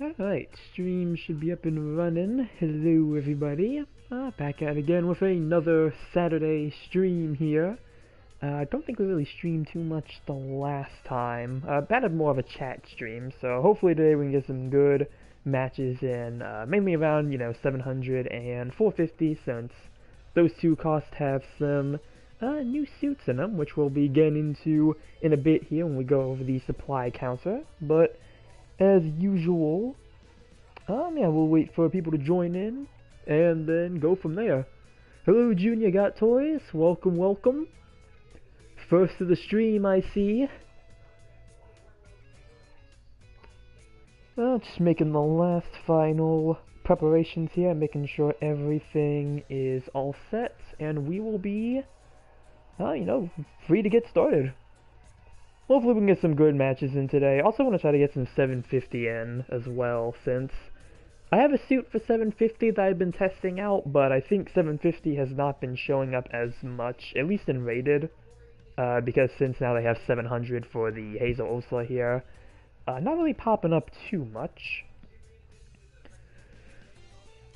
Alright, stream should be up and running. Hello everybody. Back at it again with another Saturday stream here. I don't think we really streamed too much the last time. That had more of a chat stream, so hopefully today we can get some good matches in, mainly around, 700 and 450, since those two costs have some new suits in them, which we'll be getting into in a bit here when we go over the supply counter. But as usual, we'll wait for people to join in and then go from there. Hello, Junior Got Toys. Welcome, welcome. First to the stream, I see. Well, just making the last final preparations here, making sure everything is all set, and we will be, free to get started. Hopefully we can get some good matches in today. Also want to try to get some 750 in as well, since I have a suit for 750 that I've been testing out, but I think 750 has not been showing up as much, at least in rated, because since now they have 700 for the Hazel Osla here, not really popping up too much.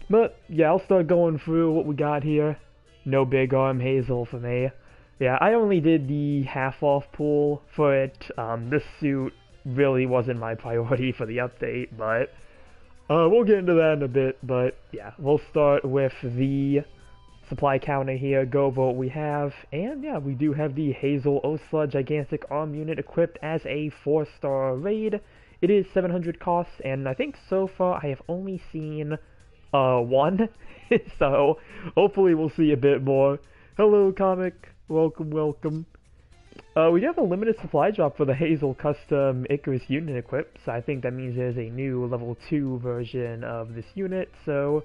But yeah, I'll start going through what we got here. No big arm Hazel for me. Yeah, I only did the half-off pull for it. This suit really wasn't my priority for the update, but we'll get into that in a bit. But yeah, we'll start with the supply counter here, go over what we have, and yeah, we do have the Hazel Osla Gigantic Arm Unit equipped as a 4-star raid. It is 700 costs, and I think so far I have only seen one, so hopefully we'll see a bit more. Hello, Comic. Welcome, welcome. We do have a limited supply drop for the Hazel Custom Icarus unit equipped, so I think that means there's a new level 2 version of this unit, so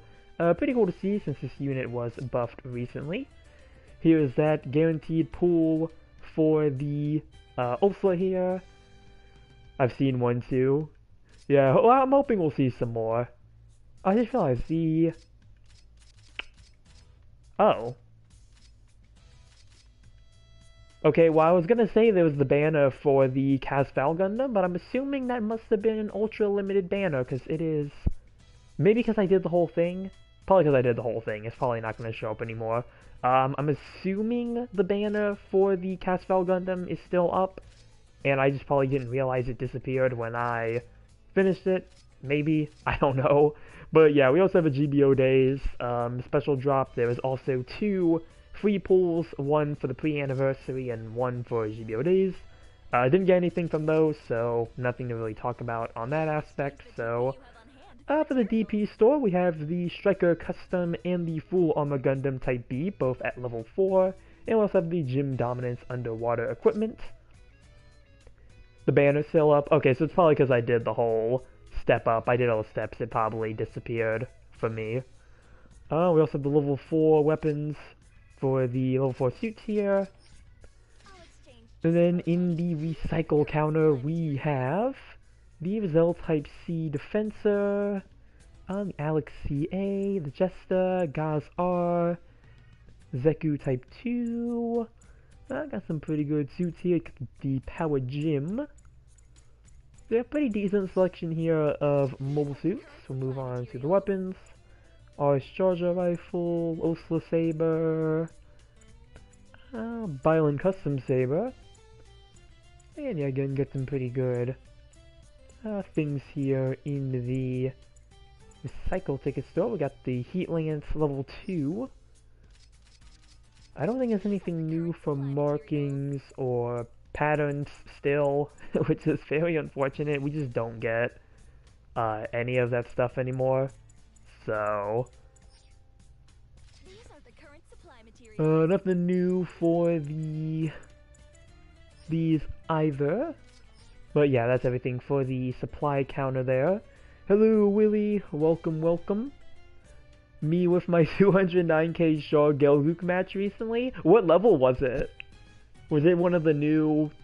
pretty cool to see since this unit was buffed recently. Here's that guaranteed pool for the Ulsla here. I've seen one too. Yeah, well, I'm hoping we'll see some more. I just realized the... Oh. Okay, well, I was gonna say there was the banner for the Casval Gundam, but I'm assuming that must have been an ultra-limited banner, because it is... Maybe because I did the whole thing? Probably because I did the whole thing. It's probably not going to show up anymore. I'm assuming the banner for the Casval Gundam is still up, and I just probably didn't realize it disappeared when I finished it. Maybe. I don't know. But yeah, we also have a GBO Days special drop. There is also 2 free pulls, one for the pre-anniversary and one for GBO Days. I didn't get anything from those, so nothing to really talk about on that aspect. So for the DP store, we have the Striker Custom and the Full Armor Gundam Type B, both at level 4, and we also have the Gym Dominance Underwater Equipment. The banner's still up. Okay, so it's probably because I did the whole step up. I did all the steps, it probably disappeared for me. We also have the level 4 weapons for the level 4 suits here. And then in the recycle counter, we have the Rizal Type C Defensor, Alex CA, the Jester, Gaz R, Zeku Type 2. Got some pretty good suits here. The Power Gym. We have a pretty decent selection here of mobile suits. We'll move on to the weapons. Ars Charger Rifle, Osla Saber, Byron Custom Saber. And yeah, again, get some pretty good things here in the recycle ticket store. We got the Heat Lance level 2. I don't think there's anything new for markings or patterns still, which is very unfortunate. We just don't get any of that stuff anymore. So nothing new for these either. But yeah, that's everything for the supply counter there. Hello, Willie. Welcome, welcome. Me with my 209k Shaw Gelgook match recently. What level was it? Was it one of the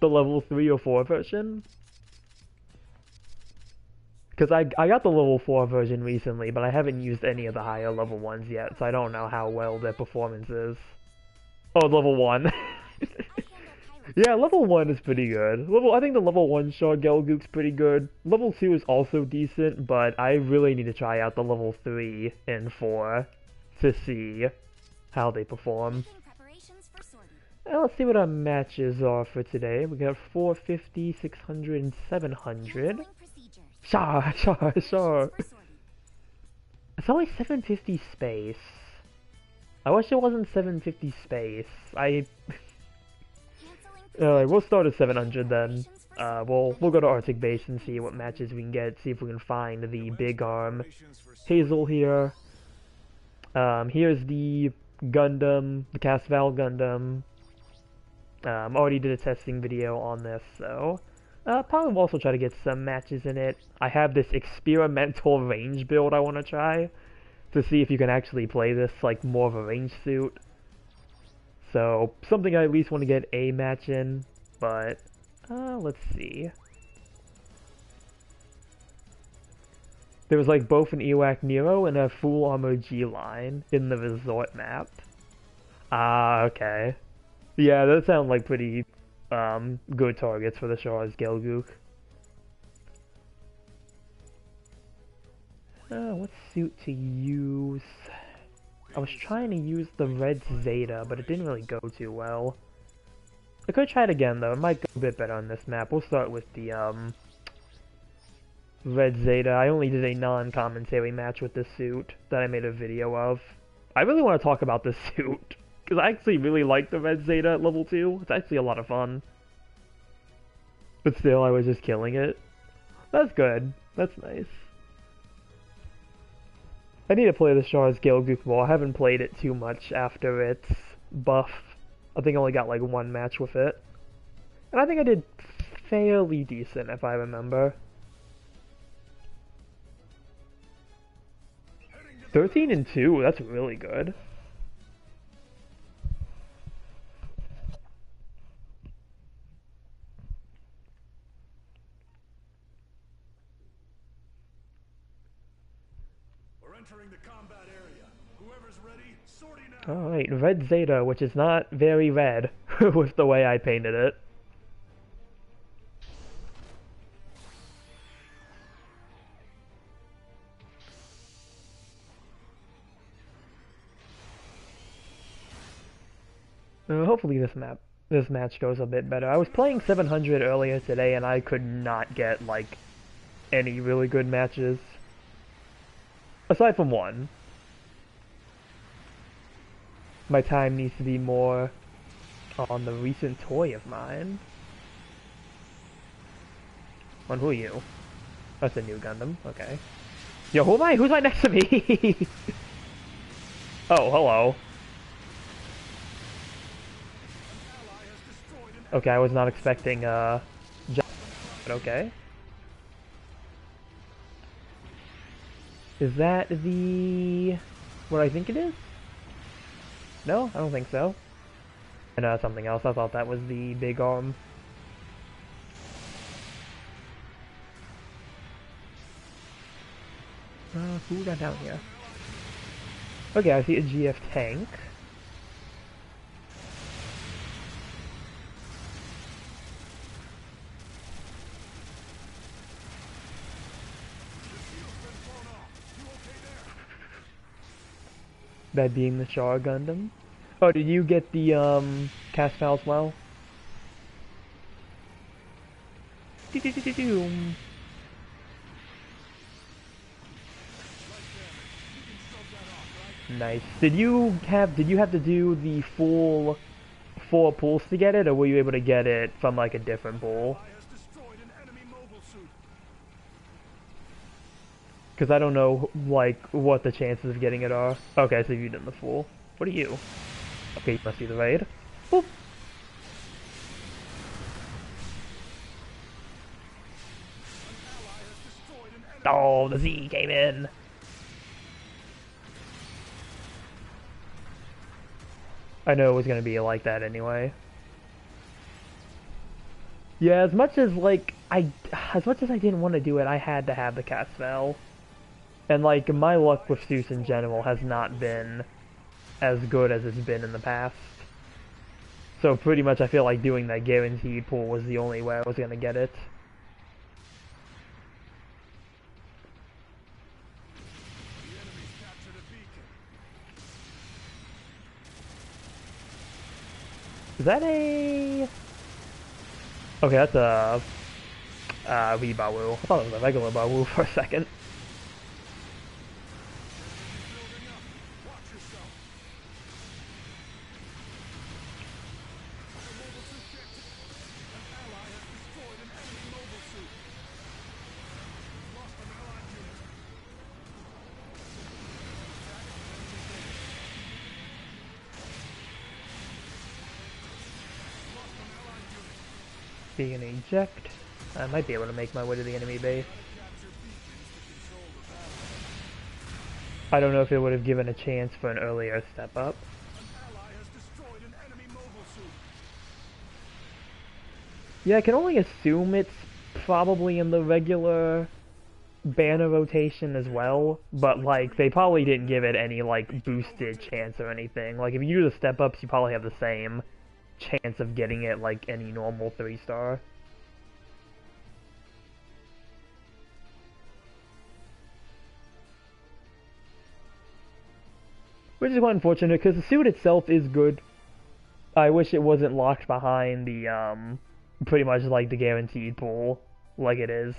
level 3 or 4 version? Because I got the level 4 version recently, but I haven't used any of the higher level ones yet, so I don't know how well their performance is. Oh, level 1. Yeah, level 1 is pretty good. I think the level 1 Shard Gelgook's pretty good. Level 2 is also decent, but I really need to try out the level 3 and 4 to see how they perform. Let's see what our matches are for today. We got 450, 600, and 700. Sure. It's only 750 space. I wish it wasn't 750 space. We'll start at 700 then. We'll go to Arctic Base and see what matches we can get. See if we can find the big arm Hazel here. Here's the Gundam, the Casval Gundam. Already did a testing video on this, so probably will also try to get some matches in it. I have this experimental range build I want to try to see if you can actually play this like more of a range suit. So something I at least want to get a match in, but let's see. There was like both an Ewak Nero and a full armor G line in the resort map. Ah, okay. Yeah, that sound like pretty good targets for the Shard's Gelgook. What suit to use? I was trying to use the red Zeta, but it didn't really go too well. I could try it again though, it might go a bit better on this map. We'll start with the red Zeta. I only did a non-commentary match with this suit that I made a video of. I really want to talk about this suit, because I actually really like the red Zeta at level 2. It's actually a lot of fun. But still, I was just killing it. That's good. That's nice. I need to play the Shard's Gelgook more. I haven't played it too much after its buff. I think I only got like one match with it. And I think I did fairly decent, if I remember. 13-2, that's really good. Alright, red Zeta, which is not very red with the way I painted it. Hopefully this match goes a bit better. I was playing 700 earlier today and I could not get like any really good matches. Aside from one. My time needs to be more on the recent toy of mine. On who are you? That's a new Gundam, okay. Yo, who am I? Who's right next to me? Oh, hello. Okay, I was not expecting, but okay. Is that the... what I think it is? No, I don't think so. And something else, I thought that was the big arm. Who we got down here? Okay, I see a GF tank. That being the Char Gundam. Oh, did you get the Castal as well? Nice. Did you have to do the full 4 pulls to get it, or were you able to get it from like a different pull? Because I don't know, like, what the chances of getting it are. Okay, so you did the full. What are you? Okay, you must be the raid. Boop. Oh, the Z came in. I know it was gonna be like that anyway. Yeah, as much as I didn't want to do it, I had to have the Casvel. And like, my luck with suits in general has not been as good as it's been in the past. So pretty much I feel like doing that guaranteed pull was the only way I was gonna get it. Is that a... Okay, that's a... V-Bawu. I thought it was a regular Bawu for a second. Being an eject, I might be able to make my way to the enemy base. I don't know if it would have given a chance for an earlier step up. Yeah, I can only assume it's probably in the regular banner rotation as well, but like they probably didn't give it any like boosted chance or anything. Like if you do the step ups, you probably have the same chance of getting it like any normal 3-star. Which is quite unfortunate because the suit itself is good. I wish it wasn't locked behind the pretty much like the guaranteed pool like it is.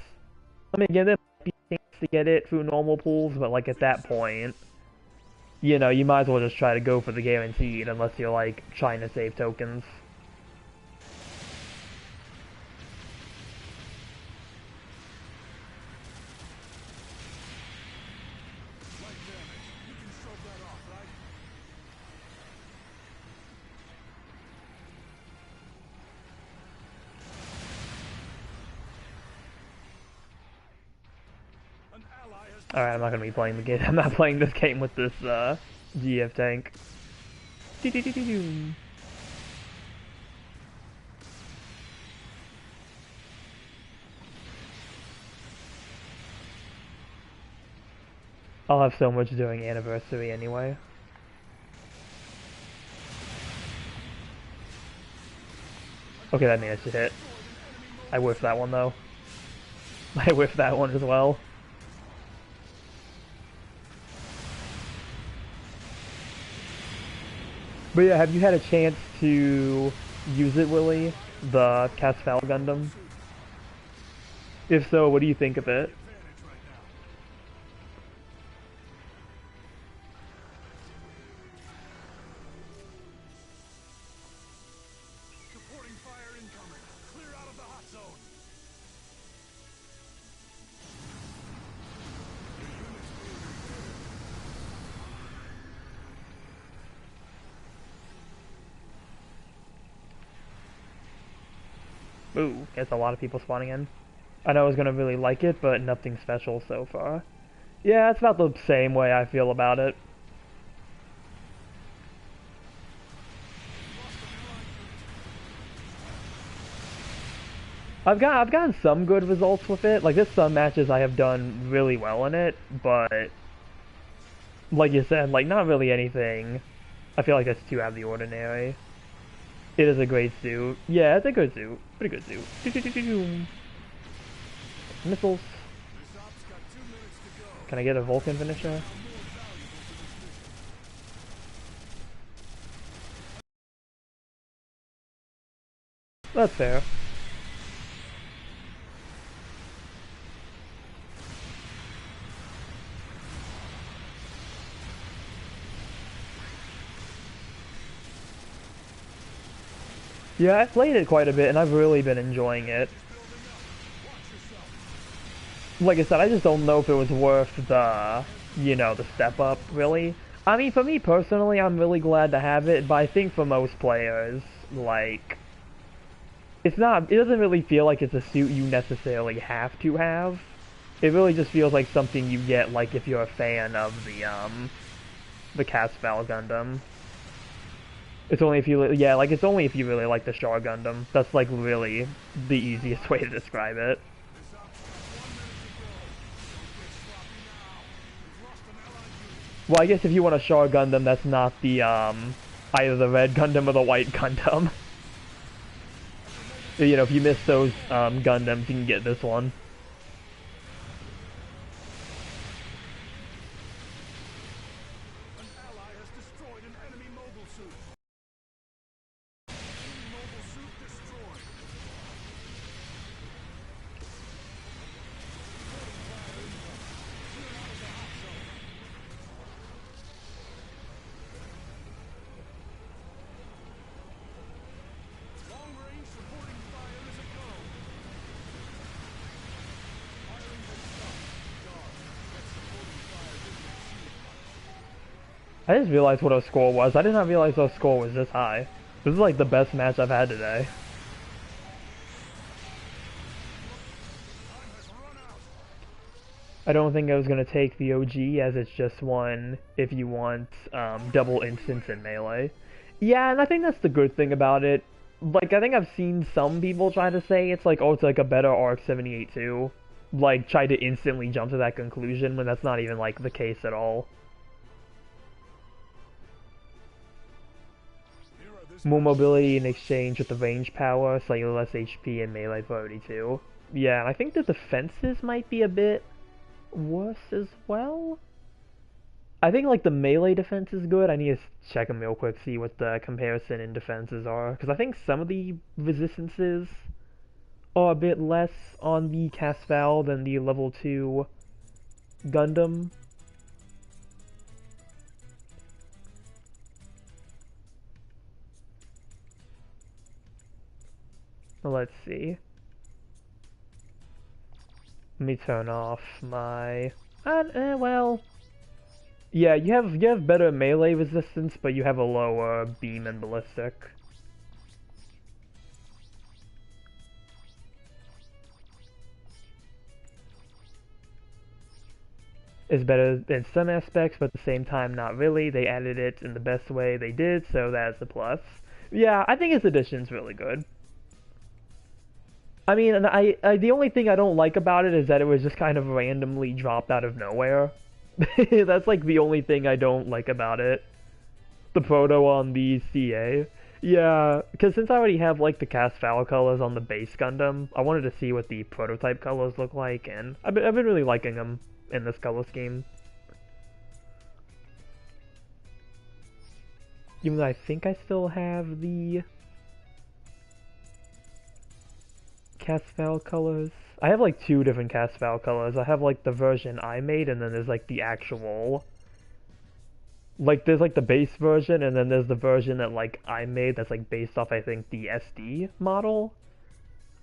I mean, again, there might be things to get it through normal pools, but like at that point, you know, you might as well just try to go for the guaranteed unless you're like trying to save tokens. Alright, I'm not gonna be playing the game. I'm not playing this game with this GF tank. I'll have so much during anniversary anyway. Okay, that managed to hit. I whiffed that one though. I whiffed that one as well. But yeah, have you had a chance to use it, Willie? The Casfal Gundam? If so, what do you think of it? Ooh, it's a lot of people spawning in. I know I was gonna really like it, but nothing special so far. Yeah, it's about the same way I feel about it. I've gotten some good results with it. Like there's some matches I have done really well in it, but like you said, like not really anything. I feel like that's too out of the ordinary. It is a great suit. Yeah, it's a good suit. Pretty good suit. Missiles. Can I get a Vulcan finisher? That's fair. Yeah, I've played it quite a bit, and I've really been enjoying it. Like I said, I just don't know if it was worth the, you know, the step up, really. I mean, for me personally, I'm really glad to have it, but I think for most players, like, it doesn't really feel like it's a suit you necessarily have to have. It really just feels like something you get, like, if you're a fan of the Casfal Gundam. It's only if you, yeah, like, it's only if you really like the Char Gundam. That's, like, really the easiest way to describe it. Well, I guess if you want a Char Gundam, that's not the, either the red Gundam or the white Gundam. You know, if you miss those Gundams, you can get this one. I just realized what our score was. I did not realize our score was this high. This is like the best match I've had today. I don't think I was going to take the OG as it's just one if you want double instance in Melee. Yeah, and I think that's the good thing about it. Like, I think I've seen some people try to say it's like, oh, it's like a better RX-78 like, try to instantly jump to that conclusion when that's not even, like, the case at all. More mobility in exchange with the range power, slightly less HP and melee priority too. Yeah, and I think the defenses might be a bit worse as well. I think like the melee defense is good. I need to check them real quick, see what the comparison in defenses are, because I think some of the resistances are a bit less on the Casval than the level 2 Gundam. Let's see. Let me turn off my... well... Yeah, you have better melee resistance, but you have a lower beam and ballistic. It's better in some aspects, but at the same time, not really. They added it in the best way they did, so that's a plus. Yeah, I think its addition's really good. I mean, and the only thing I don't like about it is that it was just kind of randomly dropped out of nowhere. That's like the only thing I don't like about it. The proto on the CA. Yeah, because since I already have like the Casval colors on the base Gundam, I wanted to see what the prototype colors look like, and I've been really liking them in this color scheme. Even though I think I still have the Casval colors. I have like two different Casval colors. I have like the version I made, and then there's like the actual... Like there's like the base version, and then there's the version that like I made that's like based off I think the SD model.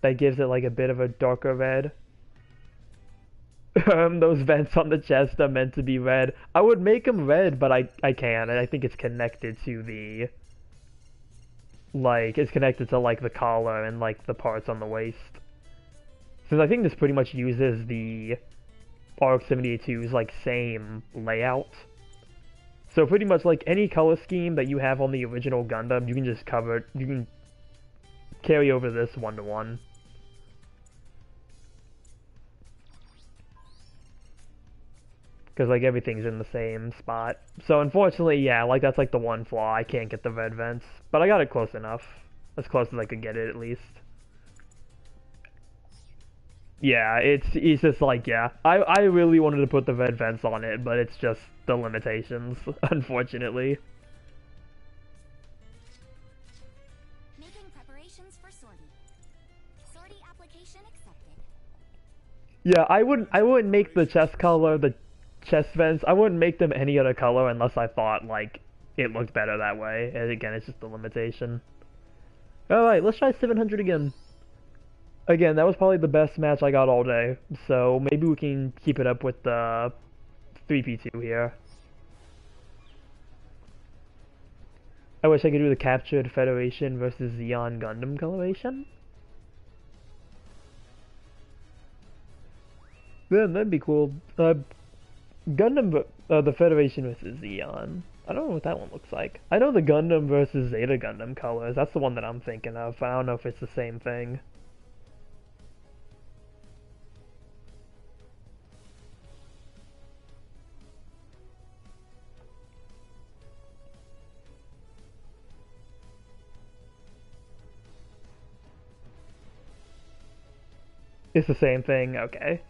That gives it like a bit of a darker red. Those vents on the chest are meant to be red. I would make them red, but I can't, and I think it's connected to the... Like, it's connected to, like, the collar and, like, the parts on the waist. Since I think this pretty much uses the RX-78's, like, same layout. So pretty much, like, any color scheme that you have on the original Gundam, you can just cover it, you can carry over this one-to-one. Because, like, everything's in the same spot. So, unfortunately, yeah, like, that's, like, the one flaw. I can't get the red vents. But I got it close enough. As close as I could get it, at least. Yeah, it's just, like, yeah. I really wanted to put the red vents on it, but it's just the limitations, unfortunately. Making preparations for sortie. Sortie application accepted. Yeah, I wouldn't make the chest color the chest vents. I wouldn't make them any other color unless I thought like it looked better that way. And again, it's just a limitation. Alright, let's try 700 again. Again, that was probably the best match I got all day. So maybe we can keep it up with the 3p2 here. I wish I could do the Captured Federation versus Xeon Gundam coloration. Then that'd be cool. Gundam, the Federation versus Xeon. I don't know what that one looks like. I know the Gundam versus Zeta Gundam colors. That's the one that I'm thinking of. I don't know if it's the same thing. It's the same thing. Okay.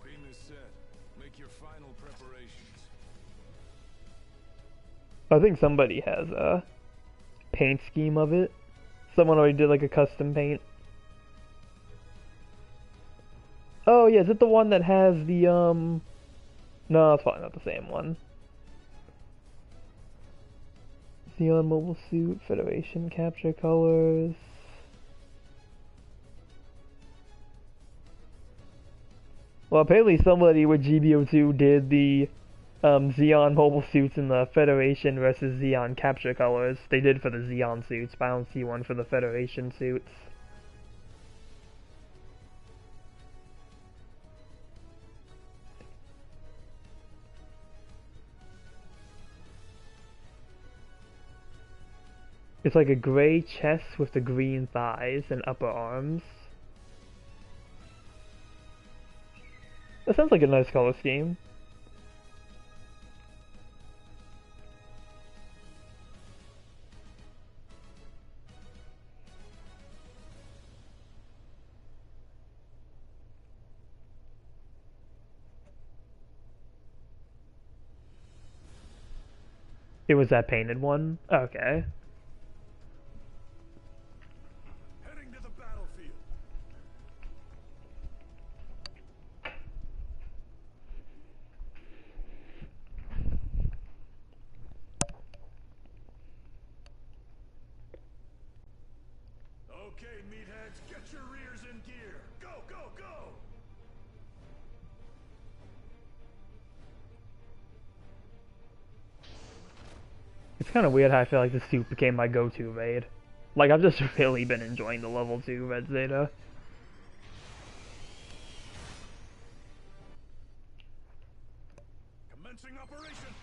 Beam is set. Make your final preparations. I think somebody has a paint scheme of it. Someone already did like a custom paint. Oh yeah, is it the one that has the No, it's probably not the same one. Xeon mobile suit, Federation capture colors. Well, apparently somebody with GBO2 did the Xeon mobile suits in the Federation versus Xeon capture colors. They did for the Xeon suits, but I don't see one for the Federation suits. It's like a gray chest with the green thighs and upper arms. That sounds like a nice color scheme. It was that painted one? Okay. Heading to the battlefield. Okay, meatheads, get your rears in gear. Go, go, go! It's kind of weird how I feel like the suit became my go-to raid. Like, I've just really been enjoying the level 2 Red Zeta. Commencing operation.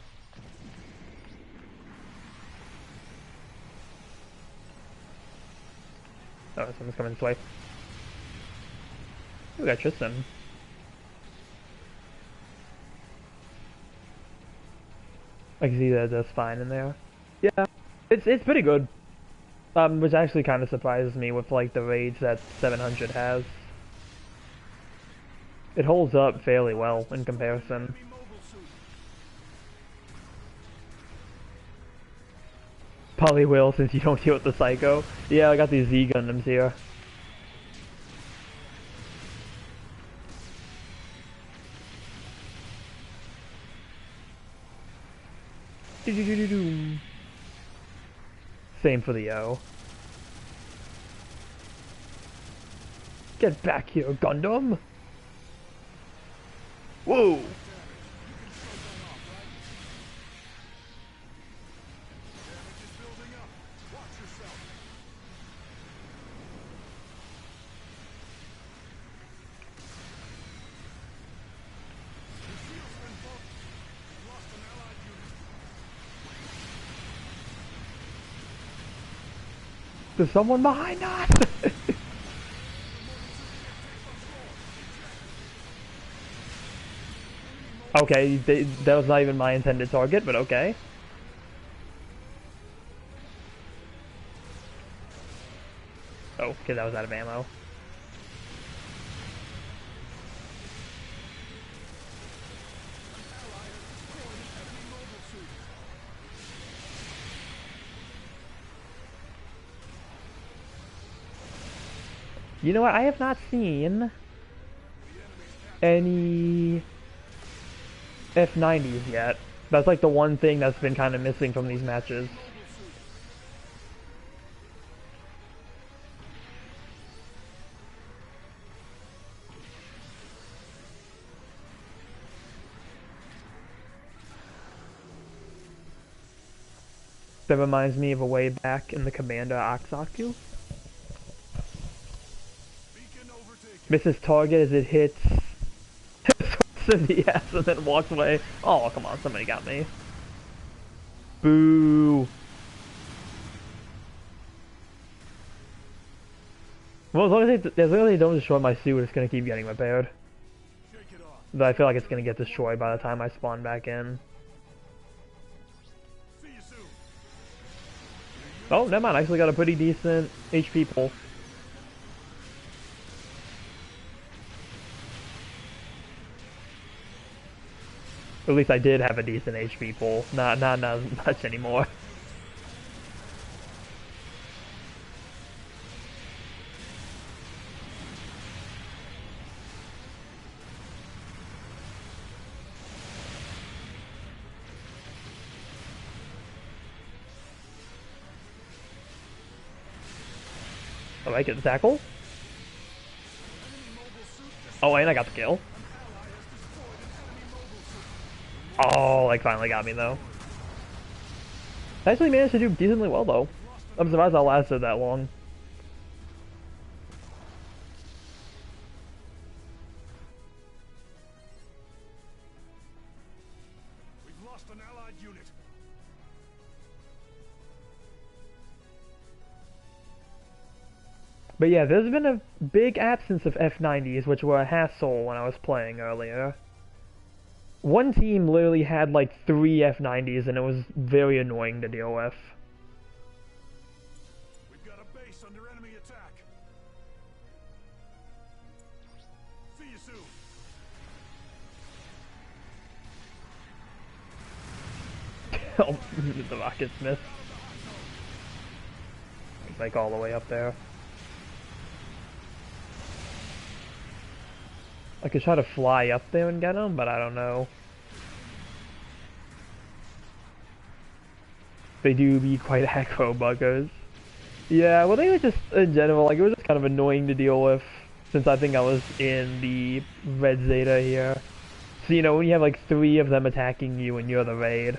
Oh, someone's coming this way. We got Tristan. I can see that that's fine in there. Yeah, it's pretty good. Which actually kind of surprises me with like the raids that 700 has. It holds up fairly well in comparison. Enemy mobile suit. Probably will since you don't deal with the Psycho. Yeah, I got these Z Gundams here. Do-do-do-do-do. Same for the O. Get back here, Gundam! Whoa! Damage. You can slow that off, right? Damage is building up. Watch yourself. Your shield's been broken. You've lost an allied unit. There's someone behind us! Okay, that was not even my intended target, but okay. Oh, okay, that was out of ammo. You know what? I have not seen any F90s yet. That's like the one thing that's been kind of missing from these matches. That reminds me of a way back in the Commander Aksaku. Misses target as it hits in the ass and then walks away. Oh, come on, somebody got me. Boo. Well, as long as they don't destroy my suit, it's gonna keep getting repaired. But I feel like it's gonna get destroyed by the time I spawn back in. Oh, never mind, I actually got a pretty decent HP pull. At least I did have a decent HP pool. Not as much anymore. Oh, I get the tackle? Oh, and I got the kill. Oh, like finally got me though. I actually managed to do decently well though. I'm surprised that lasted that long. We've lost an allied unit. But yeah, there's been a big absence of F90s, which were a hassle when I was playing earlier. One team literally had like 3 F90s and it was very annoying to deal with. We've got a base under enemy attack. See you soon. Oh, the rockets missed. Like all the way up there. I could try to fly up there and get them, but I don't know. They do be quite aggro buggers. Yeah, well they were just, in general, like it was just kind of annoying to deal with, since I think I was in the red Zeta here. So you know, when you have like 3 of them attacking you and you're the raid.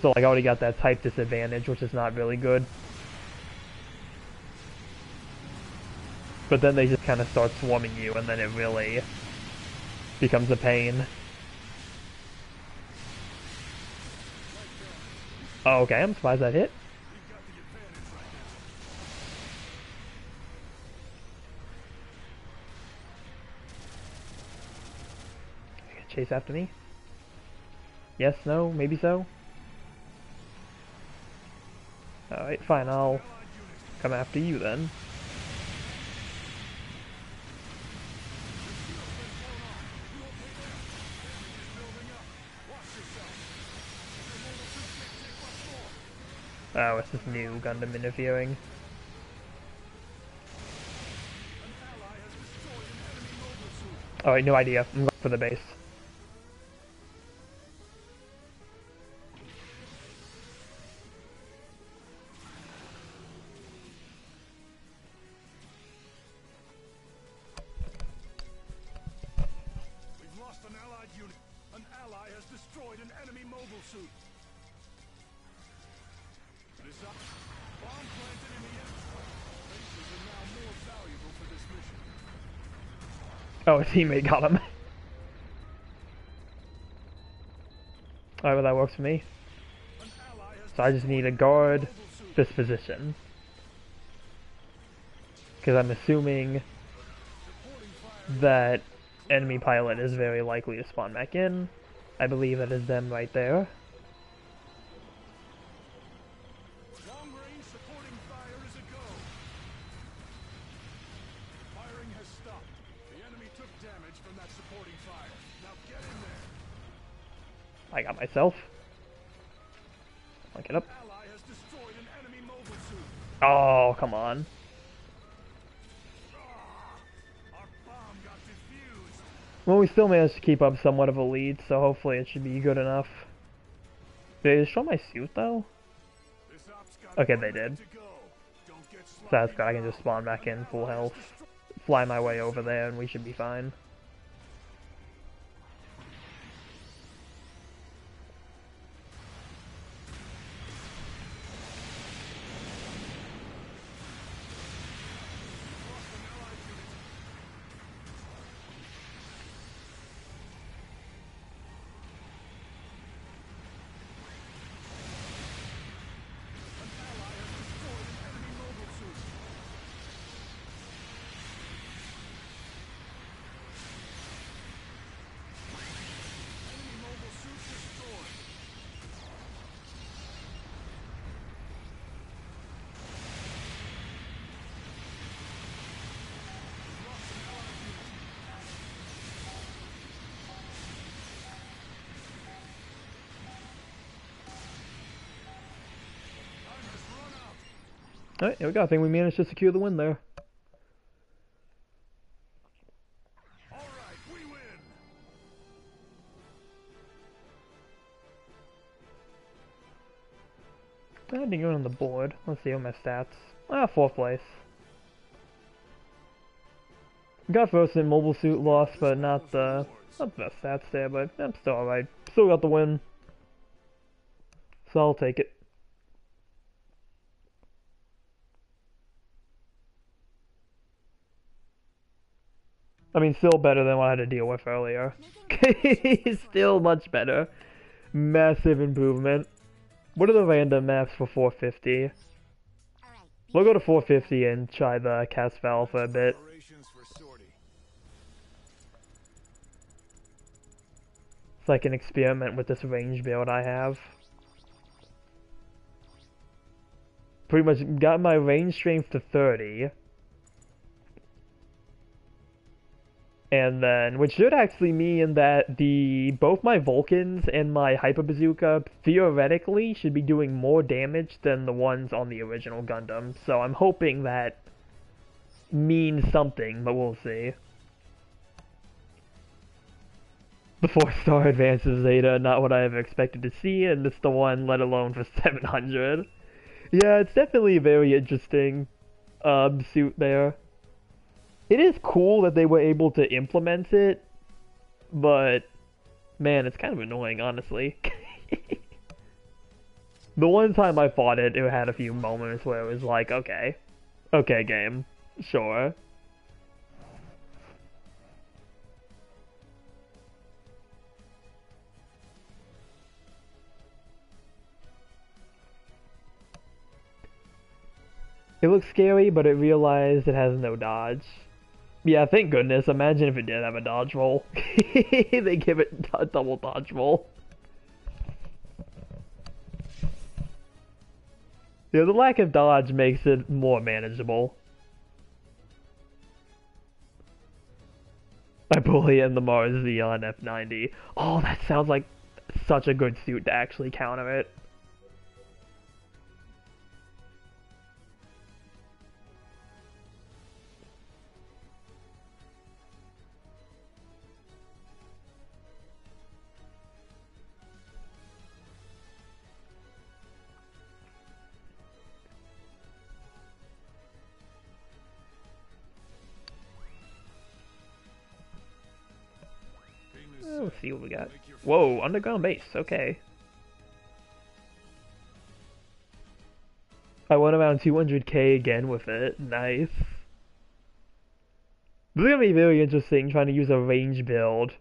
So like I already got that type disadvantage, which is not really good. But then they just kind of start swarming you, and then it really becomes a pain. Oh, okay, I'm surprised that hit. Chase after me? Yes, no, maybe so? Alright, fine, I'll come after you then. Oh, it's this new Gundam interfering. Alright, no idea. I'm going for the base. We've lost an allied unit. An ally has destroyed an enemy mobile suit. This up. Bomb planted in the end. Bases are now more valuable for this mission. Oh, a teammate got him. Alright, well that works for me. An ally has So I just need to guard this position. Because I'm assuming that enemy pilot is very likely to spawn back in. I believe that is them right there. long range supporting fire is a go. Firing has stopped. The enemy took damage from that supporting fire. Now get in there. I got myself. Look it up. Ally has destroyed an enemy mobile suit. Oh, come on. Our bomb got defused. Well, we still managed to keep up somewhat of a lead, so hopefully it should be good enough. Did they destroy my suit, though? This op's got Okay, one they minute did. to go. Don't get So that's good. I can sloppy. just spawn back in full health. Fly my way over there, and we should be fine. Alright, here we go. I think we managed to secure the win there. All right, we win. I didn't go on the board. Let's see what my stats. Ah, 4th place. Got first in mobile suit loss, but not the best stats there, but I'm still alright. Still got the win. So I'll take it. I mean, still better than what I had to deal with earlier. Still much better. Massive improvement. What are the random maps for 450? Alright. We'll go to 450 and try the Casval for a bit. Preparations for sortie. So I can experiment with this range build I have. Pretty much got my range strength to 30. And then, which should actually mean that both my Vulcans and my Hyper Bazooka theoretically should be doing more damage than the ones on the original Gundam. So I'm hoping that means something, but we'll see. The 4-star advances Zeta, not what I ever expected to see, and it's the one, let alone for 700. Yeah, it's definitely a very interesting suit there. It is cool that they were able to implement it, but man, it's kind of annoying, honestly. The one time I fought it, it had a few moments where it was like, okay, game, sure. It looks scary, but it realized it has no dodge. Yeah, thank goodness. Imagine if it did have a dodge roll. They give it a double dodge roll. Yeah, the lack of dodge makes it more manageable. I bully in the Mars Xeon F90. Oh, that sounds like such a good suit to actually counter it. Let's see what we got. Whoa, underground base, okay. I went around 200k again with it, nice. This is gonna be very interesting trying to use a range build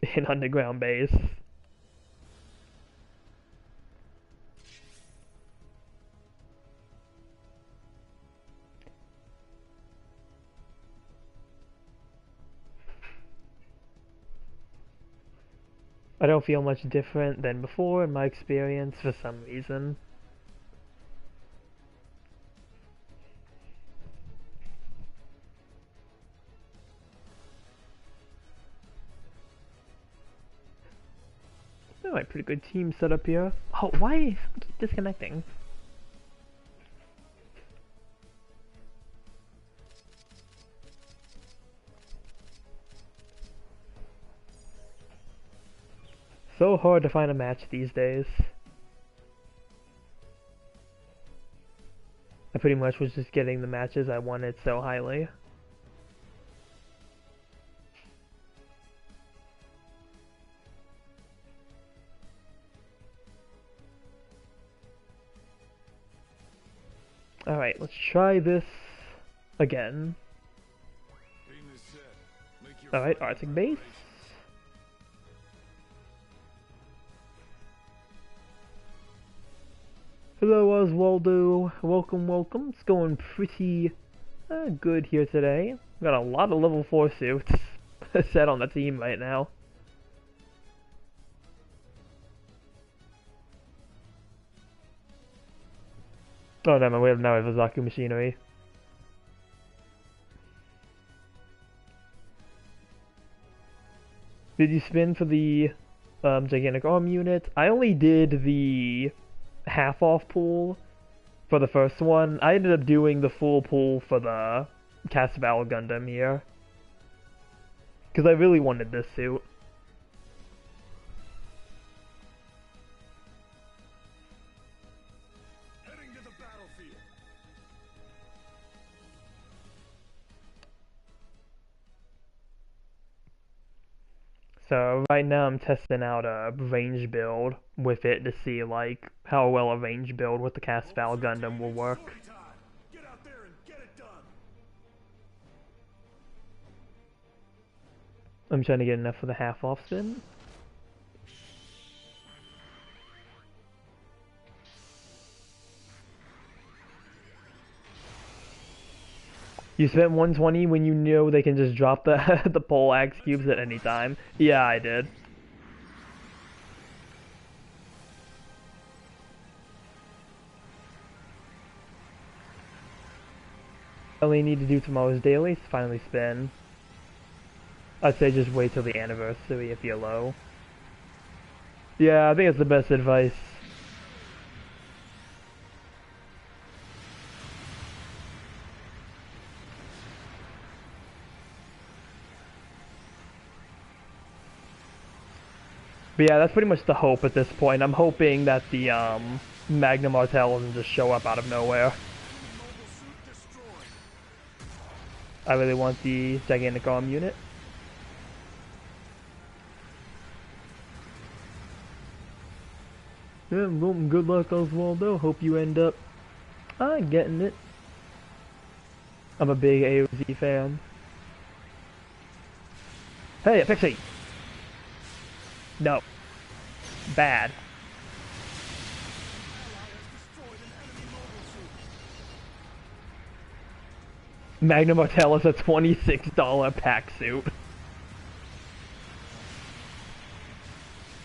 in underground base. I don't feel much different than before in my experience for some reason. Alright, pretty good team setup here. Oh, why I keep disconnecting? So hard to find a match these days. I pretty much was just getting the matches I wanted so highly. Alright, let's try this again. Alright, Arctic base. Hello Oswaldo, welcome. It's going pretty good here today. Got a lot of level 4 suits set on the team right now. Oh no, we now have a Zaku machinery. Did you spin for the gigantic arm unit? I only did the half off pool for the first one. I ended up doing the full pull for the Casval Gundam here. Because I really wanted this suit. Heading to the battlefield. So right now I'm testing out a range build with it to see like how well a range build with the Casval Gundam will work. Sortie time. Get out there and get it done. I'm trying to get enough for the half off spin. You spent 120 when you know they can just drop the the pole axe cubes at any time. Yeah, I did. All I need to do tomorrow's daily is finally spin. I'd say just wait till the anniversary if you're low. Yeah, I think it's the best advice. But yeah, that's pretty much the hope at this point. I'm hoping that the Magna Martel doesn't just show up out of nowhere. Mobile suit destroyed. I really want the gigantic arm unit. Yeah, well, good luck, Oswaldo. Hope you end up getting it. I'm a big AOZ fan. Hey, a pixie! No. Bad. Magna Martell is a $26 pack suit.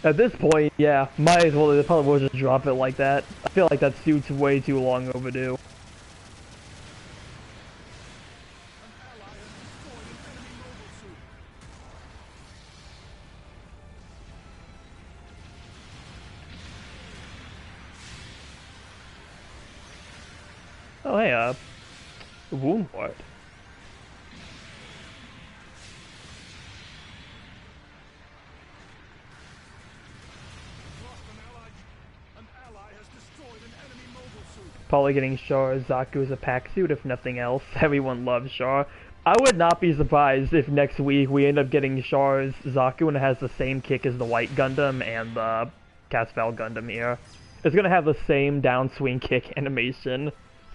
At this point, yeah, might as well, they probably will just drop it like that. I feel like that suit's way too long overdue. Oh, hey, wound ward. Probably getting Char Zaku as a pack suit, if nothing else. Everyone loves Char. I would not be surprised if next week we end up getting Char's Zaku and it has the same kick as the White Gundam and the Casval Gundam here. It's gonna have the same downswing kick animation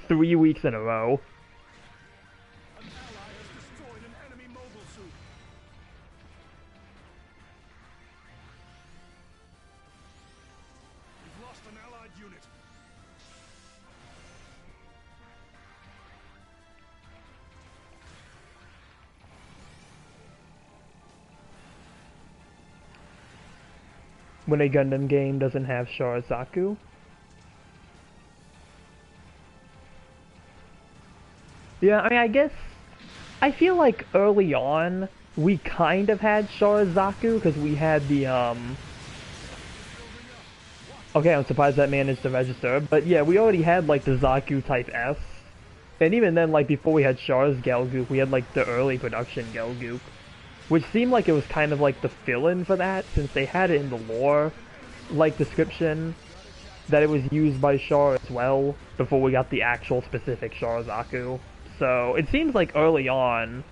3 weeks in a row. An ally has destroyed an enemy mobile suit. You've lost an allied unit. When a Gundam game doesn't have Char Zaku. Yeah, I mean, I guess, I feel like early on, we kind of had Char Zaku, because we had the, okay, I'm surprised that managed to register, but yeah, we already had, like, the Zaku Type S, and even then, like, before we had Char's Gelgoop, we had, like, the early production Gelgoop, which seemed like it was kind of, like, the fill-in for that, since they had it in the lore, like, description, that it was used by Char as well, before we got the actual specific Char Zaku. So, it seems like early on,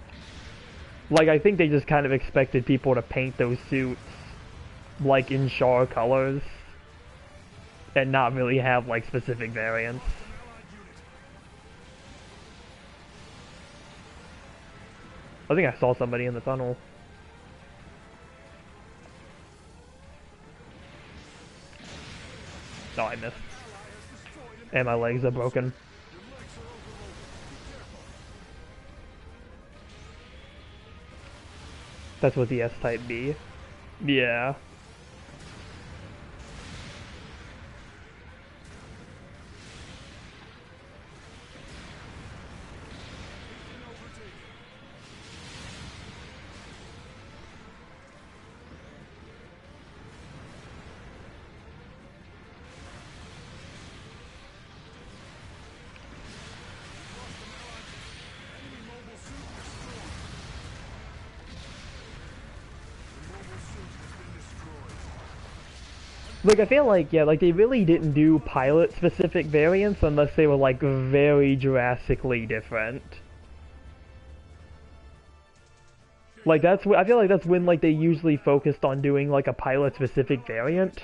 like, I think they just kind of expected people to paint those suits, like, in Char colors, and not really have, like, specific variants. I think I saw somebody in the tunnel. No, I missed. And my legs are broken. That's what the S-Type B. Yeah. Like, I feel like, yeah, like, they really didn't do pilot-specific variants unless they were, like, very drastically different. Like, I feel like that's when, like, they usually focused on doing, like, a pilot-specific variant.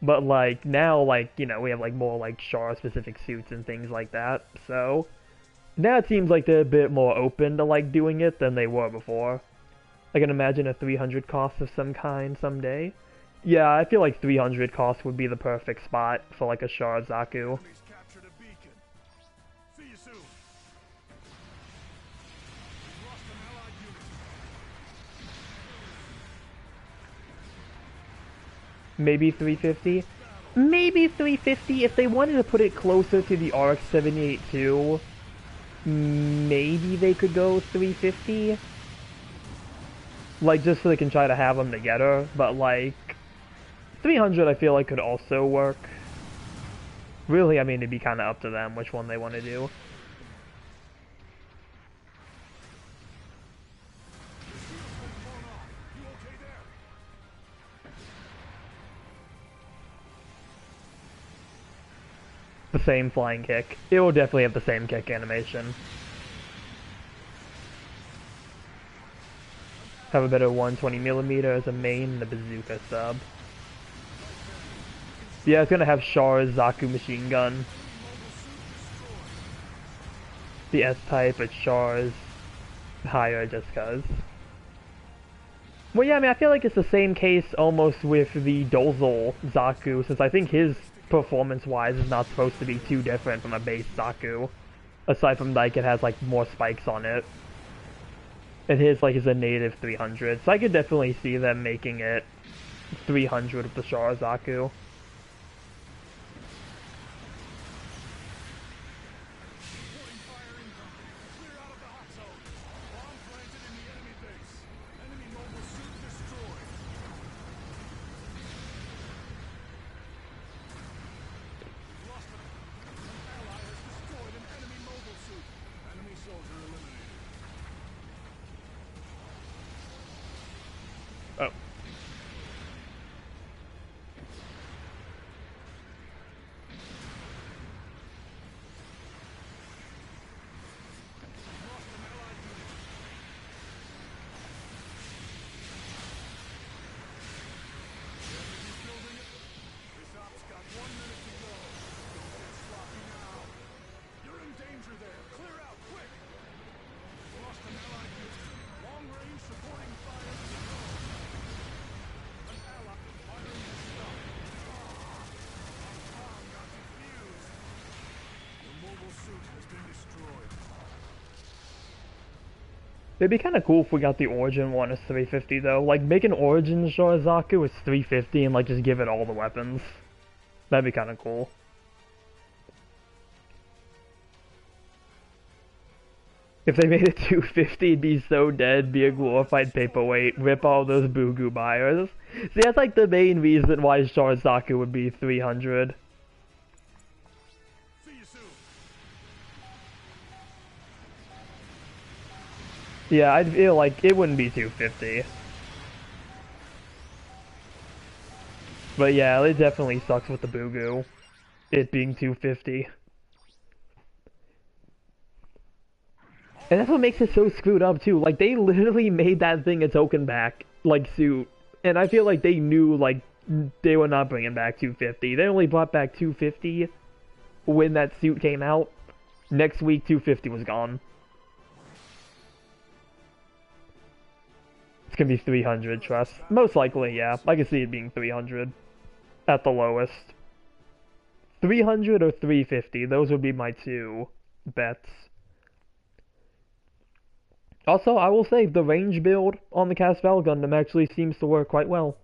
But, like, now, like, you know, we have, like, more, like, Char-specific suits and things like that, so... Now it seems like they're a bit more open to, like, doing it than they were before. I can imagine a 300 cost of some kind someday. Yeah, I feel like 300 cost would be the perfect spot for, like, a Char Zaku. Enemies captured a beacon. See you soon. We've lost an allied unit. Maybe 350? Maybe 350 if they wanted to put it closer to the RX-78 too. Maybe they could go 350. Like, just so they can try to have them together, but like... 300 I feel like could also work. Really, I mean, it'd be kind of up to them which one they want to do. The same flying kick. It will definitely have the same kick animation. Have a better 120mm as a main and the bazooka sub. Yeah, it's gonna have Char's Zaku machine gun. The S-type, but Char's higher just cause. Well, yeah, I mean, I feel like it's the same case almost with the Dozal Zaku, since I think his performance-wise is not supposed to be too different from a base Zaku. Aside from, like, it has, like, more spikes on it. And his, like, is a native 300, so I could definitely see them making it 300 with the Char Zaku. Oh. It'd be kind of cool if we got the Origin one as 350 though. Like, make an Origin Char Zaku as 350 and like just give it all the weapons. That'd be kind of cool. If they made it 250, it'd be so dead, be a glorified paperweight, rip all those Boo-Goo buyers. See, that's like the main reason why Char Zaku would be 300. Yeah, I'd feel like it wouldn't be 250. But yeah, it definitely sucks with the Boo-Goo. It being 250. And that's what makes it so screwed up too. Like, they literally made that thing a token back, like, suit. And I feel like they knew, like, they were not bringing back 250. They only brought back 250 when that suit came out. Next week, 250 was gone. It's gonna be 300, trust. Most likely, yeah. I can see it being 300. At the lowest. 300 or 350, those would be my two bets. Also, I will say, the range build on the Casval Gundam actually seems to work quite well.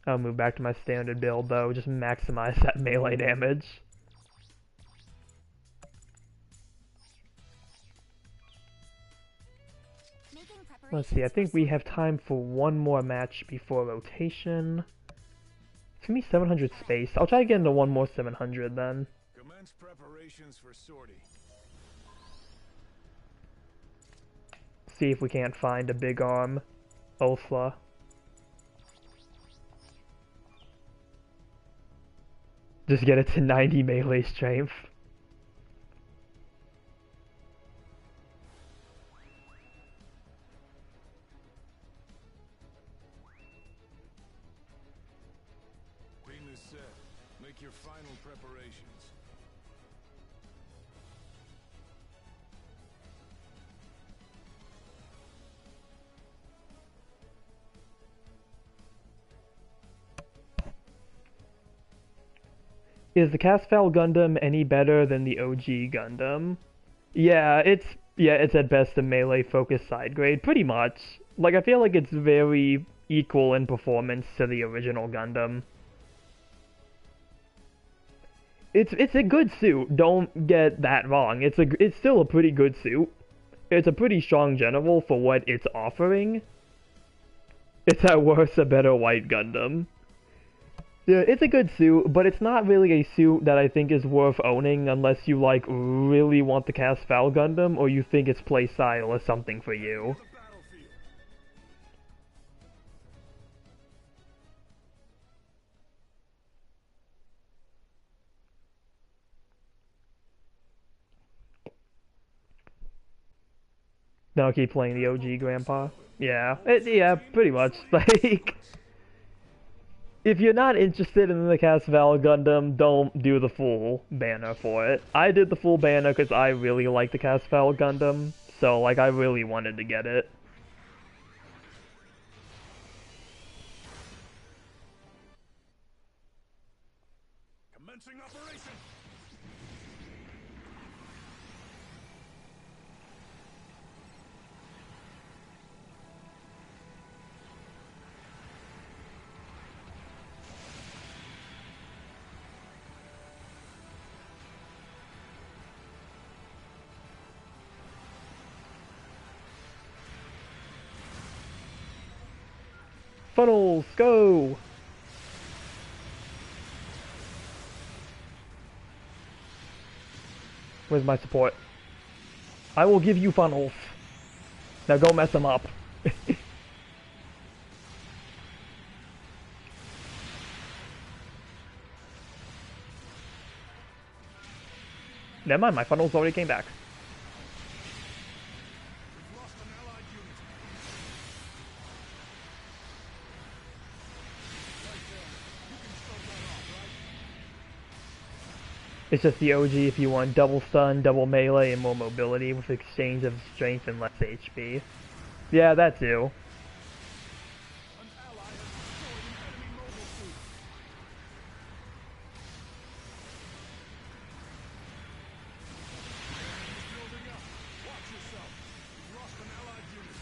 I'll move back to my standard build though, just maximize that melee damage. Let's see, I think we have time for one more match before rotation. It's gonna be 700 space. I'll try to get into one more 700 then. Commence preparations for sortie. See if we can't find a big arm Ulfa. Just get it to 90 melee strength. Beam is set. Make your final preparations. Is the Casfal Gundam any better than the OG Gundam? Yeah, it's at best a melee focused side grade, pretty much. Like I feel like it's very equal in performance to the original Gundam. It's a good suit. Don't get that wrong. It's still a pretty good suit. It's a pretty strong general for what it's offering. It's at worst a better white Gundam. Yeah, it's a good suit, but it's not really a suit that I think is worth owning unless you like really want the Casfal Gundam or you think its playstyle is something for you. The battlefield. Then I'll keep playing the OG Grandpa. Yeah, yeah, pretty much. Like, if you're not interested in the Casval Gundam, don't do the full banner for it. I did the full banner because I really like the Casval Gundam, so like I really wanted to get it. Commencing operation. Funnels, go! Where's my support? I will give you funnels. Now go mess them up. Never mind, my funnels already came back. We've lost an allied unit. Right there. You can start that off, right? It's just the OG if you want double stun, double melee, and more mobility with exchange of strength and less HP. Yeah, that too. An ally has destroyed an enemy mobile suit. Enemy's building up. Watch yourself. We've lost an allied unit.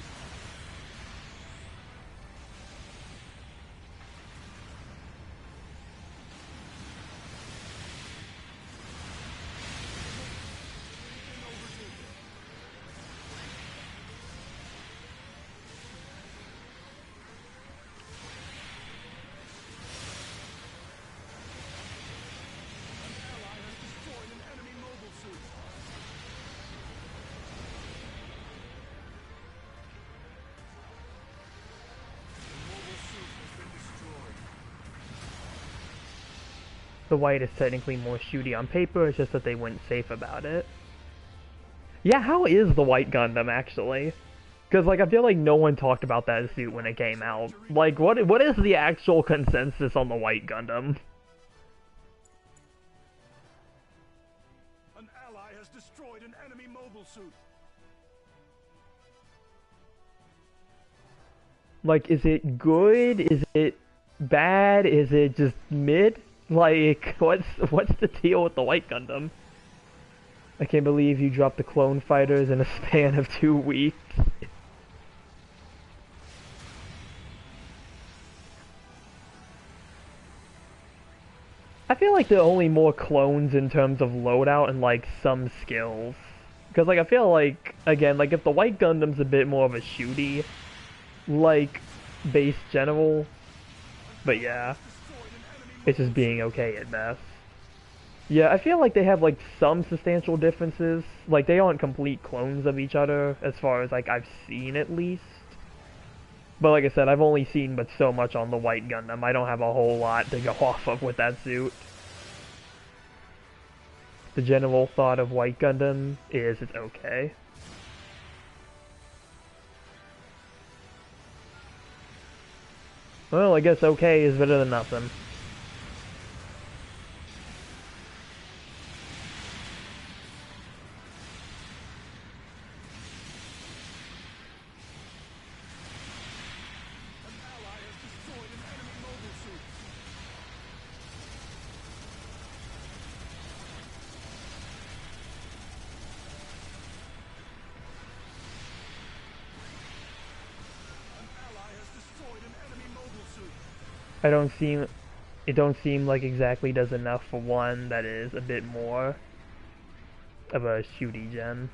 Being overtaken. An ally has destroyed an enemy mobile suit. The mobile suit has been destroyed. The white is technically more shooty on paper, it's just that they weren't safe about it. Yeah, how is the white Gundam actually? Because like I feel like no one talked about that suit when it came out. Like what is the actual consensus on the white Gundam? An ally has destroyed an enemy mobile suit. Like, is it good? Is it bad? Is it just mid? Like, what's the deal with the white Gundam? I can't believe you dropped the clone fighters in a span of 2 weeks. I feel like there are only more clones in terms of loadout and like some skills. Because like I feel like, again, like if the white Gundam's a bit more of a shooty, like, base general, but yeah, it's just being okay at best. Yeah, I feel like they have like some substantial differences. Like they aren't complete clones of each other as far as like I've seen at least. But like I said, I've only seen but so much on the White Gundam. I don't have a whole lot to go off of with that suit. The general thought of White Gundam is it's okay. Well, I guess okay is better than nothing. An ally has destroyed an enemy mobile suit. An ally has destroyed an enemy mobile suit. I don't seem it don't seem like exactly does enough for one that is a bit more of a shooty gen.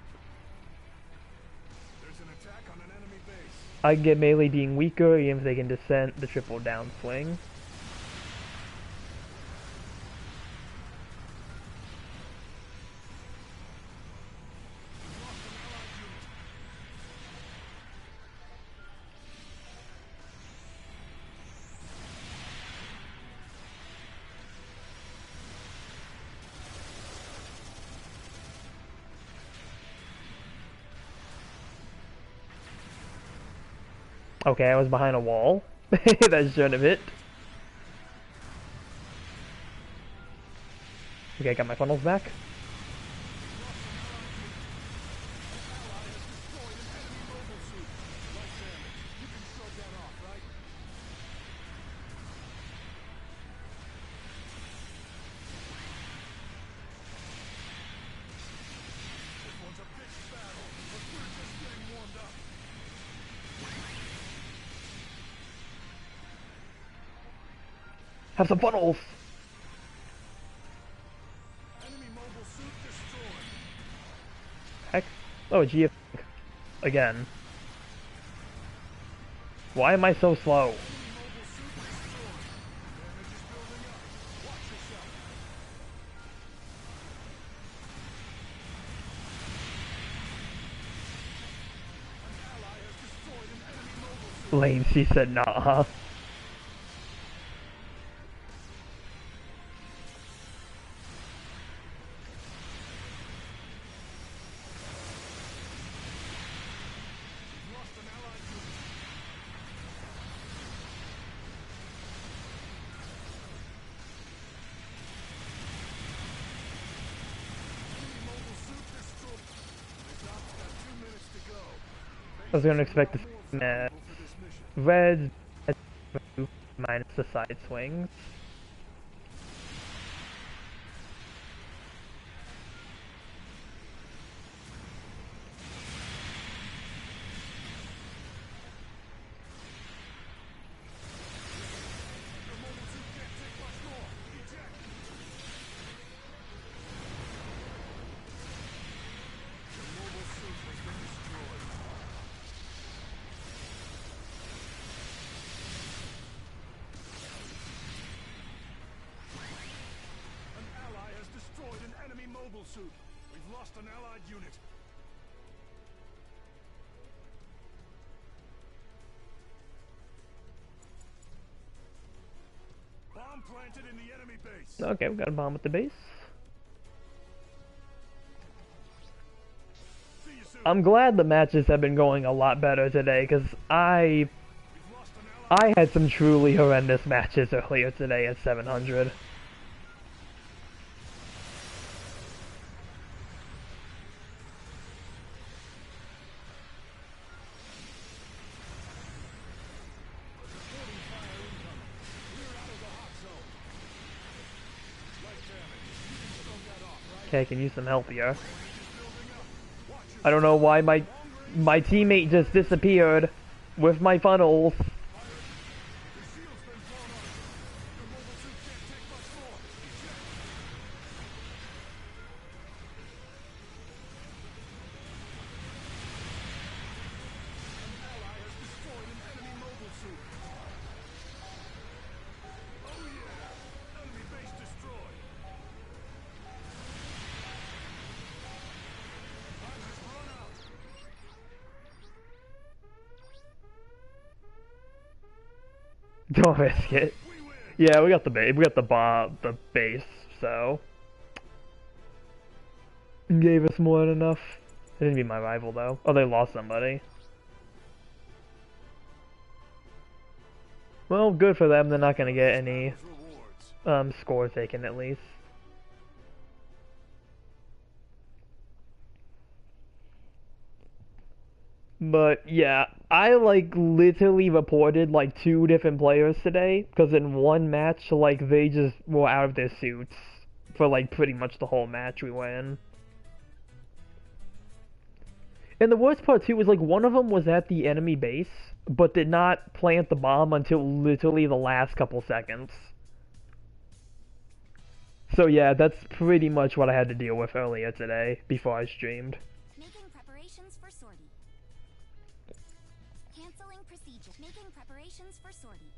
There's an attack on an enemy base. I can get melee being weaker even if they can descent the triple down swing. We've lost an allied unit. Okay, I was behind a wall. That shouldn't have hit. Okay, I got my funnels back. An ally has destroyed an enemy mobile suit. Light damage. You can shrug that off, right? This one's a pitched battle, but we're just getting warmed up. Have some funnels! Enemy mobile suit destroyed. Heck. Oh, GF again. Why am I so slow? Enemy mobile suit destroyed. Damage is building up. Watch yourself. An ally has destroyed an enemy mobile suit. Lame, she said nah. We've lost an allied unit. Enemy mobile suit destroyed. Results got 2 minutes to go. I was gonna expect to see More that. valuable for this mission. Red minus the side swings. Your mobile suit can't take much more. Eject. Your mobile suit has been destroyed. An ally has destroyed an enemy mobile suit. We've lost an allied unit. Bomb planted in the enemy base. Okay, we got a bomb at the base. See you soon. I'm glad the matches have been going a lot better today, because We've lost an ally. I had some truly horrendous matches earlier today at 700. Reporting fire incoming. Clear out of the hot zone. Light damage. You can shrug that off, right? Okay, I can use some help here. Range is building up. Watch yourself. I don't know why my teammate just disappeared with my funnels. The shield's been blown up. Your mobile suit can't take much more. Eject. An ally has destroyed an enemy mobile suit. Oh yeah! Enemy base destroyed. Don't risk it. We win. Yeah, we got the base. We got the base. So gave us more than enough. It didn't beat my rival though. Oh, they lost somebody. Well, good for them. They're not gonna get any Rewards. score taken at least. But yeah, I like literally reported like 2 different players today because in one match like they just were out of their suits for like pretty much the whole match we were in. And the worst part too was like one of them was at the enemy base but did not plant the bomb until literally the last couple seconds. So yeah, that's pretty much what I had to deal with earlier today before I streamed. Making preparations for sortie. Canceling procedure. Making preparations for sortie.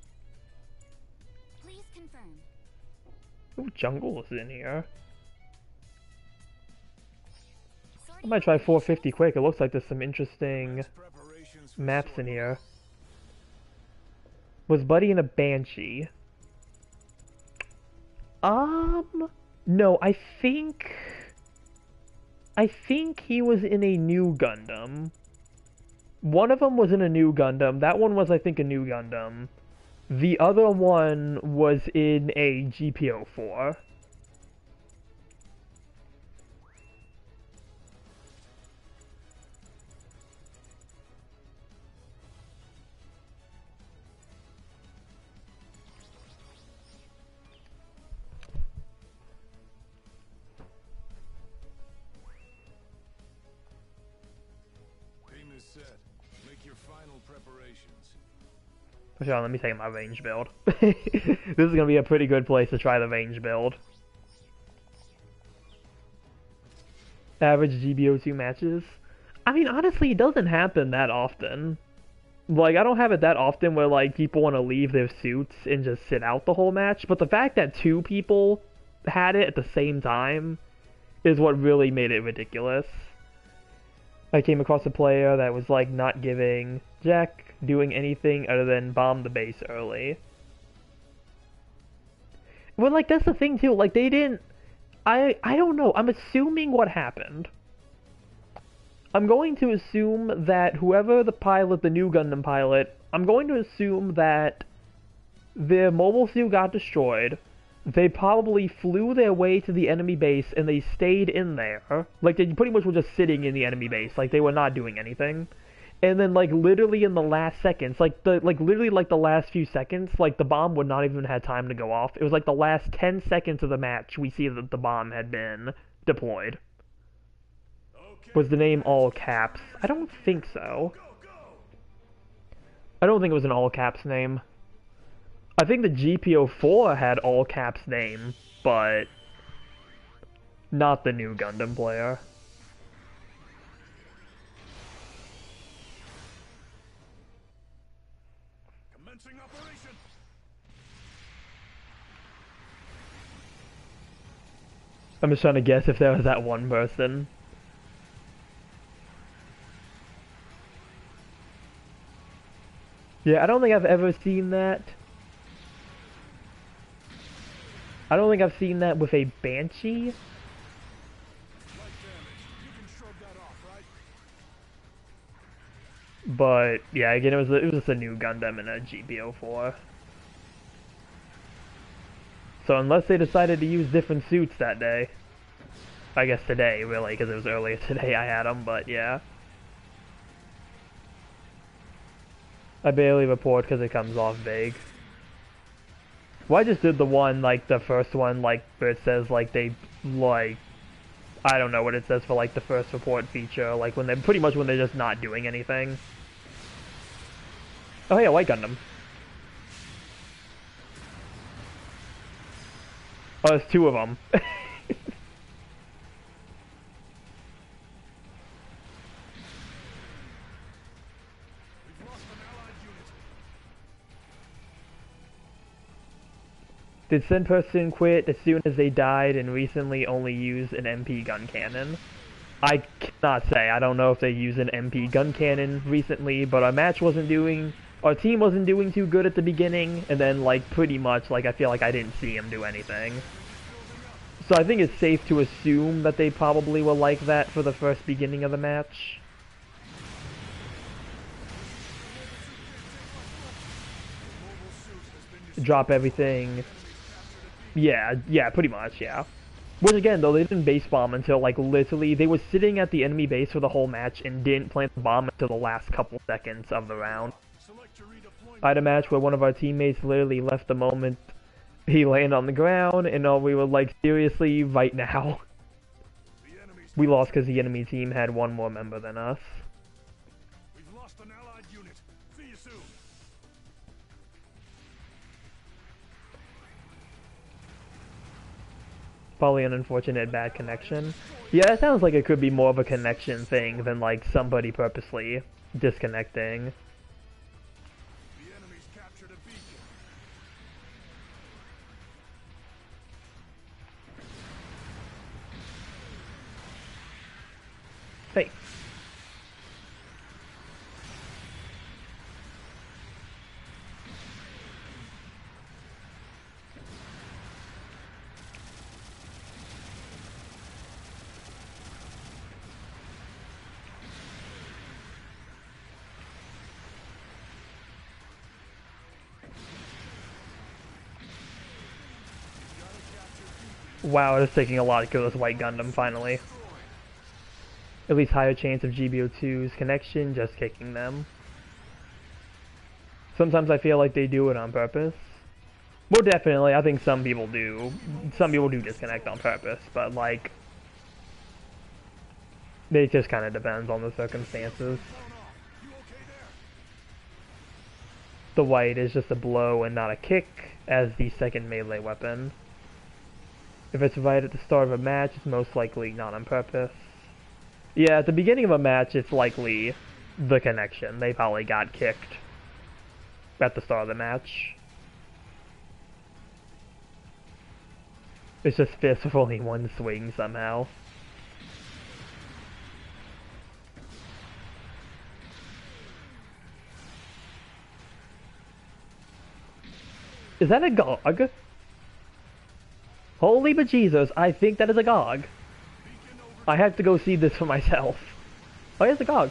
Please confirm. Ooh, jungle is in here. Sortie I might try 450 operations. quick. It looks like there's some interesting Preparations for maps in sortie. here. Was Buddy in a Banshee? No, I think he was in a new Gundam. One of them was in a new Gundam. That one was, I think, a new Gundam. The other one was in a GBO2. Aim is set. Make your final preparations. Hold on, let me take my range build. This is gonna be a pretty good place to try the range build. Average GBO2 matches. I mean, honestly, it doesn't happen that often. Like, I don't have it that often where, like, people want to leave their suits and just sit out the whole match. But the fact that 2 people had it at the same time is what really made it ridiculous. I came across a player that was, like, not giving Jack doing anything other than bomb the base early. Well, like, that's the thing, too. Like, they didn't... I don't know. I'm assuming what happened. I'm going to assume that whoever the pilot, the new Gundam pilot, I'm going to assume that their mobile suit got destroyed. They probably flew their way to the enemy base and they stayed in there. Like, they pretty much were just sitting in the enemy base. Like, they were not doing anything. And then, like, literally in the last seconds, literally the last few seconds, like, the bomb would not even have time to go off. It was like the last 10 seconds of the match we see that the bomb had been deployed. Okay. Was the name all caps? I don't think so. Go, go. I don't think it was an all caps name. I think the GBO2 had all caps name, but not the new Gundam player. Commencing operation. I'm just trying to guess if there was that one person. Yeah, I don't think I've ever seen that. I don't think I've seen that with a Banshee. Light damage. You can shrug that off, right? But yeah, again, it was just a new Gundam and a GBO2. So unless they decided to use different suits that day, I guess today really, because it was earlier today I had them. But yeah, I barely report because it comes off vague. Well, I just did the one, like the first one, like where it says like they like. I don't know what it says for like the first report feature, like when they're pretty much when they're just not doing anything. Oh yeah, White Gundam. Oh, there's 2 of them. We've lost an allied unit. Did said person quit as soon as they died and recently only used an MP gun cannon? I cannot say. I don't know if they used an MP gun cannon recently, but our match wasn't doing Our team wasn't doing too good at the beginning, and then, like, pretty much, like, I feel like I didn't see him do anything. So I think it's safe to assume that they probably were like that for the first beginning of the match. Drop everything. Yeah, pretty much, yeah. Which again, though, they didn't base bomb until, like, literally, they were sitting at the enemy base for the whole match and didn't plant the bomb until the last couple seconds of the round. I had a match where one of our teammates literally left the moment he landed on the ground, and we were like, seriously, right now? We lost because the enemy team had one more member than us. We've lost an allied unit. See you soon. Probably an unfortunate bad connection. Yeah, it sounds like it could be more of a connection thing than like somebody purposely disconnecting. The enemy's captured a beacon. Hey. Wow, it is taking a lot to kill this white Gundam, finally. At least higher chance of GBO2's connection, just kicking them. Sometimes I feel like they do it on purpose. Well, definitely, I think some people do. Some people do disconnect on purpose, but like... it just kind of depends on the circumstances. The white is just a blow and not a kick as the second melee weapon. If it's right at the start of a match, it's most likely not on purpose. Yeah, at the beginning of a match, it's likely the connection. They probably got kicked at the start of the match. It's just fist with only one swing somehow. Is that a GOG? Holy bejesus, I think that is a GOG. I have to go see this for myself. Oh, yeah, it's a GOG.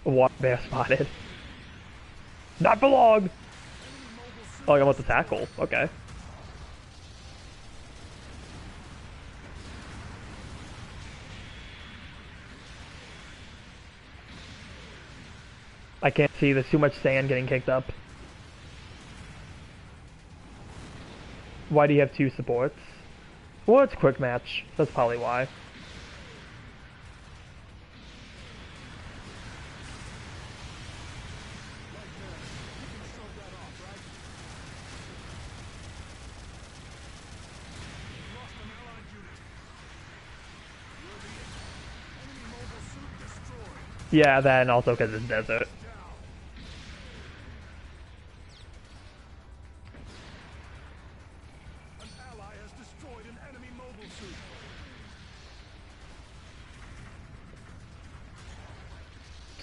Water bear spotted. Not for long! Oh, I want the tackle. Okay. I can't see, there's too much sand getting kicked up. Why do you have two supports? Well, it's a quick match. That's probably why. Yeah, that and also because it's desert.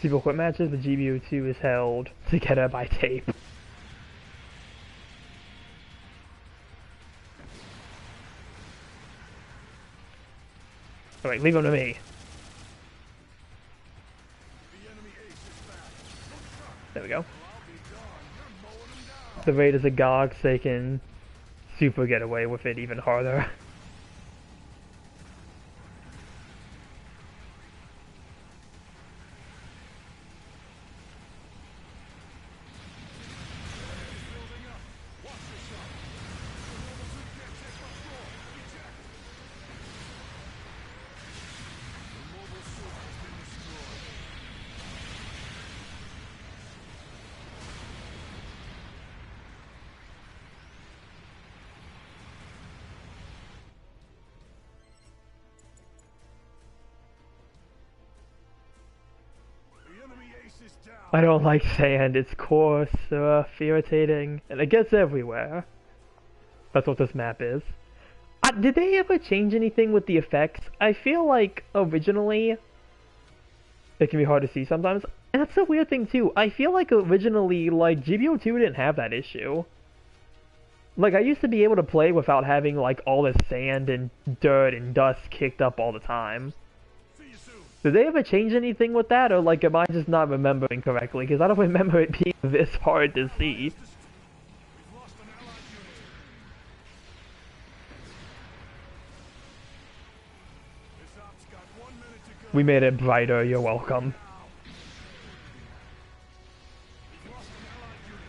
People quit matches, but GBO2 is held together by tape. Alright, leave him to me. There we go. The Raiders are GOG, so they can super get away with it even harder. I don't like sand, it's coarse, irritating, and it gets everywhere. That's what this map is. Did they ever change anything with the effects? I feel like originally it can be hard to see sometimes. And that's the weird thing too. I feel like originally, like, GBO2 didn't have that issue. Like, I used to be able to play without having, like, all this sand and dirt and dust kicked up all the time. See you soon. Did they ever change anything with that, or, like, am I just not remembering correctly? Because I don't remember it being this hard to see. We've lost an allied unit. This op's got 1 minute to go. We made it brighter, you're welcome. We've lost an allied unit.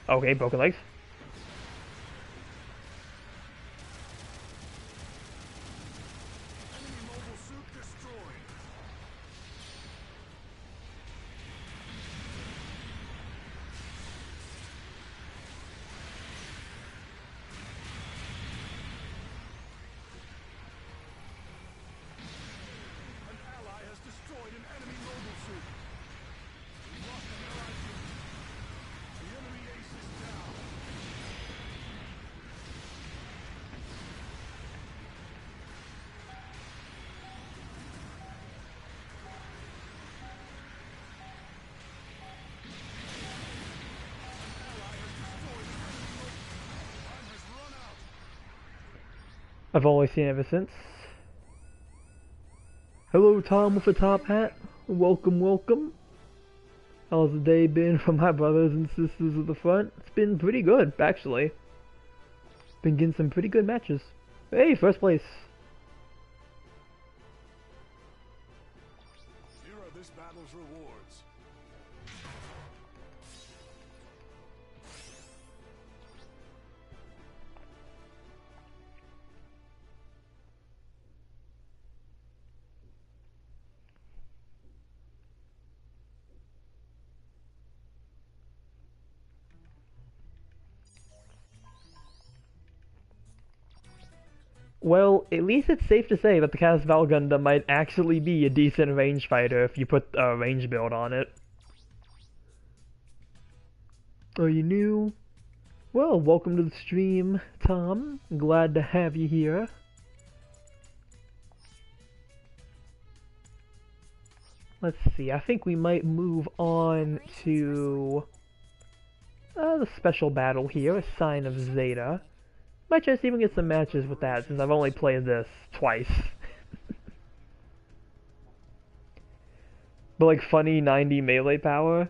Okay, broken legs. Enemy mobile suit destroyed. An ally has destroyed an enemy mobile suit. We've lost an allied unit. The enemy ace is down. Time has run out. I've always seen it ever since. Hello, Tom with a top hat. Welcome, welcome. How's the day been for my brothers and sisters at the front? It's been pretty good, actually. Been getting some pretty good matches. Hey, first place. Here are this battle's rewards. Well, at least it's safe to say that the Casval Gundam might actually be a decent range fighter if you put a range build on it. Are you new? Well, welcome to the stream, Tom. Glad to have you here. Let's see, I think we might move on to the special battle here, a Sign of Zeta. Might just even get some matches with that, since I've only played this twice. But like funny 90 melee power?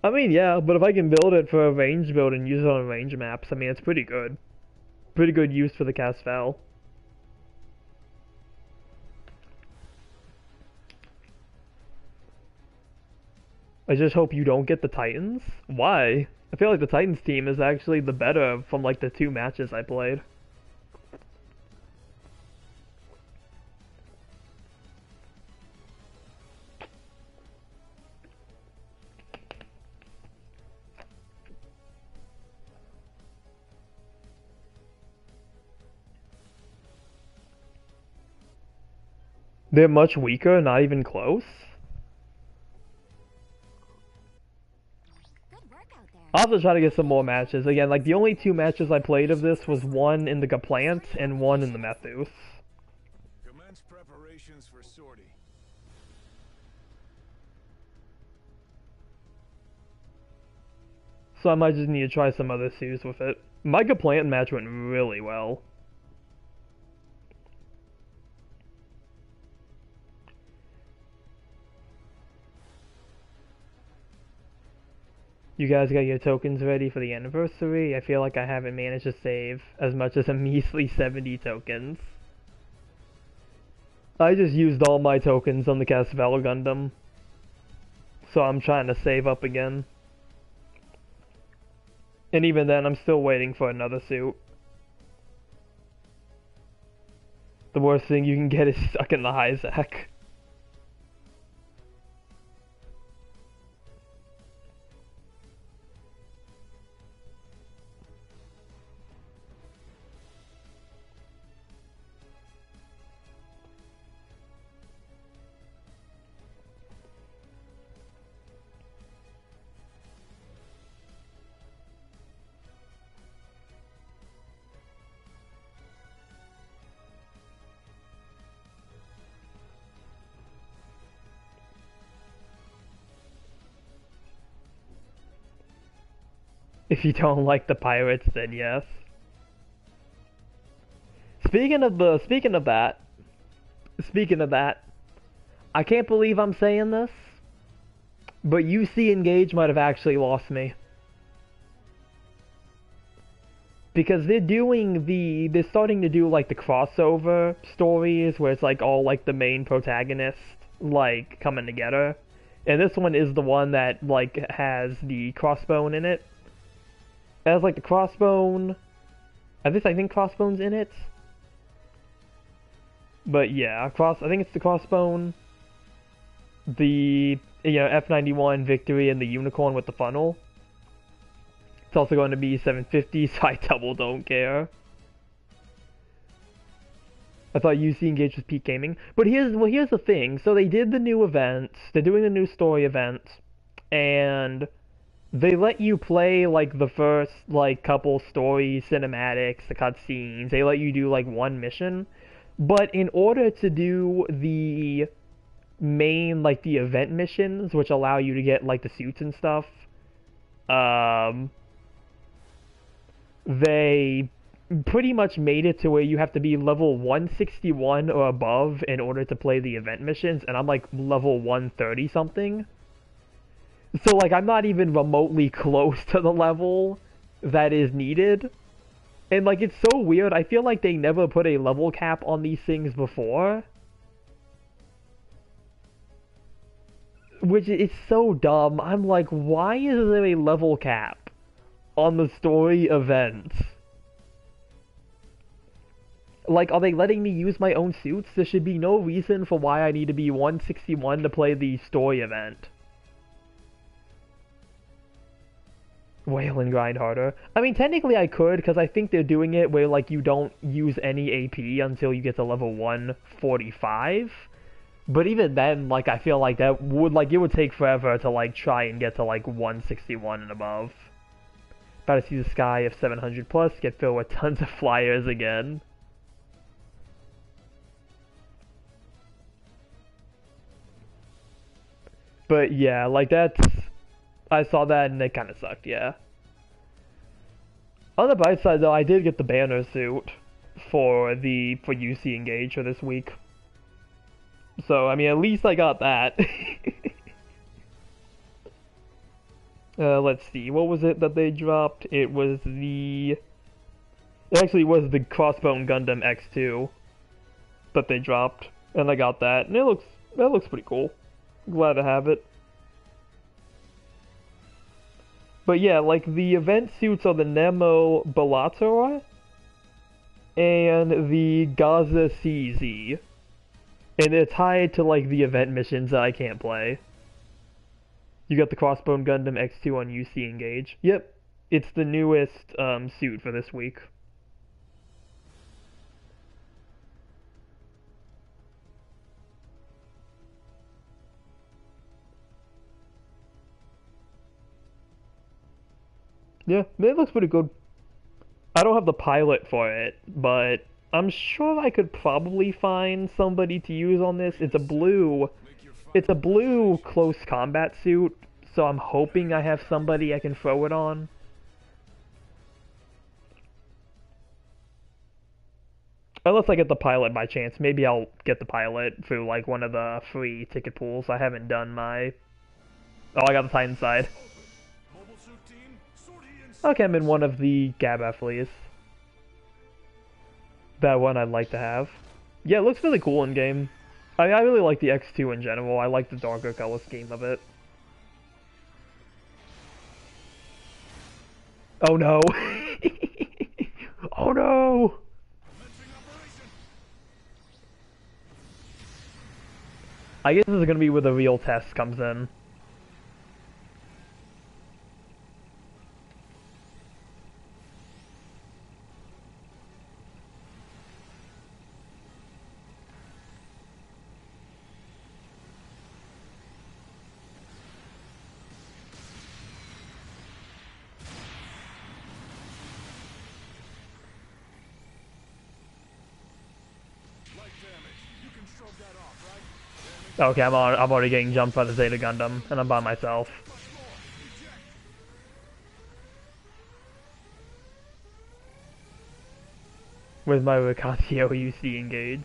I mean, yeah, but if I can build it for a range build and use it on range maps, I mean, it's pretty good. Pretty good use for the Casval. I just hope you don't get the Titans. Why? I feel like the Titans team is actually the better from like the 2 matches I played. They're much weaker, not even close. Good work out there. I'll have to try to get some more matches. Again, like the only 2 matches I played of this was one in the Gaplant and one in the Methus. Commence preparations for sortie. So I might just need to try some other suits with it. My Gaplant match went really well. You guys got your tokens ready for the anniversary? I feel like I haven't managed to save as much as a measly 70 tokens. I just used all my tokens on the Casval Gundam. So I'm trying to save up again. And even then, I'm still waiting for another suit. The worst thing you can get is stuck in the Hyzak. If you don't like the pirates, then yes. Speaking of that, I can't believe I'm saying this, but UC Engage might have actually lost me. Because they're starting to do like the crossover stories where it's like all like the main protagonists like coming together. And this one is the one that like has the crossbone in it. It has like the crossbone. I think crossbone's in it. But yeah, I think it's the crossbone, the F91 Victory, and the unicorn with the funnel. It's also going to be 750, so I double don't care. I thought UC Engage was peak gaming. But here's the thing. So they did the new event. They're doing the new story event. And they let you play, like, the first, like, couple story cinematics, the cutscenes. They let you do, like, one mission. But in order to do the main, like, the event missions, which allow you to get, like, the suits and stuff, they pretty much made it to where you have to be level 161 or above in order to play the event missions, and I'm like level 130 something. So like I'm not even remotely close to the level that is needed. And like it's so weird, I feel like they never put a level cap on these things before. Which is so dumb. I'm like, why is there a level cap on the story events? Like, are they letting me use my own suits? There should be no reason for why I need to be 161 to play the story event. Wail and grind harder. I mean, technically I could, because I think they're doing it where, like, you don't use any AP until you get to level 145. But even then, like, I feel like that would, like, it would take forever to, like, try and get to, like, 161 and above. About to see the sky of 700 plus get filled with tons of flyers again. But yeah, like that's... I saw that and it kind of sucked, yeah. On the bright side though, I did get the banner suit for UC Engage for this week. So, I mean, at least I got that. Let's see, what was it that they dropped? It actually was the Crossbone Gundam X2 that they dropped, and I got that, and that looks pretty cool. Glad to have it. But yeah, like the event suits are the Nemo Bellator and the Gaza CZ. And they're tied to like the event missions that I can't play. You got the Crossbone Gundam X2 on UC Engage. Yep, it's the newest suit for this week. Yeah, it looks pretty good. I don't have the pilot for it, but I'm sure I could probably find somebody to use on this. It's a blue close combat suit, so I'm hoping I have somebody I can throw it on. Unless I get the pilot by chance. Maybe I'll get the pilot through like one of the free ticket pools. I haven't done my... Oh, I got the Titan side. Okay, I'm in one of the Gab fleas. That one I'd like to have. Yeah, it looks really cool in game. I mean, I really like the X2 in general. I like the darker color scheme of it. Oh no! Oh no! I guess this is gonna be where the real test comes in. Okay, I'm already getting jumped by the Zeta Gundam, and I'm by myself. with my Mercantio UC engage.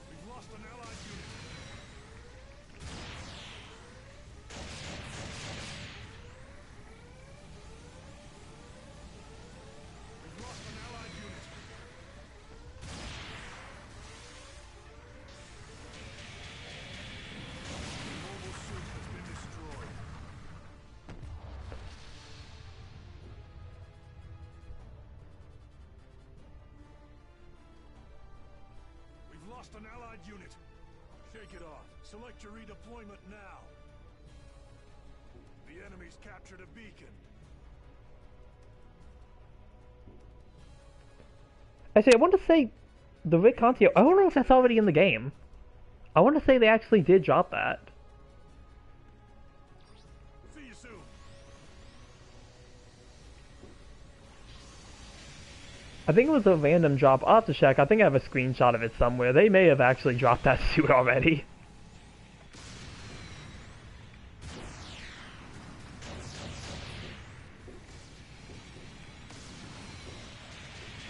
We've lost an allied unit. We've lost an allied unit. The mobile suit has been destroyed. We've lost an allied unit. Shake it off. Select your redeployment now. The enemy's captured a beacon. Actually, I want to say the Mercantio. I don't know if that's already in the game. I want to say they actually did drop that. See you soon. I think it was a random drop. I'll have to check. I think I have a screenshot of it somewhere. They may have actually dropped that suit already.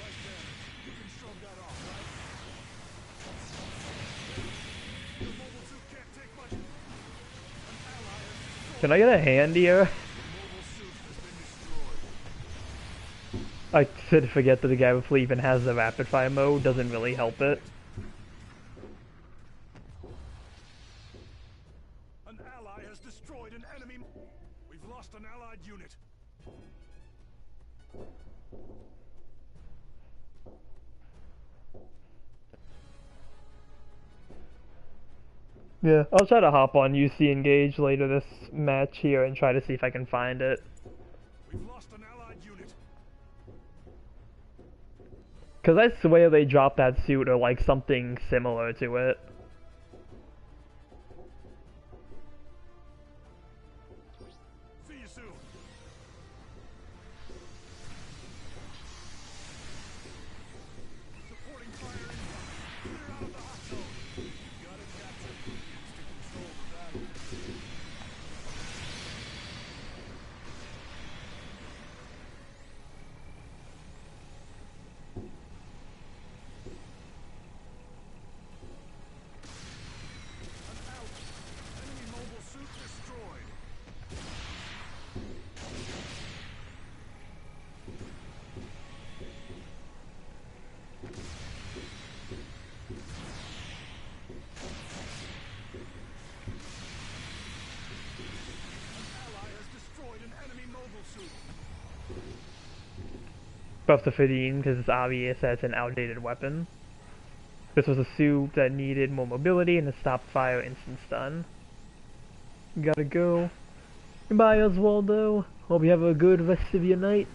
Right there. You can shrug that off, right? Your mobile suit can't take much. An ally has destroyed. Can I get a hand here? Mobile suit has been destroyed. I did forget that the guy with even has the rapid fire mode. Doesn't really help it. An ally has destroyed an enemy. We've lost an allied unit. Yeah, I'll try to hop on UC Engage later this match here and try to see if I can find it. We've lost an allied unit. Cause I swear they dropped that suit or like something similar to it. See you soon. Supporting fire incoming. Clear out of the hot zone. You gotta capture beacons to control the battle. An out. Enemy mobile suit destroyed. Ally has destroyed an enemy mobile suit. Buff to 15 because it's obvious that it's an outdated weapon. This was a suit that needed more mobility and a stop fire instant stun. Gotta go. Goodbye, Oswaldo. Hope you have a good rest of your night.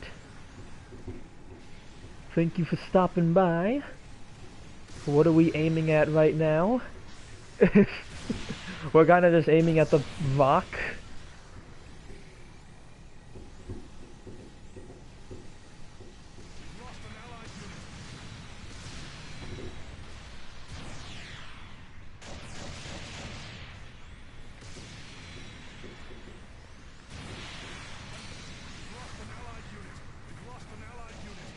Thank you for stopping by. What are we aiming at right now? We're kinda just aiming at the rock. We've lost an allied unit. We've lost an allied unit. We've lost an allied unit.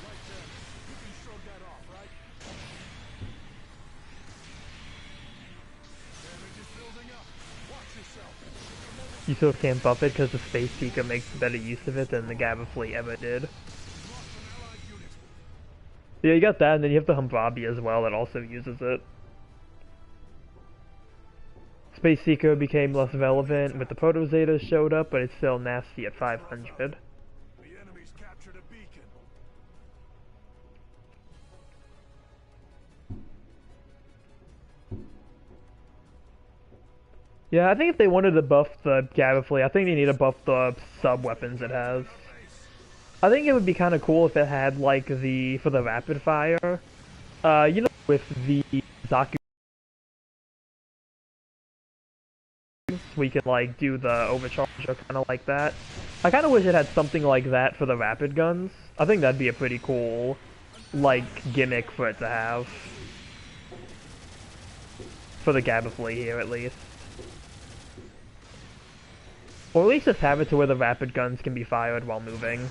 Right there. You can shrug that off, right? Damage is building up. Watch yourself. Your mobile You still can't buff it because the Space Seeker makes better use of it than the Gabba Fleet ever did. We've lost an allied unit. Yeah, you got that, and then you have the Humbrabi as well that also uses it. Space Seeker became less relevant with the Proto Zetas showed up, but it's still nasty at 500. The enemy's captured a beacon. Yeah, I think if they wanted to buff the Gabba Fleet, I think they need to buff the sub-weapons it has. I think it would be kind of cool if it had, like, for the rapid fire, you know, with the Zaku, we can, like, do the overcharge or kind of like that. I kind of wish it had something like that for the rapid guns. I think that'd be a pretty cool, like, gimmick for it to have. For the Gabba Fleet here, at least. Or at least just have it to where the rapid guns can be fired while moving. We've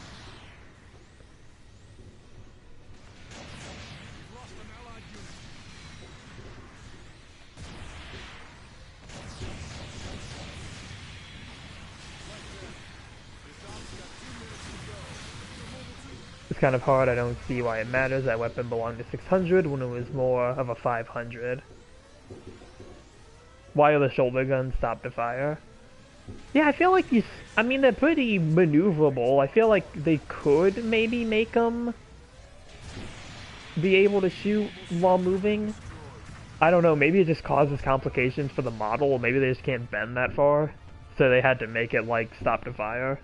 lost an allied unit. Like that. Gundam's got 2 minutes to go. Your mobile suit. It's kind of hard, I don't see why it matters. That weapon belonged to 600 when it was more of a 500. Why are the shoulder guns stopped to fire? Yeah, I feel like these, I mean, they're pretty maneuverable. I feel like they could maybe make them be able to shoot while moving. I don't know, maybe it just causes complications for the model, or maybe they just can't bend that far. So they had to make it, like, stop to fire.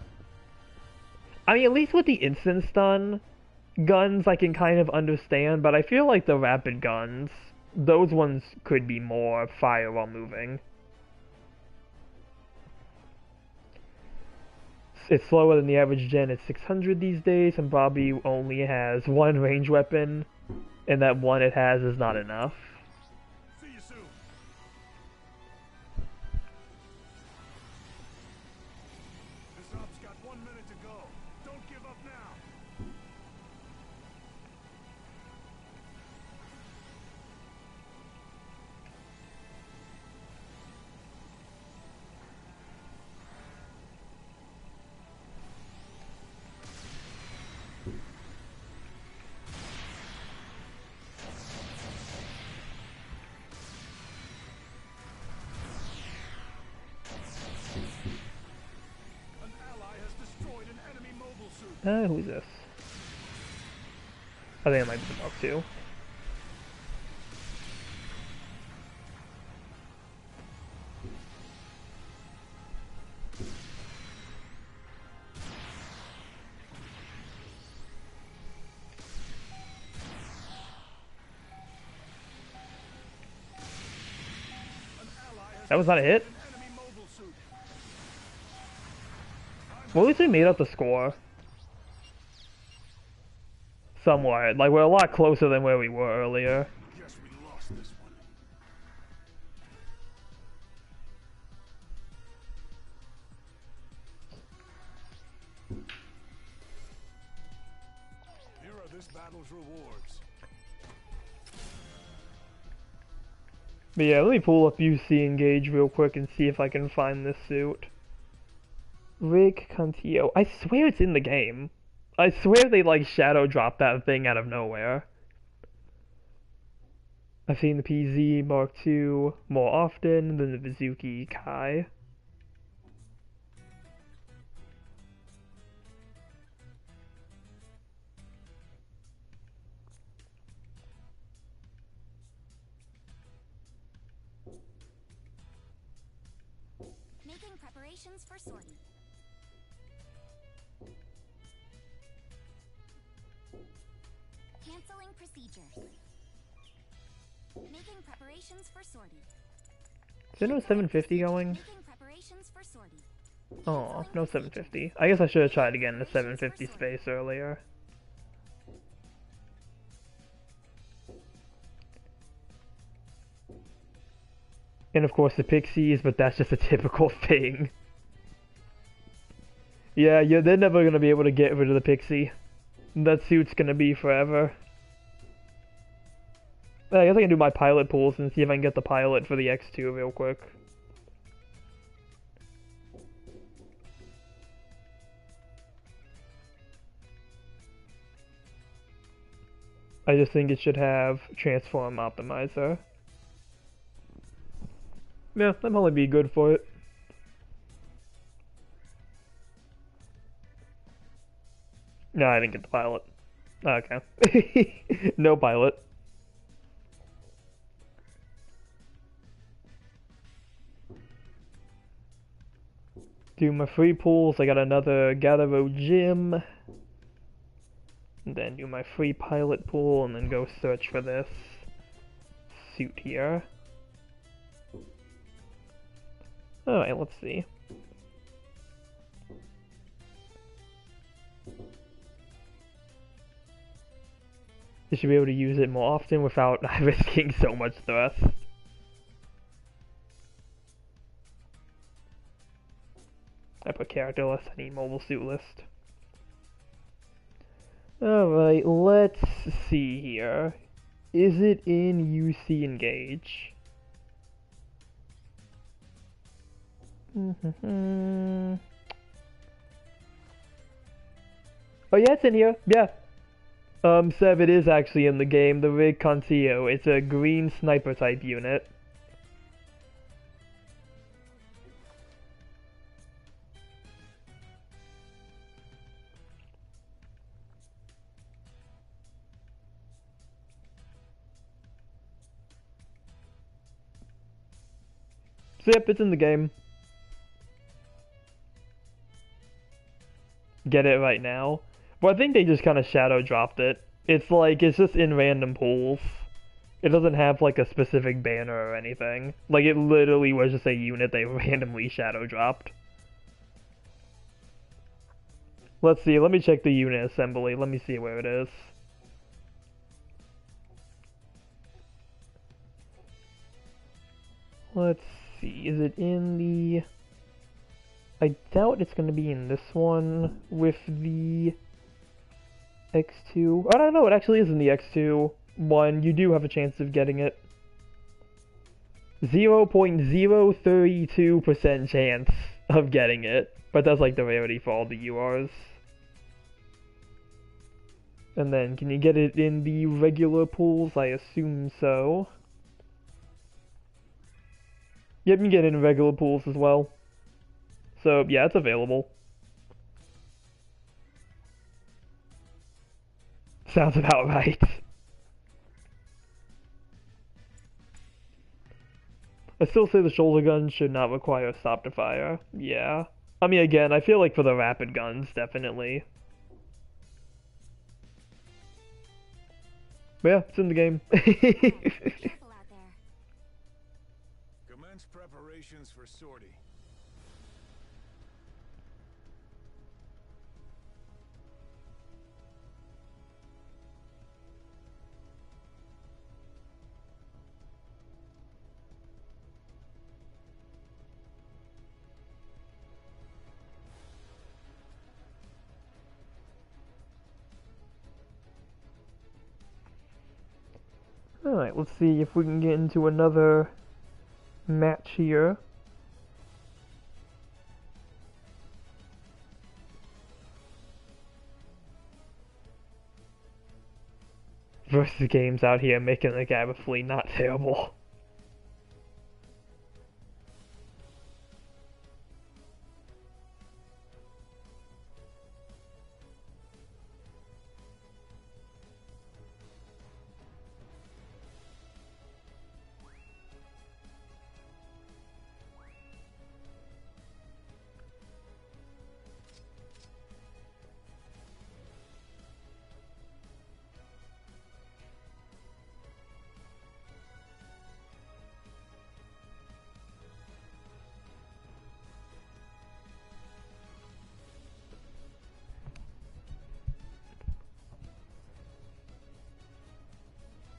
I mean, at least with the instant stun guns I can kind of understand, but I feel like the rapid guns, those ones could be more fire while moving. It's slower than the average gen at 600 these days, and Bobby only has one range weapon, and that one it has is not enough. See you soon. This op's got 1 minute to go. Don't give up now. An ally has destroyed an enemy mobile suit. Who's this? I think it might be the Mark II. An ally has That was not a hit? an enemy mobile suit. Well, at least we made up the score. Somewhat. Like, we're a lot closer than where we were earlier. Guess we lost this one. Here are this battle's rewards. But yeah, let me pull up UC Engage real quick and see if I can find this suit. Rick Contillo. I swear it's in the game. I swear they, like, shadow dropped that thing out of nowhere. I've seen the PZ Mark II more often than the Vizuki Kai. Making preparations for sortie. Canceling procedures. Making preparations for sortie. Is there no 750 going? Making preparations for sortie. Oh, no 750. I guess I should have tried again the 750 space earlier. And of course the pixies, but that's just a typical thing. Yeah, they're never gonna be able to get rid of the pixie. That suit's gonna be forever. I guess I can do my pilot pools and see if I can get the pilot for the X2 real quick. I just think it should have transform optimizer. Yeah, that'd probably be good for it. No, I didn't get the pilot. Okay. No pilot. Do my free pools. I got another Gataro gym. And then do my free pilot pool and then go search for this suit here. Alright, let's see. You should be able to use it more often without risking so much thrust. I put character list, I need mobile suit list. Alright, let's see here. Is it in UC Engage? Oh yeah, it's in here. Yeah. Sev, it is actually in the game. The Rig Concio. It's a green sniper type unit. So yep, it's in the game. Get it right now. But I think they just kind of shadow dropped it. It's like, it's just in random pools. It doesn't have like a specific banner or anything. Like it literally was just a unit they randomly shadow dropped. Let's see, let me check the unit assembly. Let me see where it is. Let's see, is it in the... I doubt it's going to be in this one with the X2. I don't know, it actually is in the X2 one. You do have a chance of getting it. 0.032% chance of getting it, but that's like the rarity for all the URs. And then, can you get it in the regular pools? I assume so. Yep, you can get it in regular pools as well. So, yeah, it's available. Sounds about right. I still say the shoulder gun should not require stop to fire. Yeah. I mean, again, I feel like for the rapid guns, definitely. But yeah, it's in the game. Careful out there. Commence preparations for sortie. Alright, let's see if we can get into another match here. Versus games out here making the guy with flea not terrible.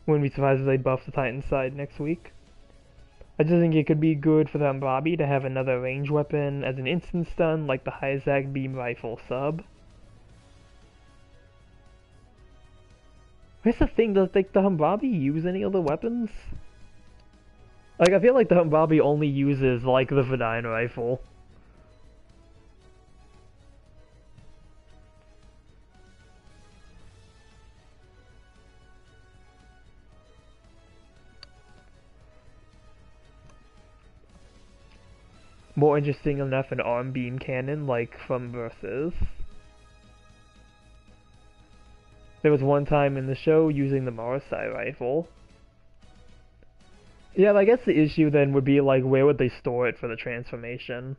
Wouldn't be surprised if they buff the Titan side next week. I just think it could be good for the Bobby to have another range weapon as an instant stun like the Hyzak beam rifle sub. Here's the thing, does like the Humbrabi use any other weapons? Like I feel like the Humbrabi only uses like the Vidine rifle. More interesting enough an arm beam cannon like from Versus. There was one time in the show using the Marasai rifle. Yeah, I guess the issue then would be like where would they store it for the transformation?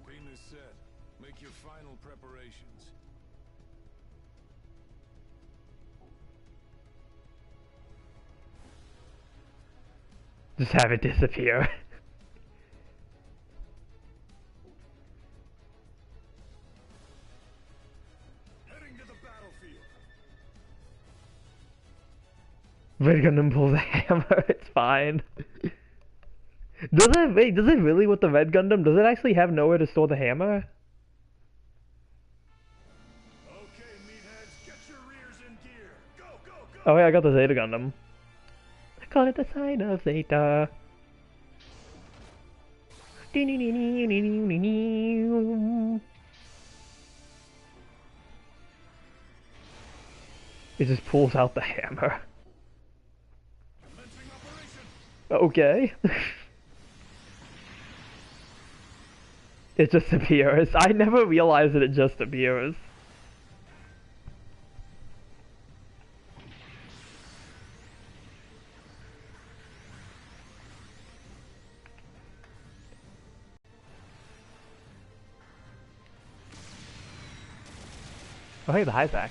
Beam is set. Make your final preparations. Just have it disappear. Red Gundam pulls a hammer. It's fine. Does it? Wait, does it really with the Red Gundam? Does it actually have nowhere to store the hammer? Okay, meatheads, get your rears in gear. Go, go, go! Oh yeah, I got the Zeta Gundam. I call it the sign of Zeta. It just pulls out the hammer. Commencing operation. Okay. It just appears. I never realized that it just appears. Oh hey, the Isaac.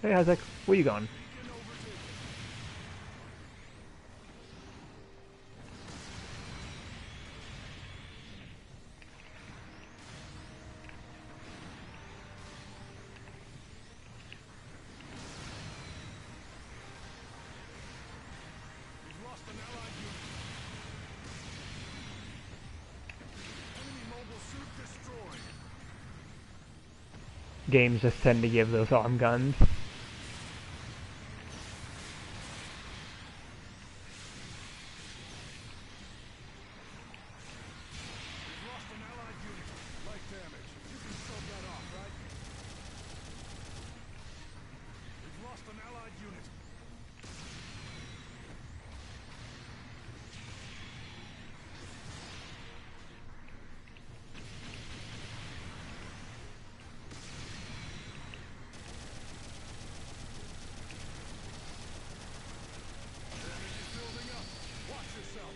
Hey Isaac, where you going? Beacon overtaken. We've lost an allied unit. Enemy mobile suit destroyed. Games just tend to give those arm guns. We've lost an allied unit. Light damage. You can shove that off, right? We've lost an allied unit. Damage is building up. Watch yourself.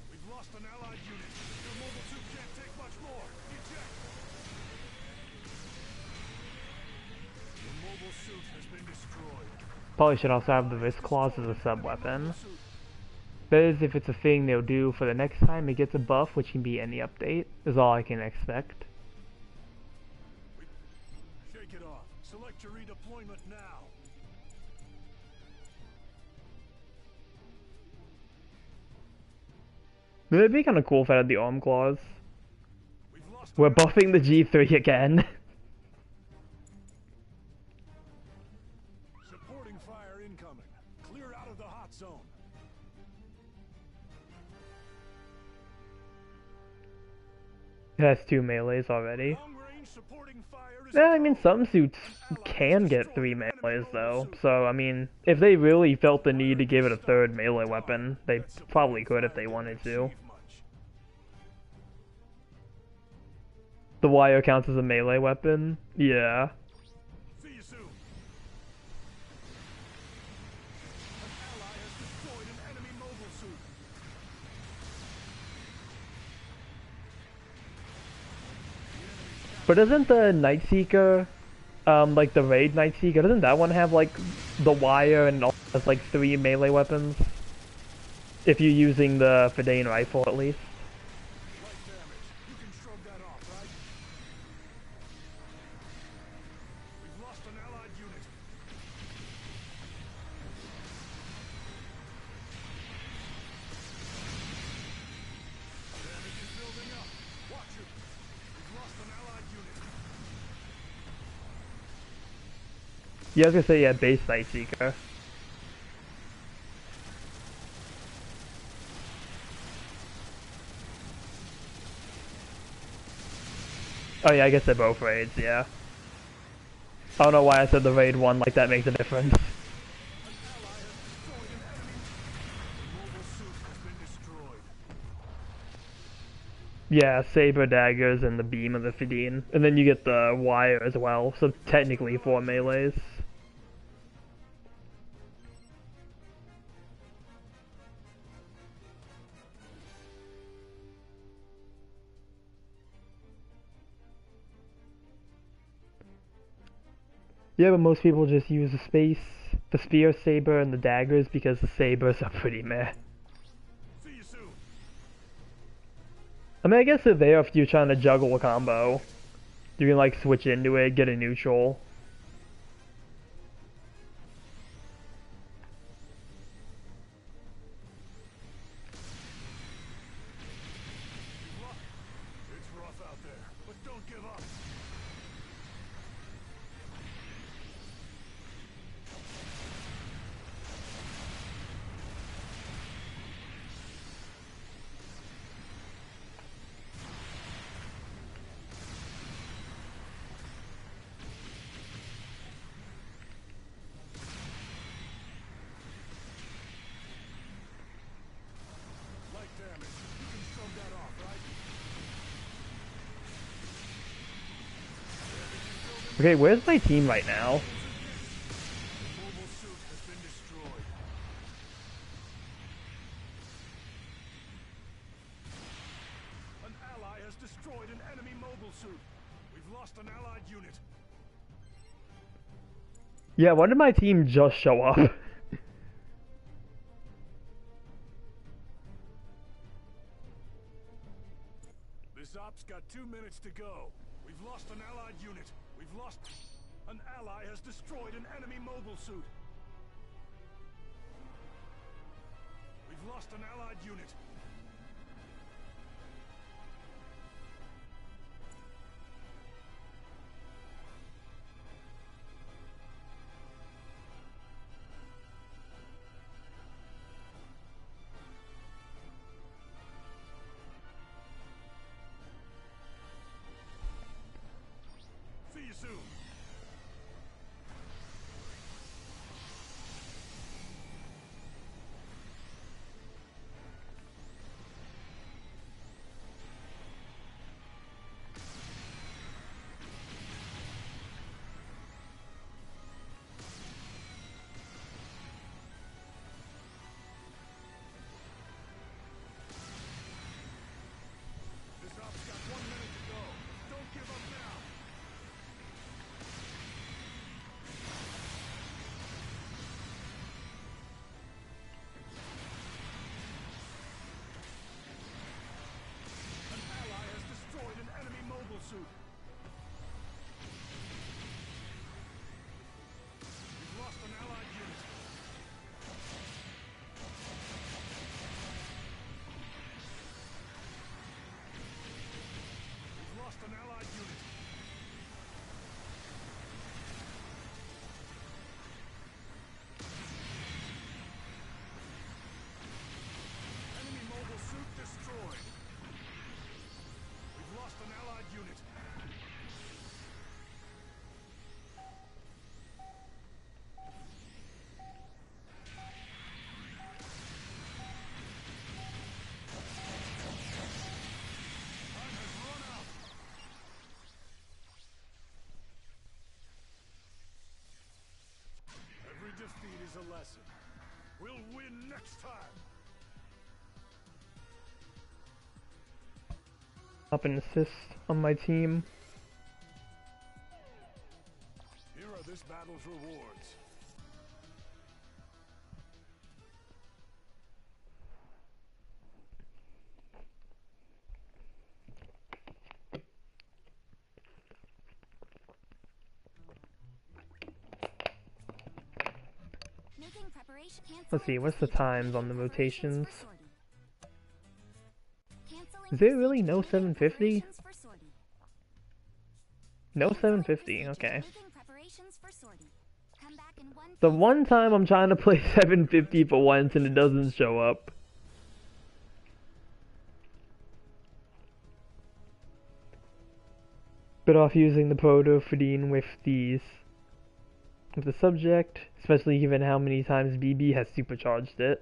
We've lost an allied unit. Your mobile suit can't take much more. Eject. Your mobile suit has been destroyed. Probably should also have the wrist claws as a sub weapon. That is, if it's a thing they'll do for the next time it gets a buff, which can be any update, is all I can expect. Shake it off. Select your redeployment now. It'd be kind of cool if I had the arm claws. We've lost We're an buffing the G3 again. supporting fire incoming. Clear out of the hot zone. It has 2 melees already. Long range supporting fire is Yeah, I mean, some suits can get 3 melees though, so I mean, if they really felt the need to give it a 3rd melee weapon, they probably could if they wanted to. The wire counts as a melee weapon? Yeah. See you soon. An ally has destroyed an enemy mobile suit. But isn't the Nightseeker, like the Raid Nightseeker, doesn't that one have like the wire and all has like 3 melee weapons? If you're using the Fidane rifle at least. Light damage. You can shrug that off, right? We've lost an allied unit. Damage is building up. Watch it. We've lost an allied unit. Yeah, I was gonna say, yeah, base Nightseeker. Oh yeah, I guess they're both raids, yeah. I don't know why I said the raid one, like that makes a difference. An ally has destroyed an enemy. The mobile suit has been destroyed. Yeah, saber daggers and the beam of the Fidine. And then you get the wire as well, so technically 4 melees. Yeah, but most people just use the spear, saber, and the daggers because the sabers are pretty meh. See you soon. I mean, I guess they're there if you're trying to juggle a combo. You can like switch into it, get a neutral. It's rough out there, but don't give up. Light damage. You can shrug that off, right? Okay, where's my team right now? The mobile suit has been destroyed. An ally has destroyed an enemy mobile suit. We've lost an allied unit. Yeah, when did my team just show up? This op's got 2 minutes to go. We've lost an allied unit. We've lost... An ally has destroyed an enemy mobile suit. We've lost an allied unit. See you soon. This op's got 1 minute to go. Don't give up now. An ally has destroyed an enemy mobile suit. We've lost an allied unit. We've lost an allied unit. Enemy mobile suit destroyed. We've lost an allied unit. Time has run out. Every defeat is a lesson. We'll win next time. Up and assist on my team. Here are this battle's rewards. Making preparation. Let's see, what's the times on the rotations? Canceling Is there really no procedure. Making 750? preparations for sortie. No Canceling 750, procedure. okay. Making preparations for sortie. Come back in one The piece. one time I'm trying to play 750 for once and it doesn't show up. Bit off using the proto Fidine with the subject, especially given how many times BB has supercharged it.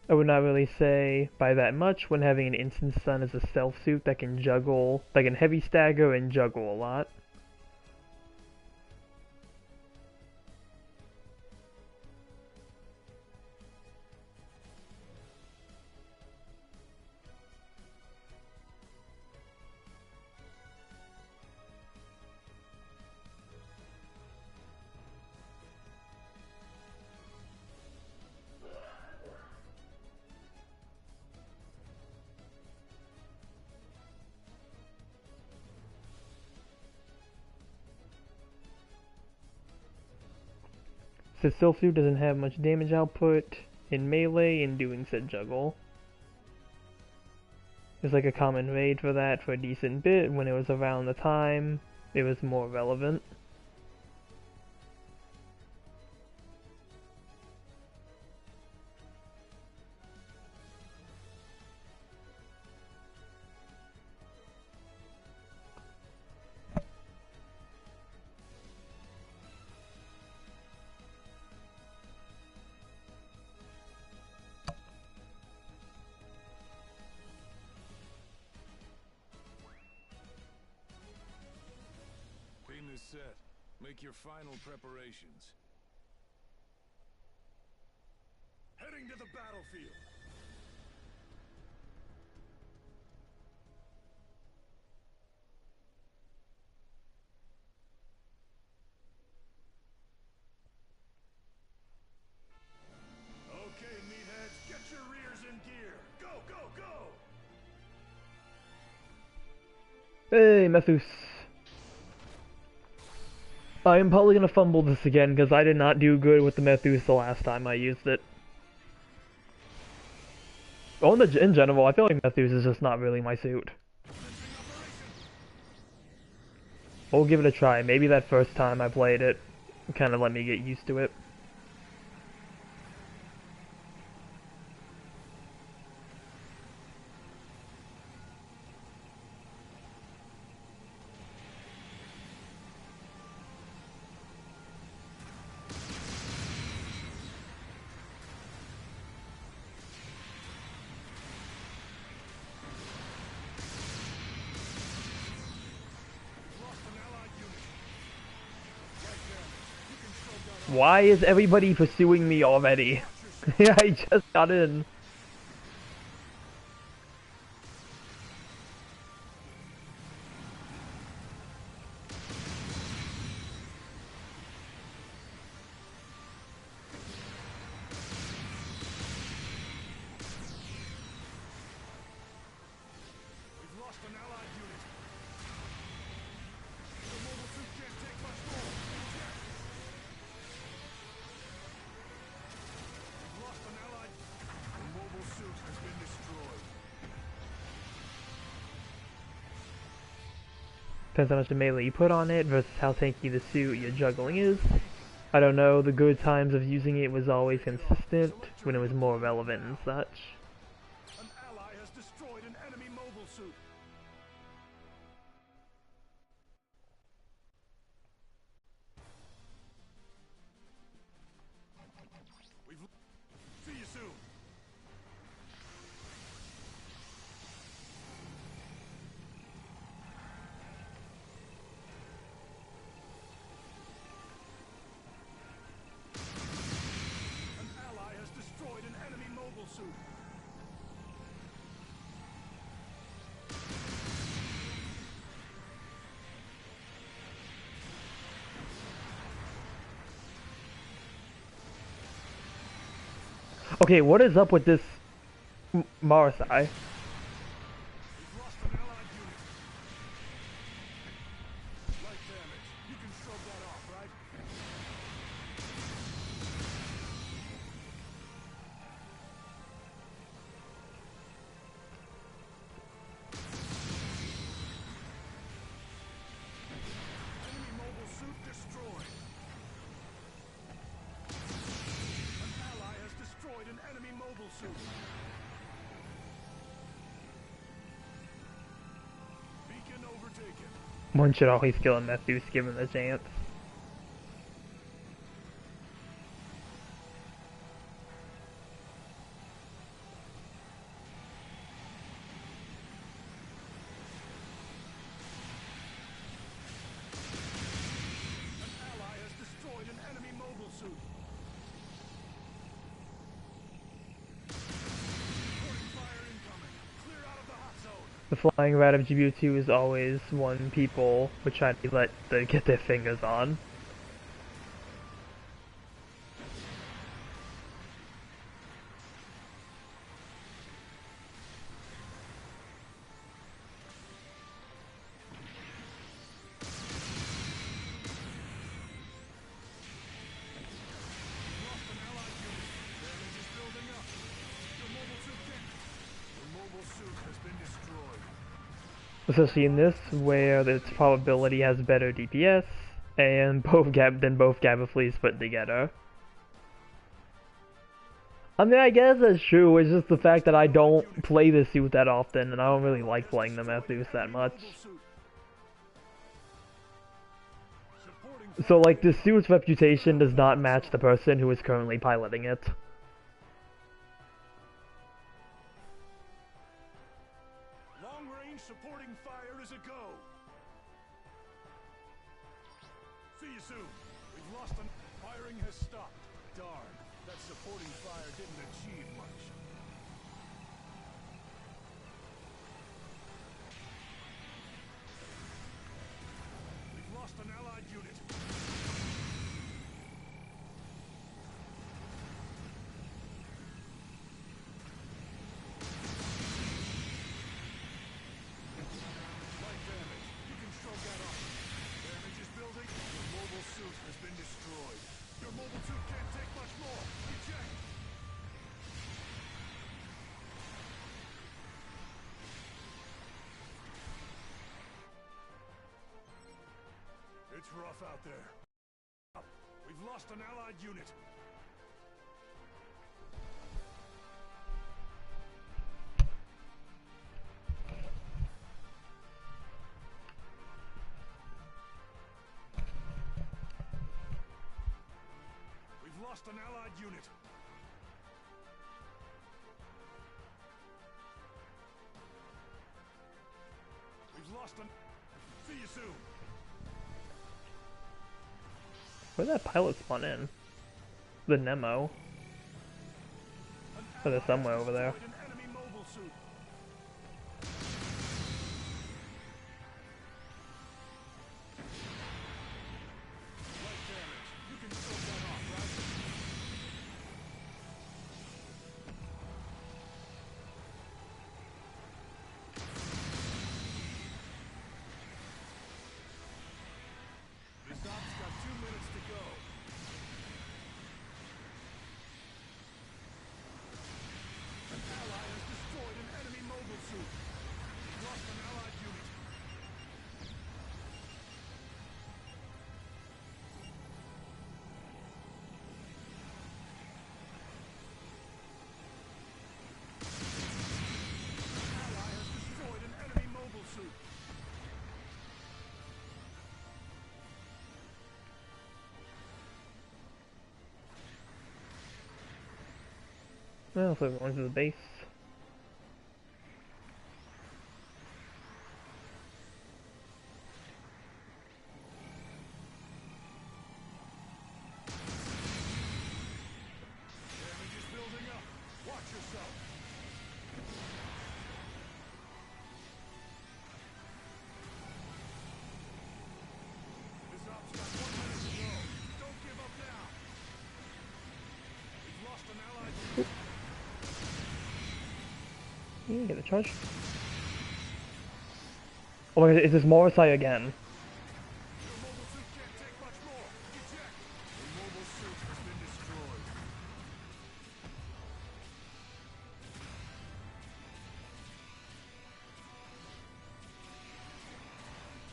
I would not really say by that much when having an instant stun as a stealth suit that can juggle, that can heavy stagger and juggle a lot. Since stealth suit doesn't have much damage output in melee in doing said juggle. There's like a common raid for that for a decent bit when it was around the time it was more relevant. Team is set. Make your final preparations. Heading to the battlefield. Okay, meatheads, get your rears in gear. Go, go, go! Hey, Methus. I am probably gonna fumble this again because I did not do good with the Methus the last time I used it. Well, in general, I feel like Methus is just not really my suit. We'll give it a try. Maybe that first time I played it kind of let me get used to it. Why is everybody pursuing me already? I just got in. We've lost an allied unit. The mobile suit can't take much more. We've lost an allied. The mobile suit has been destroyed. Depends how much of melee you put on it versus how tanky the suit you're juggling is. I don't know, the good times of using it was always consistent when it was more relevant and such. An ally has destroyed an enemy mobile suit. We've... See you soon. An ally has destroyed an enemy mobile suit. Okay, what is up with this Marsai? We've lost an allied unit. Light damage. You can shrug that off, right? Enemy mobile suit destroyed. An ally has destroyed an enemy mobile suit. Beacon overtaken. One should always kill a Methus given the chance. The flying route of GBO2 is always one people would try to get their fingers on. Lost an allied unit. Damage is building up. Your mobile suit can't. Your mobile suit has been destroyed. Especially in this, where its probability has better DPS, and both Gabafleas put together. I mean, I guess that's true, it's just the fact that I don't play the suit that often, and I don't really like playing them as Zeus that much. Supporting So, like, the suit's reputation does not match the person who is currently piloting it. long-range supporting fire is a go. See you soon. We've lost an... Firing has stopped. Darn, that supporting fire didn't achieve much. We've lost an allied unit. Light damage. You can shrug that off. Damage is building. Your mobile suit has been destroyed. Your mobile suit can't take much more. Eject. It's rough out there. We've lost an allied unit. We've lost an allied unit. We've lost an... See you soon. Where'd that pilot spawn in? The Nemo. An Oh, they're ally somewhere has over there. destroyed an enemy mobile suit. Light damage. You can shrug that off, right? This op's got 2 minutes to go. An ally has destroyed an enemy mobile suit. We've lost an allied unit. An ally has destroyed an enemy mobile suit. Well, so we're going to the base. Damage is building up. Watch yourself. This op's got 1 minute to go. Don't give up now. We've lost an allied unit. You get a charge. Oh my god, is this Morrisai again? Your mobile suit can't take much more. Eject. Your mobile suit has been destroyed.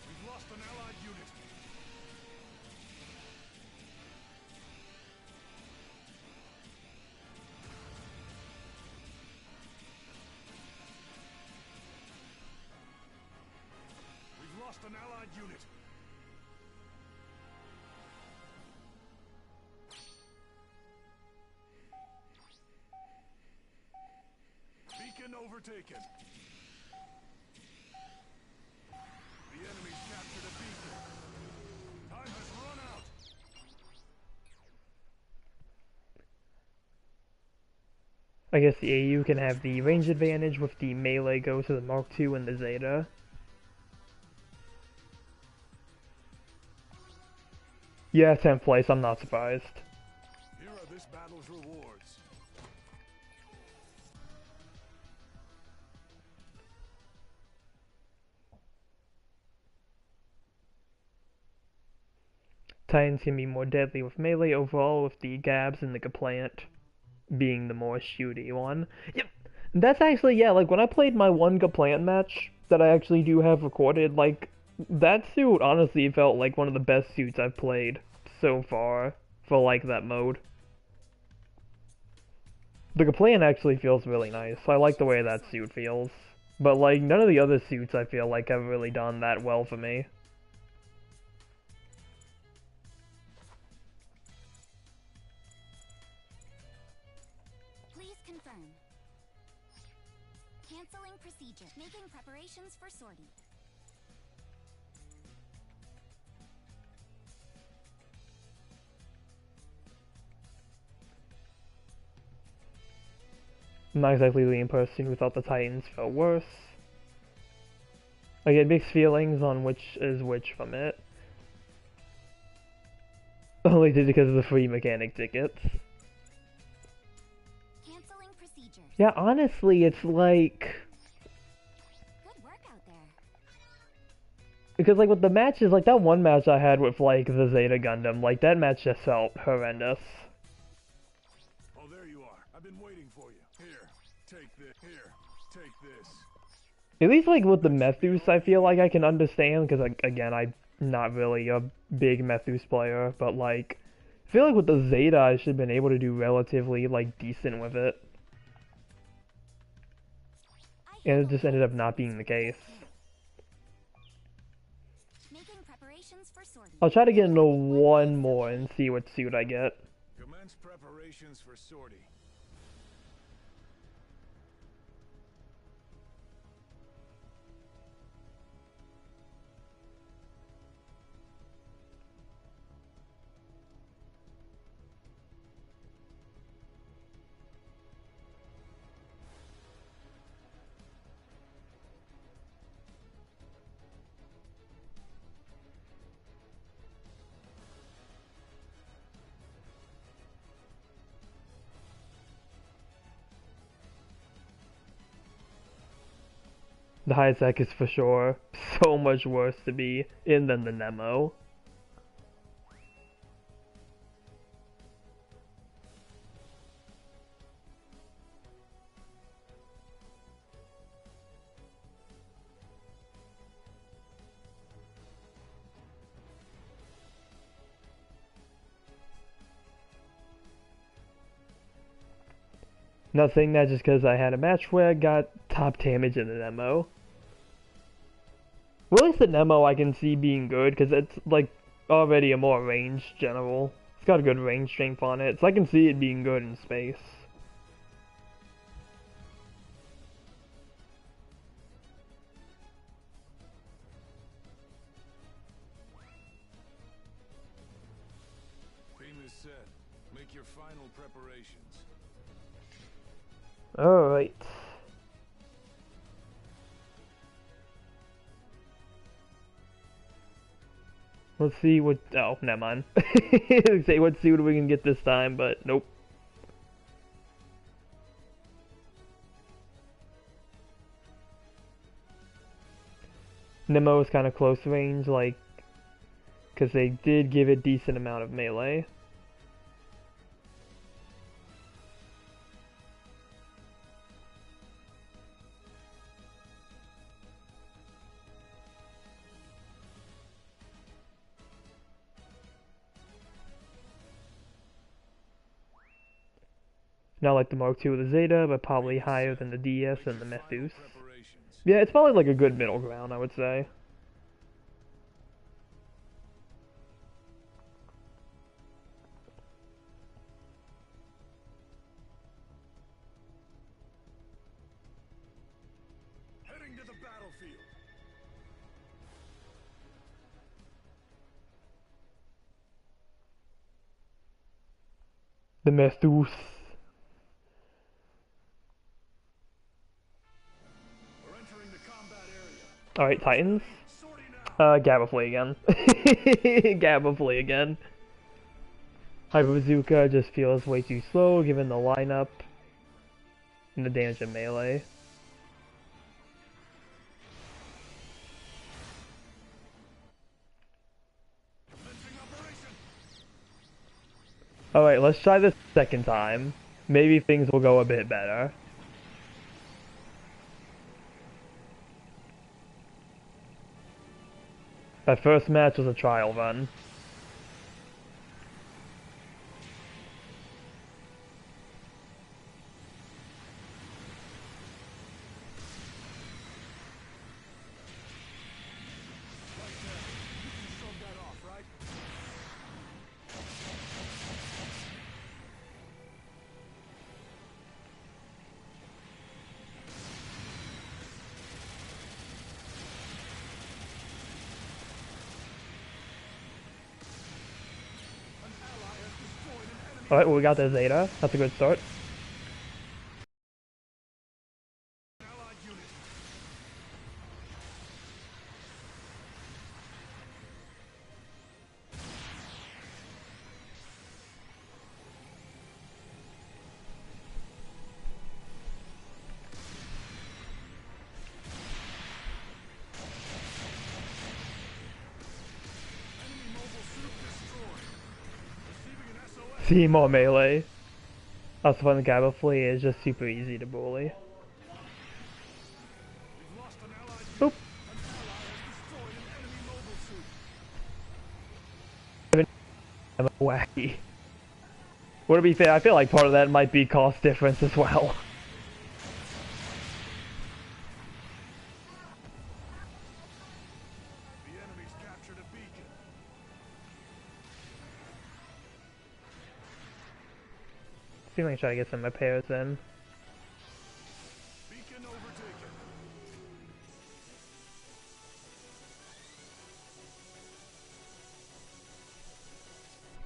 We've lost an allied unit. We've lost an allied unit. Beacon overtaken. The enemy's captured a beacon. Time has run out. I guess the AU can have the range advantage with the melee go to the Mark II and the Zeta. Yeah, 10th place, I'm not surprised. Here are this battle's rewards. Titans can be more deadly with melee overall, with the Gabs and the Gaplant being the more shooty one. Yep, that's actually, yeah, like when I played my one Gaplant match that I actually do have recorded, like, that suit honestly felt like one of the best suits I've played so far for like that mode. The Gaplant actually feels really nice. I like the way that suit feels. But like none of the other suits I feel like have really done that well for me. Please confirm. Canceling procedure. Making preparations for sortie. I'm not exactly the person who thought the Titans felt worse. I get mixed feelings on which is which from it. Only did because of the free mechanic tickets. Canceling procedure. Yeah, honestly, it's like... Good work out there. Because like with the matches, like that one match I had with like the Zeta Gundam, like that match just felt horrendous. Oh, there you are. I've been waiting for you. Here, take this. Here, take this. At least like with the Methus, I feel like I can understand, because like, again, I'm not really a big Methus player, but like, I feel like with the Zeta, I should have been able to do relatively like decent with it. And it just ended up not being the case. Making preparations for sortie. I'll try to get into one more and see what suit I get. Commence preparations for sortie. The Hijack is for sure so much worse to be in than the Nemo. Not saying that just because I had a match where I got top damage in the Nemo. Well, at least the Nemo I can see being good, because it's like already a more ranged general. It's got a good range strength on it, so I can see it being good in space. Team is set. Make your final preparations. Alright. Let's see what... Oh, never mind. Say what suit we can get this time, but nope. Nemo is kind of close range, like... Because they did give it decent amount of melee. Not like the Mark II or the Zeta, but probably higher than the DS and the Methus. Preparations. Yeah, it's probably like a good middle ground, I would say. Heading to the battlefield. The Methus. Alright, Titans. Sortie now. Gabafly again. Gabafly again. Hyper Bazooka just feels way too slow given the lineup and the damage in melee. Commencing operation. Alright, let's try this second time. Maybe things will go a bit better. That first match was a trial run. Right there. You can shrug that off, right? An ally has destroyed an enemy. Alright, well we got the Zeta. That's a good start. Allied unit. Enemy mobile suit destroyed. Receiving an SOS. See more melee. Also fun, the Gabafly is just super easy to bully. We've lost an allied unit. Boop. An ally has destroyed an enemy mobile suit. I'm wacky. Well, to be fair, I feel like part of that might be cost difference as well. The enemy's captured a beacon. See if I can try to get some repairs in. Beacon overtaken.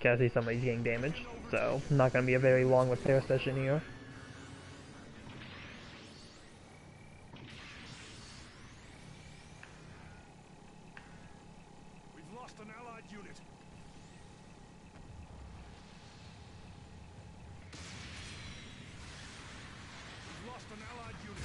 Okay, I see somebody's getting damaged, so not gonna be a very long repair session here. We've lost an allied unit. We've lost an allied unit.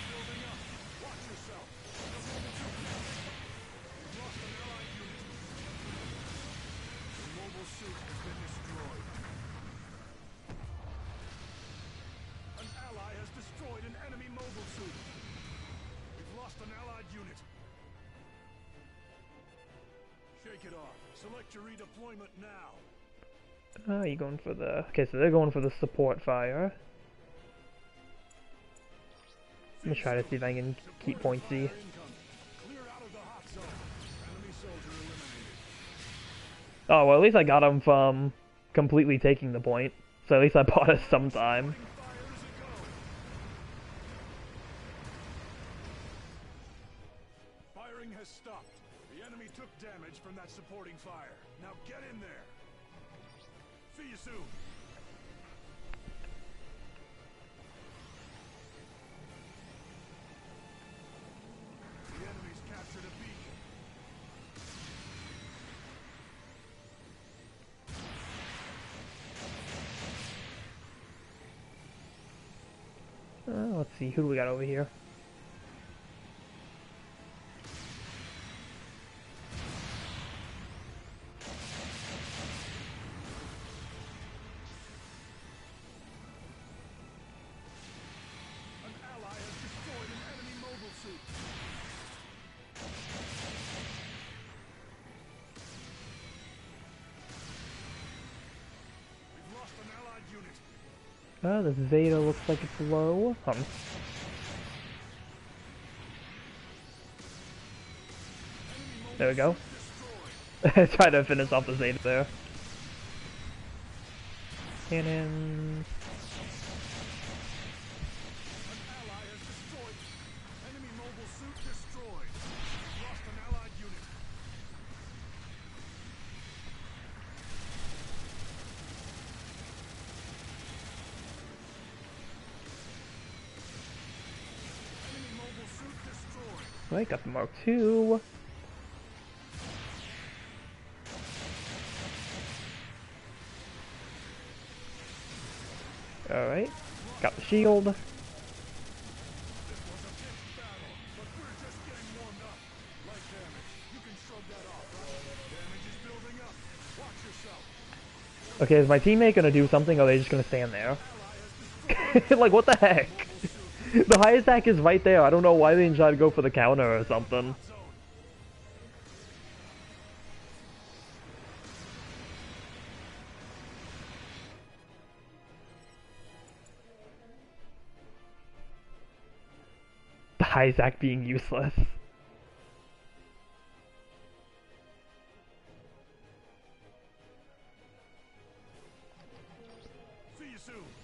Building up. Watch yourself. We've lost an allied unit. The mobile suit has been destroyed. An ally has destroyed an enemy mobile suit. We've lost an allied unit. Shake it off. Select your redeployment now. Oh, you going for the... Okay, so they're going for the support fire. I'm gonna try to see if I can keep point C. Fire incoming. Clear out of the hot zone. Enemy soldier eliminated. Oh, well at least I got him from completely taking the point. So at least I bought us some time. Fire is a go. Firing has stopped. The enemy took damage from that supporting fire. Now get in there. See you soon. The enemy's captured a beacon. Let's see, who do we got over here? An ally has destroyed an enemy mobile suit. We've lost an allied unit. Oh, the Zeta looks like it's low. There we go. Destroyed. Try to finish off the Zeta there. Cannon. An ally has destroyed. Enemy mobile suit destroyed. We've lost an allied unit. Right, got the Mark II. Alright, got the shield. Okay, is my teammate gonna do something or are they just gonna stand there? Like, what the heck? The high attack is right there. I don't know why they didn't try to go for the counter or something. The high attack being useless.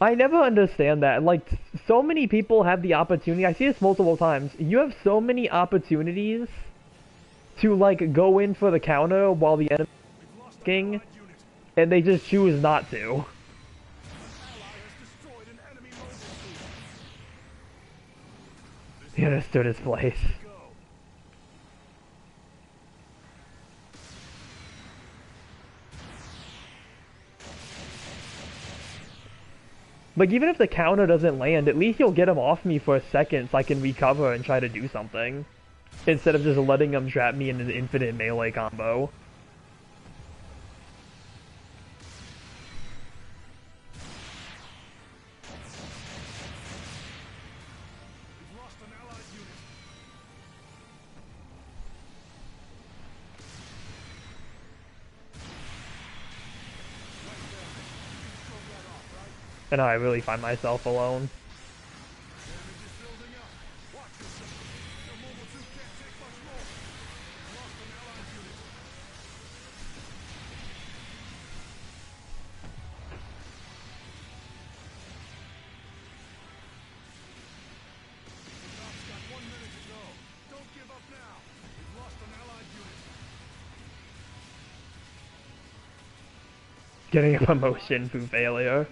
I never understand that. Like, so many people have the opportunity. I see this multiple times. You have so many opportunities to, like, go in for the counter while the enemy is king, and they just choose not to. He understood his place. Like, even if the counter doesn't land, at least you'll get him off me for a second so I can recover and try to do something. Instead of just letting him trap me in an infinite melee combo. And now I really find myself alone. Getting a promotion through failure.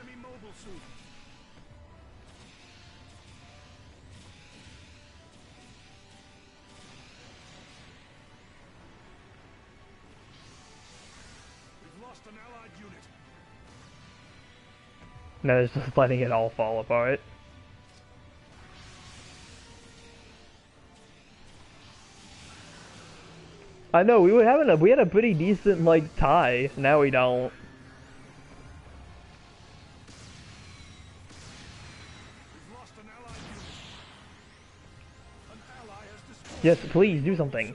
No, it's just letting it all fall apart. I know, we had a pretty decent, like, tie. Now we don't. Yes, please, do something.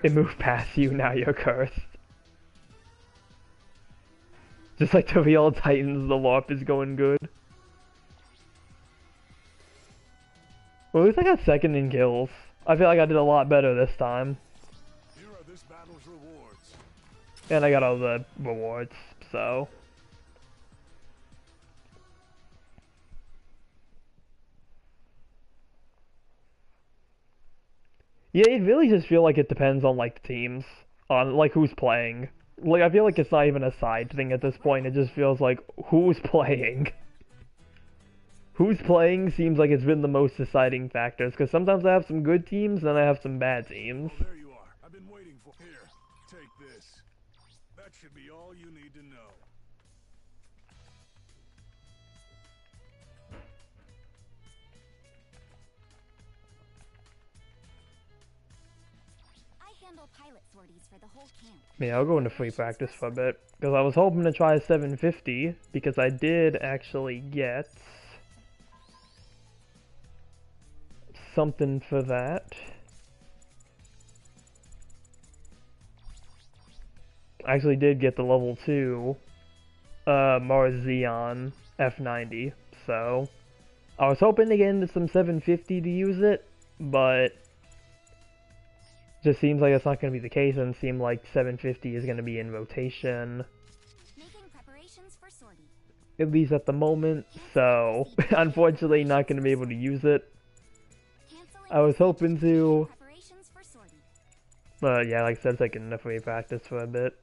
It moved past you, now you're cursed. Just like the real Titans, the LARP is going good. Well, at least I got second in kills. I feel like I did a lot better this time. Here are this battle's rewards. And I got all the rewards, so... Yeah, it really just feels like it depends on, like, the teams. On, like, who's playing. Like, I feel like it's not even a side thing at this point, it just feels like, who's playing? Who's playing seems like it's been the most deciding factors, because sometimes I have some good teams, and I have some bad teams. Oh, there you are. I've been waiting for... Here, take this. That should be all you need to know. I handle pilot sorties for the whole camp. Yeah, I'll go into free practice for a bit, because I was hoping to try 750, because I did actually get... something for that. I actually did get the level 2 Mars Xeon F90, so I was hoping to get into some 750 to use it, but just seems like it's not going to be the case, and it seems like 750 is going to be in rotation. Making preparations for sortie. at least at the moment, so unfortunately not going to be able to use it. Canceling I was hoping making to, preparations for sortie. but yeah, like I said, it's taking enough free practice for a bit.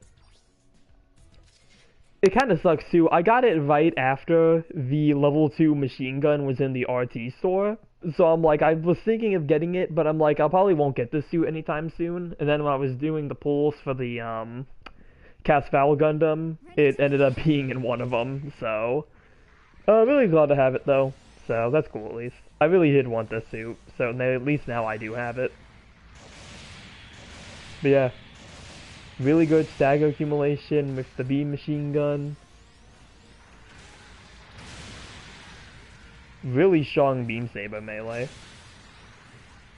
It kind of sucks too. I got it right after the level 2 machine gun was in the RT store. So I'm like, I was thinking of getting it, but I'm like, I probably won't get this suit anytime soon. And then when I was doing the pulls for the Casval Gundam, it ended up being in one of them. So really glad to have it though. So that's cool at least. I really did want this suit, so at least now I do have it. But yeah, really good stagger accumulation with the beam machine gun. Really strong beam saber melee.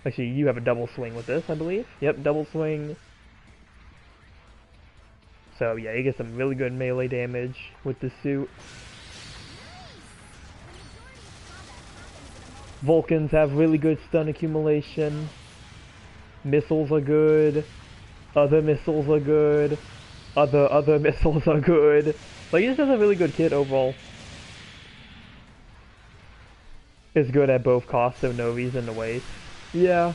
Actually, you have a double swing with this, I believe. Yep, double swing. So yeah, you get some really good melee damage with this suit. Vulcans have really good stun accumulation. Missiles are good. Other missiles are good. Other missiles are good. Like, he just has a really good kit overall. It's good at both costs, so no reason to waste. Yeah.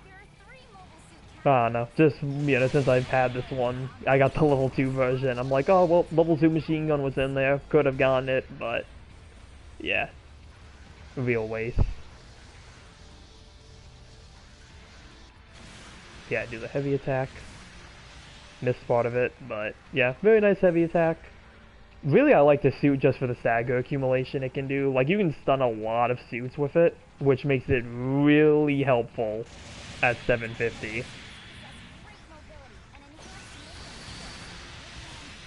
There are 3 mobile suit I don't know, just, you know, since I've had this one, I got the level 2 version, I'm like, oh, well, level 2 machine gun was in there, could have gotten it, but, yeah, real waste. Yeah, do the heavy attack, missed part of it, but, yeah, very nice heavy attack. Really, I like the suit just for the stagger accumulation it can do, like, you can stun a lot of suits with it, which makes it really helpful at 750. great mobility and enhanced movement skills,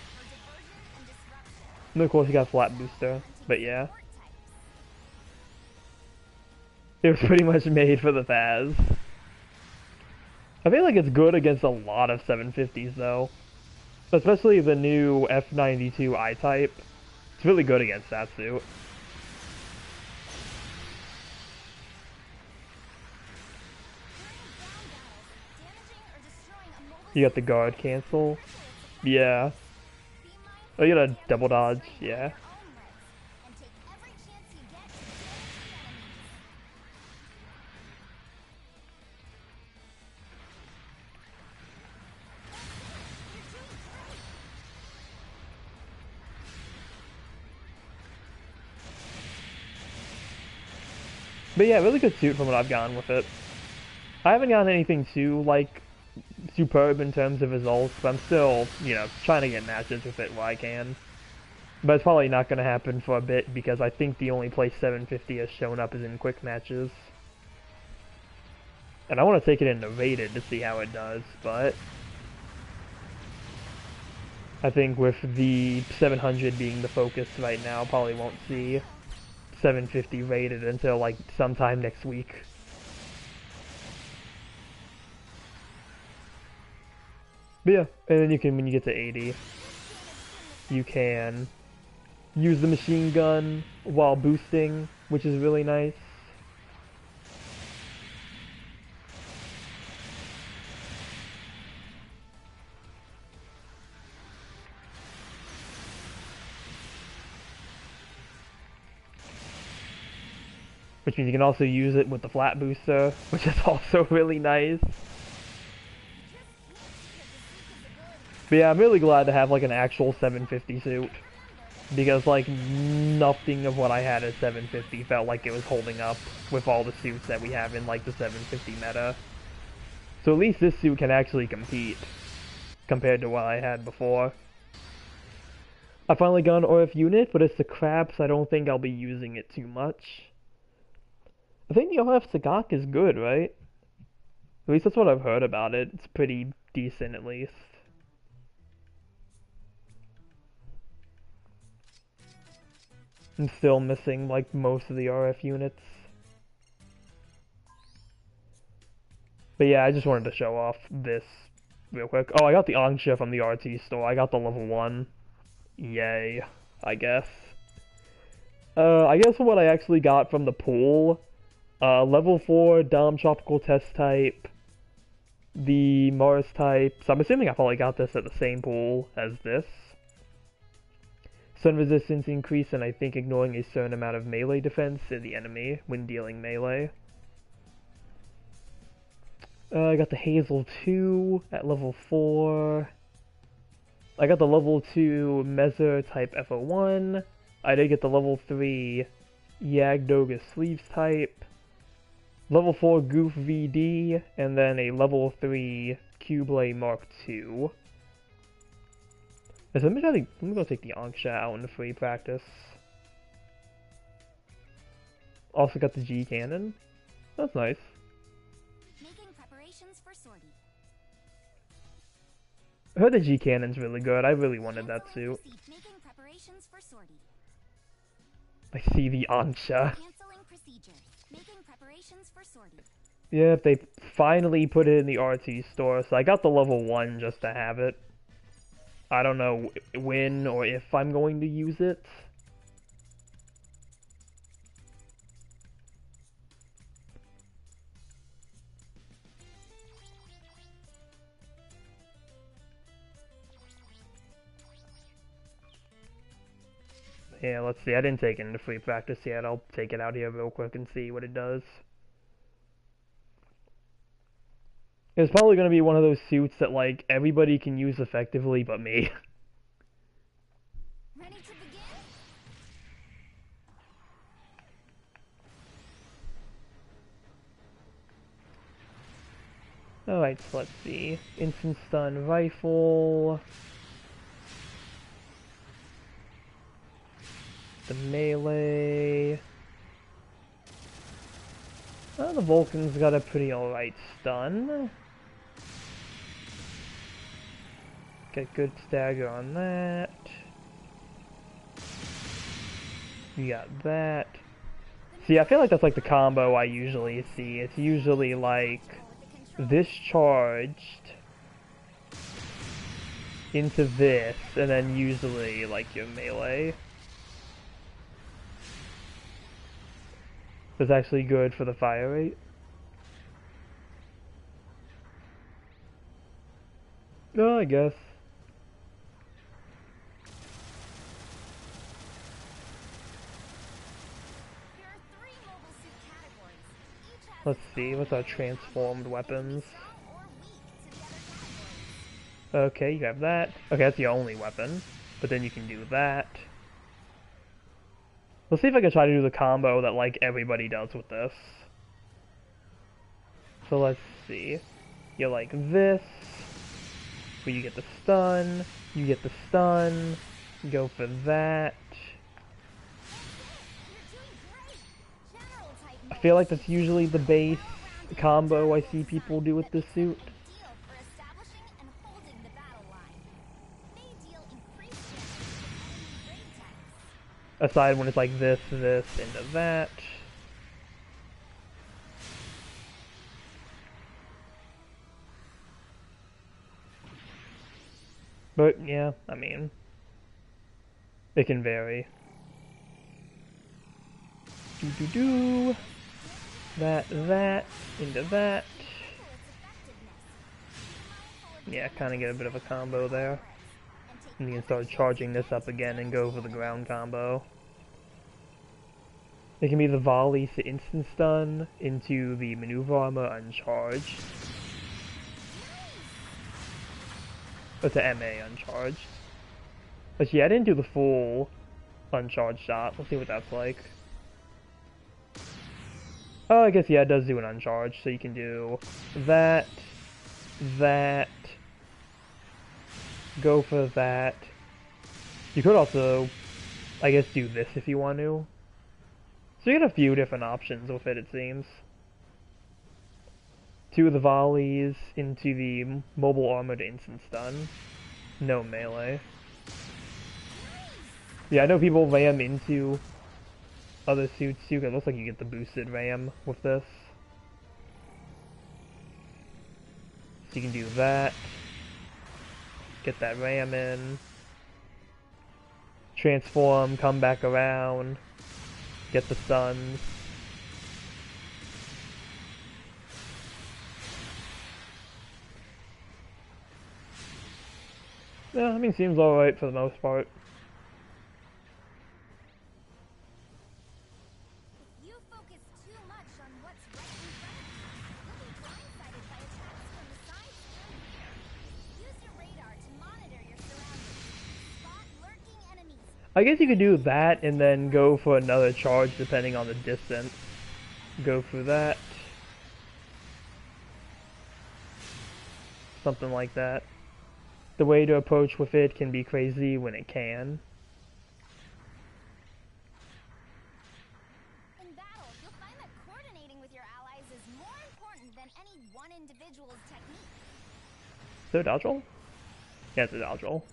making them perfect for diversion and disruption. And of course you got flat booster, but yeah. Support types. It was pretty much made for the Faz. I feel like it's good against a lot of 750s though. Especially the new F92 I-Type. It's really good against that suit. You got the guard cancel. Yeah. Oh, you got a double dodge. Yeah. But yeah, really good suit from what I've gotten with it. I haven't gotten anything too, like, superb in terms of results, but I'm still, you know, trying to get matches with it while I can. But it's probably not going to happen for a bit because I think the only place 750 has shown up is in quick matches. And I want to take it into rated to see how it does, but I think with the 700 being the focus right now, probably won't see 750 rated until like sometime next week. But yeah, and then you can, when you get to 80, you can use the machine gun while boosting, which is really nice. Which means you can also use it with the flat booster, which is also really nice. But yeah, I'm really glad to have like an actual 750 suit. Because like nothing of what I had at 750 felt like it was holding up with all the suits that we have in like the 750 meta. So at least this suit can actually compete compared to what I had before. I finally got an RF unit, but it's the crap, so I don't think I'll be using it too much. I think the RF Sagak is good, right? At least that's what I've heard about it. It's pretty decent at least. I'm still missing like most of the RF units. But yeah, I just wanted to show off this real quick. Oh, I got the Angsha from the RT store. I got the level 1. Yay, I guess. I guess what I actually got from the pool Level 4 Dom Tropical Test type, the Mars type, so I'm assuming I probably got this at the same pool as this. Sun resistance increase, and I think ignoring a certain amount of melee defense in the enemy when dealing melee. I got the Hazel 2 at level 4. I got the level 2 Mezzer type FO1. I did get the level 3 Yagdoga Sleeves type. Level 4 Goof VD, and then a level 3 Cublay Mark II. So let me go take the Anksha out in free practice. Also got the G cannon. That's nice. Making preparations for sortie. I heard the G cannon's really good. I really wanted that suit. Making preparations for sortie. I see the Anksha. Canceling procedure. Making preparations for sortie. Yeah, they finally put it in the RT store, so I got the level 1 just to have it. I don't know when or if I'm going to use it. Yeah, let's see. I didn't take it into free practice yet. I'll take it out here real quick and see what it does. It's probably going to be one of those suits that, like, everybody can use effectively but me. Ready to begin? Alright, so let's see. Instant stun rifle. The melee. The Vulcan's got a pretty alright stun. Get good stagger on that. You got that. See, I feel like that's like the combo I usually see. It's usually like this charged into this, and then usually like your melee. It's actually good for the fire rate. Oh, I guess. There are 3 mobile suit categories. Each has Let's see, what's our transformed weapons? strong or weak to the other categories. Okay, you have that. Okay, that's the only weapon. But then you can do that. Let's see if I can try to do the combo that, like, everybody does with this. So let's see. You like this, where you get the stun, you get the stun, go for that. I feel like that's usually the base combo I see people do with this suit. Aside when it's like this, this, into that. But yeah, I mean, it can vary. Do. That, into that. Yeah, kind of get a bit of a combo there. And you can start charging this up again and go for the ground combo. It can be the volleys to instant stun into the maneuver armor uncharged. Or to MA uncharged. But yeah, I didn't do the full uncharged shot. Let's see what that's like. Oh, I guess yeah, it does do an uncharged, so you can do that, go for that. You could also, I guess, do this if you want to. So you get a few different options with it, it seems. 2 of the volleys into the mobile armor to instant stun. No melee. Yeah, I know people ram into other suits too, 'cause it looks like you get the boosted ram with this. So you can do that. Get that ram in. Transform, come back around. Get the stuns. Yeah, I mean, seems alright for the most part. If you focus too much on what's right in front of you, you'll be blindsided by attacks from the sides and rear. Use your radar to monitor your surroundings. Spot lurking enemies. I guess you could do that and then go for another charge depending on the distance. Go for that. Something like that. The way to approach with it can be crazy when it can. In battle, you'll find that coordinating with your allies is more important than any one individual's technique. Is there a dodge roll? Yeah, it's a dodge roll.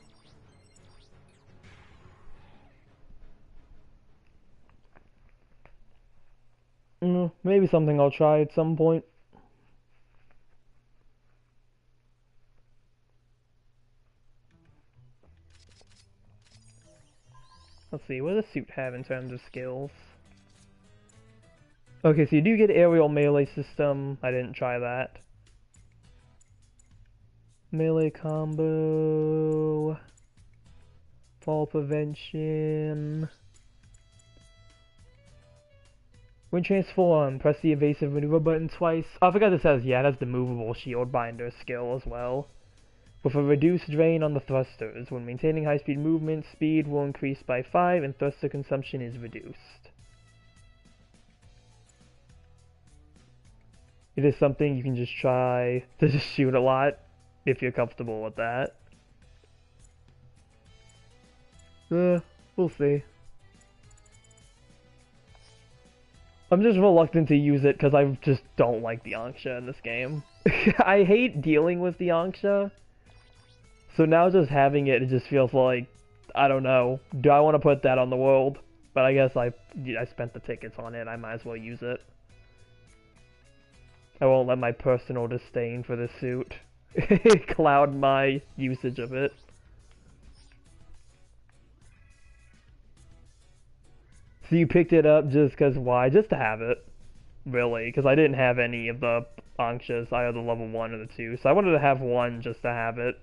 Maybe something I'll try at some point. Let's see, what does the suit have in terms of skills? Okay, so you do get aerial melee system. I didn't try that. Melee combo. Fall prevention. When transformed, press the evasive maneuver button twice. Oh, I forgot this has, yeah, it has the movable shield binder skill as well. With a reduced drain on the thrusters. When maintaining high-speed movement, speed will increase by 5 and thruster consumption is reduced. It is something you can just try to just shoot a lot if you're comfortable with that. We'll see. I'm just reluctant to use it because I just don't like the Anksha in this game. I hate dealing with the Anksha. So now just having it, it just feels like, I don't know, do I want to put that on the world? But I guess I spent the tickets on it, I might as well use it. I won't let my personal disdain for the suit cloud my usage of it. So you picked it up just because why? Just to have it. Really, because I didn't have any of the Ankshas, either the level 1 or the 2. So I wanted to have one just to have it.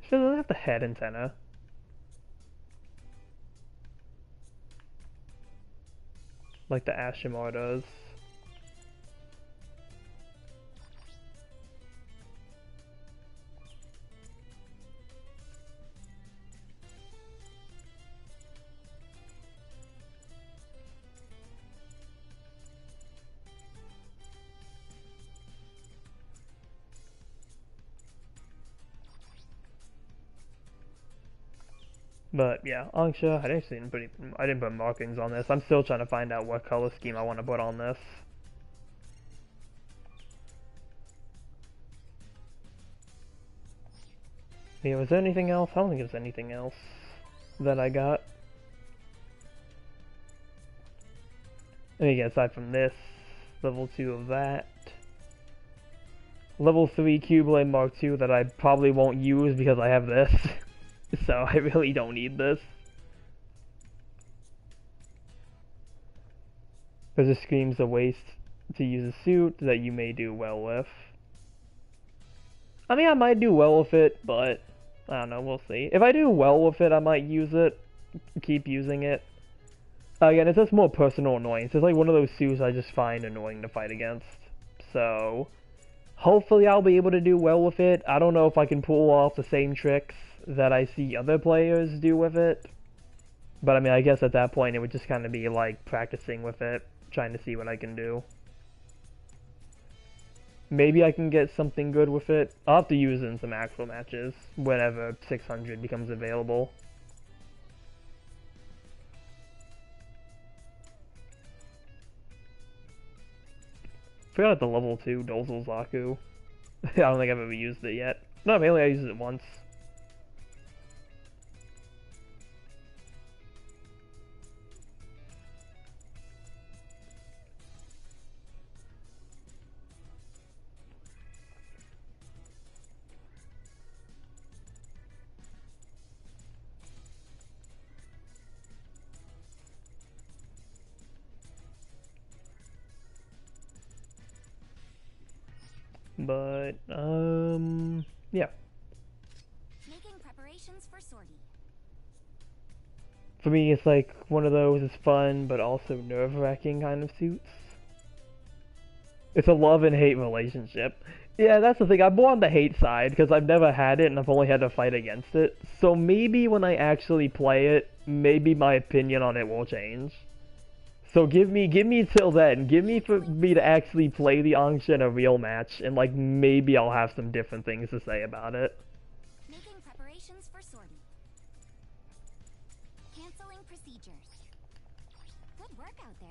Sure, doesn't have the head antenna. Like the Ashimar does. But yeah, Anksha, I didn't put markings on this. I'm still trying to find out what color scheme I want to put on this. Yeah, was there anything else? I don't think there's anything else that I got. I mean, aside from this, level 2 of that. Level 3 Keyblade Mark II that I probably won't use because I have this. So I really don't need this. Because it screams a waste to use a suit that you may do well with. I mean, I might do well with it, but I don't know, we'll see. If I do well with it, I might use it, keep using it. Again, it's just more personal annoyance. It's like one of those suits I just find annoying to fight against. So, hopefully I'll be able to do well with it. I don't know if I can pull off the same tricks that I see other players do with it. But I mean, I guess at that point it would just kind of be like practicing with it, trying to see what I can do. Maybe I can get something good with it. I'll have to use it in some actual matches whenever 600 becomes available. Forgot the level 2 Dozel Zaku. I don't think I've ever used it yet. No, mainly I used it once. But, yeah. Making preparations for sortie. For me, it's like one of those is fun, but also nerve-wracking kind of suits. It's a love and hate relationship. Yeah, that's the thing. I'm more on the hate side because I've never had it and I've only had to fight against it. So maybe when I actually play it, maybe my opinion on it will change. So give me till then. Give me for me to actually play the Angsha in a real match, and like maybe I'll have some different things to say about it. Making preparations for sortie. Canceling procedures. Good work out there.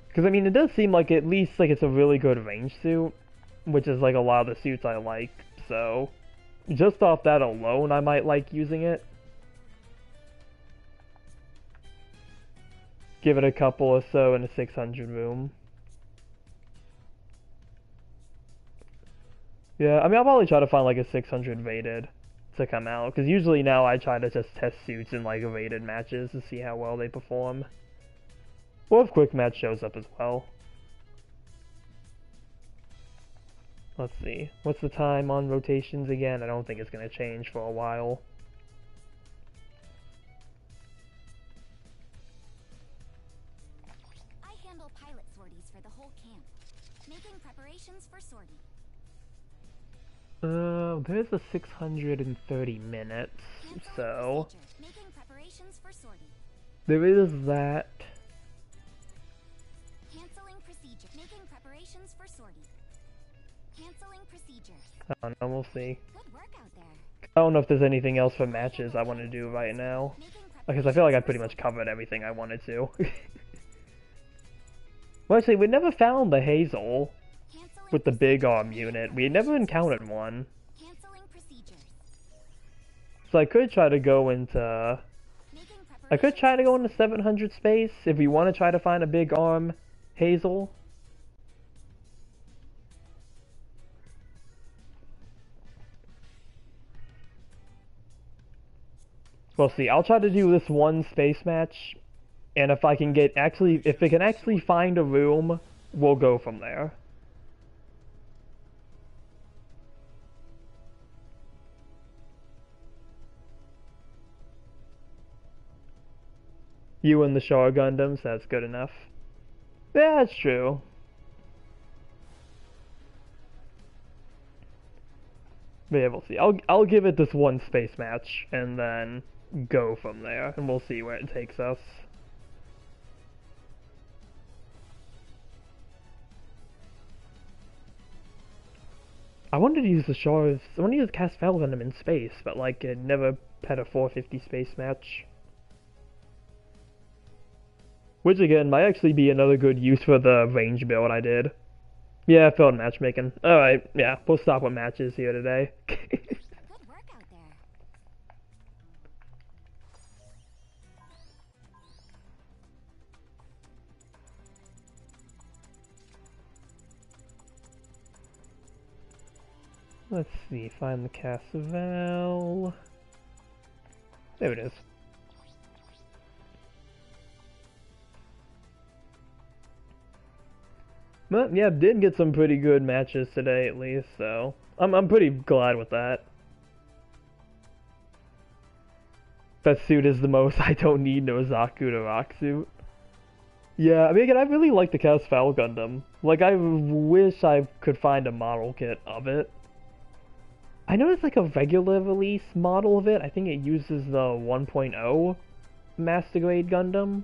Because I mean, it does seem like at least like it's a really good range suit, which is like a lot of the suits I like. So just off that alone, I might like using it. Give it a couple or so in a 600 room. Yeah, I mean, I'll probably try to find like a 600 rated to come out, because usually now I try to just test suits in like rated matches to see how well they perform. Or if quick match shows up as well. Let's see. What's the time on rotations again? I don't think it's going to change for a while. I handle pilot sorties for the whole camp. Making preparations for sortie. There's a 630 minutes, Canceling so procedure. Making preparations for sortie. there is that. Canceling procedure. Making preparations for sortie. Canceling procedures. I don't know, we'll see. Good work out there. I don't know if there's anything else for matches I want to do right now, Making because I feel like I preparations pretty for much sortie. covered everything I wanted to. Well, actually, we never found the Hazel Canceling with the big arm procedures. unit. We never encountered one. Canceling procedures. So I could try to go into... Making I could try to go preparations into 700 space if we want to try to find a big arm Hazel. We'll see. I'll try to do this one space match, and if I can get if we can actually find a room, we'll go from there. You and the Shar Gundams, that's good enough. Yeah, that's true. But yeah, we'll see. I'll give it this one space match, and then go from there, and we'll see where it takes us. I wanted to use the Shars. I wanted to use Casfell Gundam in space, but like it never had a 450 space match. Which again might actually be another good use for the range build I did. Yeah, I failed matchmaking. Alright, yeah, we'll stop with matches here today. Good work out there. Let's see, find the Cassavel. There it is. But yeah, did get some pretty good matches today at least, so I'm pretty glad with that. That suit is the most I don't need no Zaku to rock suit. Yeah, I mean again, I really like the Casfell Gundam. Like I wish I could find a model kit of it. I know it's like a regular release model of it. I think it uses the 1.0 Master Grade Gundam.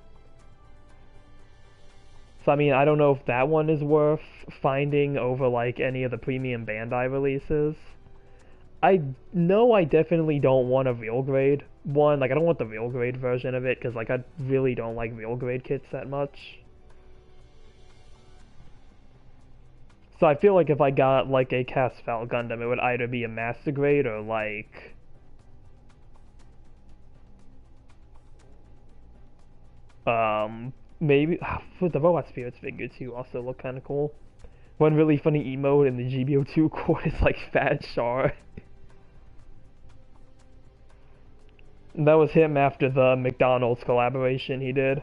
So I mean, I don't know if that one is worth finding over like any of the premium Bandai releases. I know I definitely don't want a real grade one. Like I don't want the real grade version of it because like I really don't like real grade kits that much. So I feel like if I got like a Casfell Gundam, it would either be a Master Grade or like maybe for the Robot Spirits figure too also look kind of cool. One really funny emote in the GBO2 core is like Fat Char. That was him after the McDonald's collaboration he did.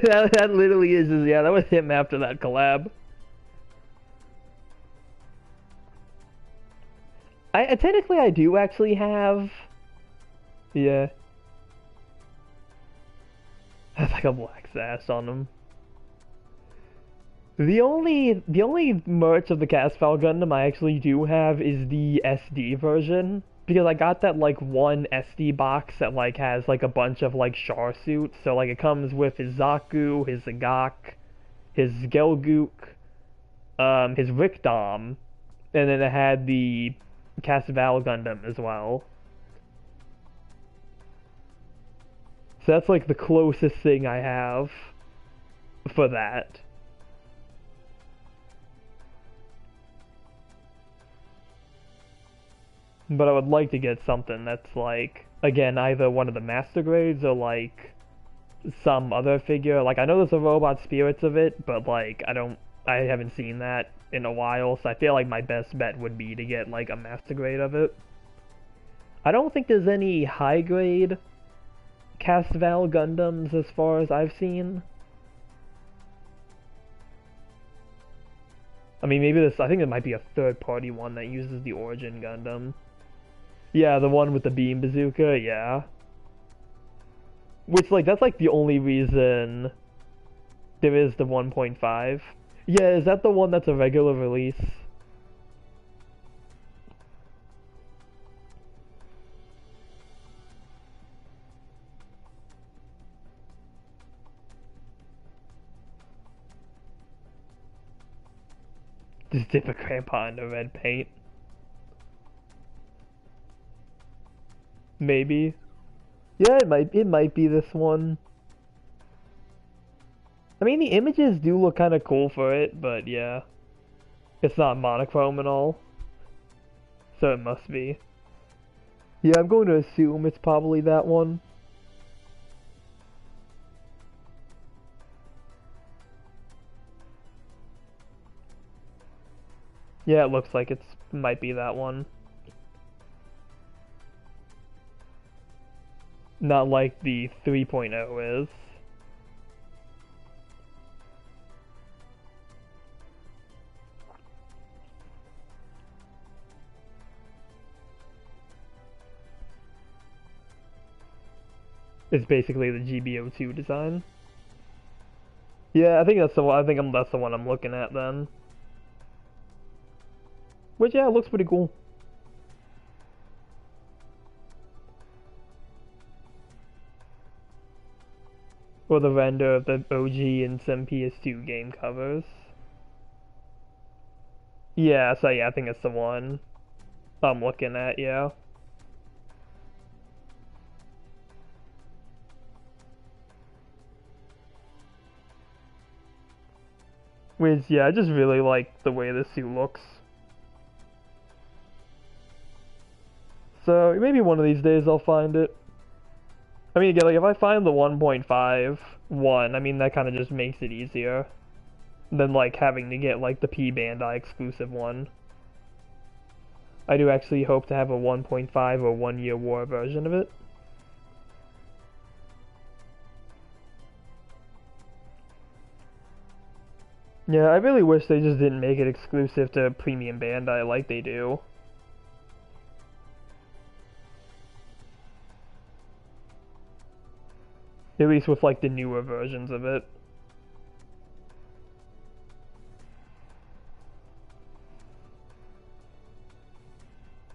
That literally is, yeah, that was him after that collab. Technically I do actually have, yeah. That's like a black sash on him. The only merch of the Casval Gundam I actually do have is the SD version. Because I got that like one SD box that like has like a bunch of like Char suits. So like it comes with his Zaku, his Zagak, his Gelgook, his Rickdom, and then it had the Casval Gundam as well. So that's like the closest thing I have for that. But I would like to get something that's like, again, either one of the master grades or like some other figure. Like I know there's a robot spirits of it, but like I haven't seen that in a while, so I feel like my best bet would be to get like a master grade of it. I don't think there's any high grade Casval Gundams as far as I've seen. I mean, maybe this, I think it might be a third party one that uses the Origin Gundam. Yeah, the one with the beam bazooka, yeah. Which, like, that's like the only reason there is the 1.5. Yeah, is that the one that's a regular release? Just dip a grandpa into red paint. Maybe. Yeah, it might be this one. I mean, the images do look kind of cool for it, but yeah. It's not monochrome at all. So it must be. Yeah, I'm going to assume it's probably that one. Yeah, it looks like it might be that one. Not like the 3.0 is. It's basically the GBO2 design. Yeah, I think that's the one. That's the one I'm looking at then. Which yeah, it looks pretty cool. Or the render of the OG and some PS2 game covers. Yeah, so yeah, I think it's the one I'm looking at. Yeah. Which yeah, I just really like the way this suit looks. So maybe one of these days I'll find it. I mean, again, like if I find the 1.5 one, I mean that kind of just makes it easier than like having to get like the P Bandai exclusive one. I do actually hope to have a 1.5 or 1 Year War version of it. Yeah, I really wish they just didn't make it exclusive to Premium Bandai like they do. At least with like the newer versions of it.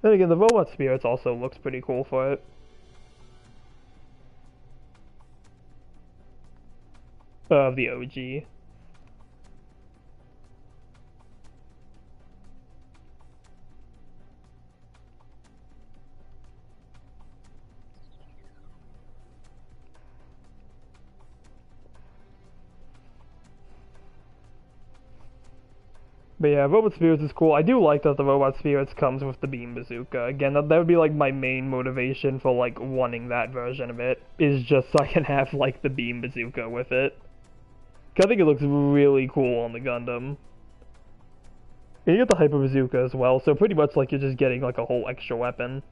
Then again, the Robot Spirits also looks pretty cool for it. Of the OG. But yeah, Robot Spirits is cool. I do like that the Robot Spirits comes with the Beam Bazooka. Again, that would be like my main motivation for like wanting that version of it, is just so I can have like the Beam Bazooka with it. 'Cause I think it looks really cool on the Gundam. And you get the Hyper Bazooka as well, so pretty much like you're just getting like a whole extra weapon.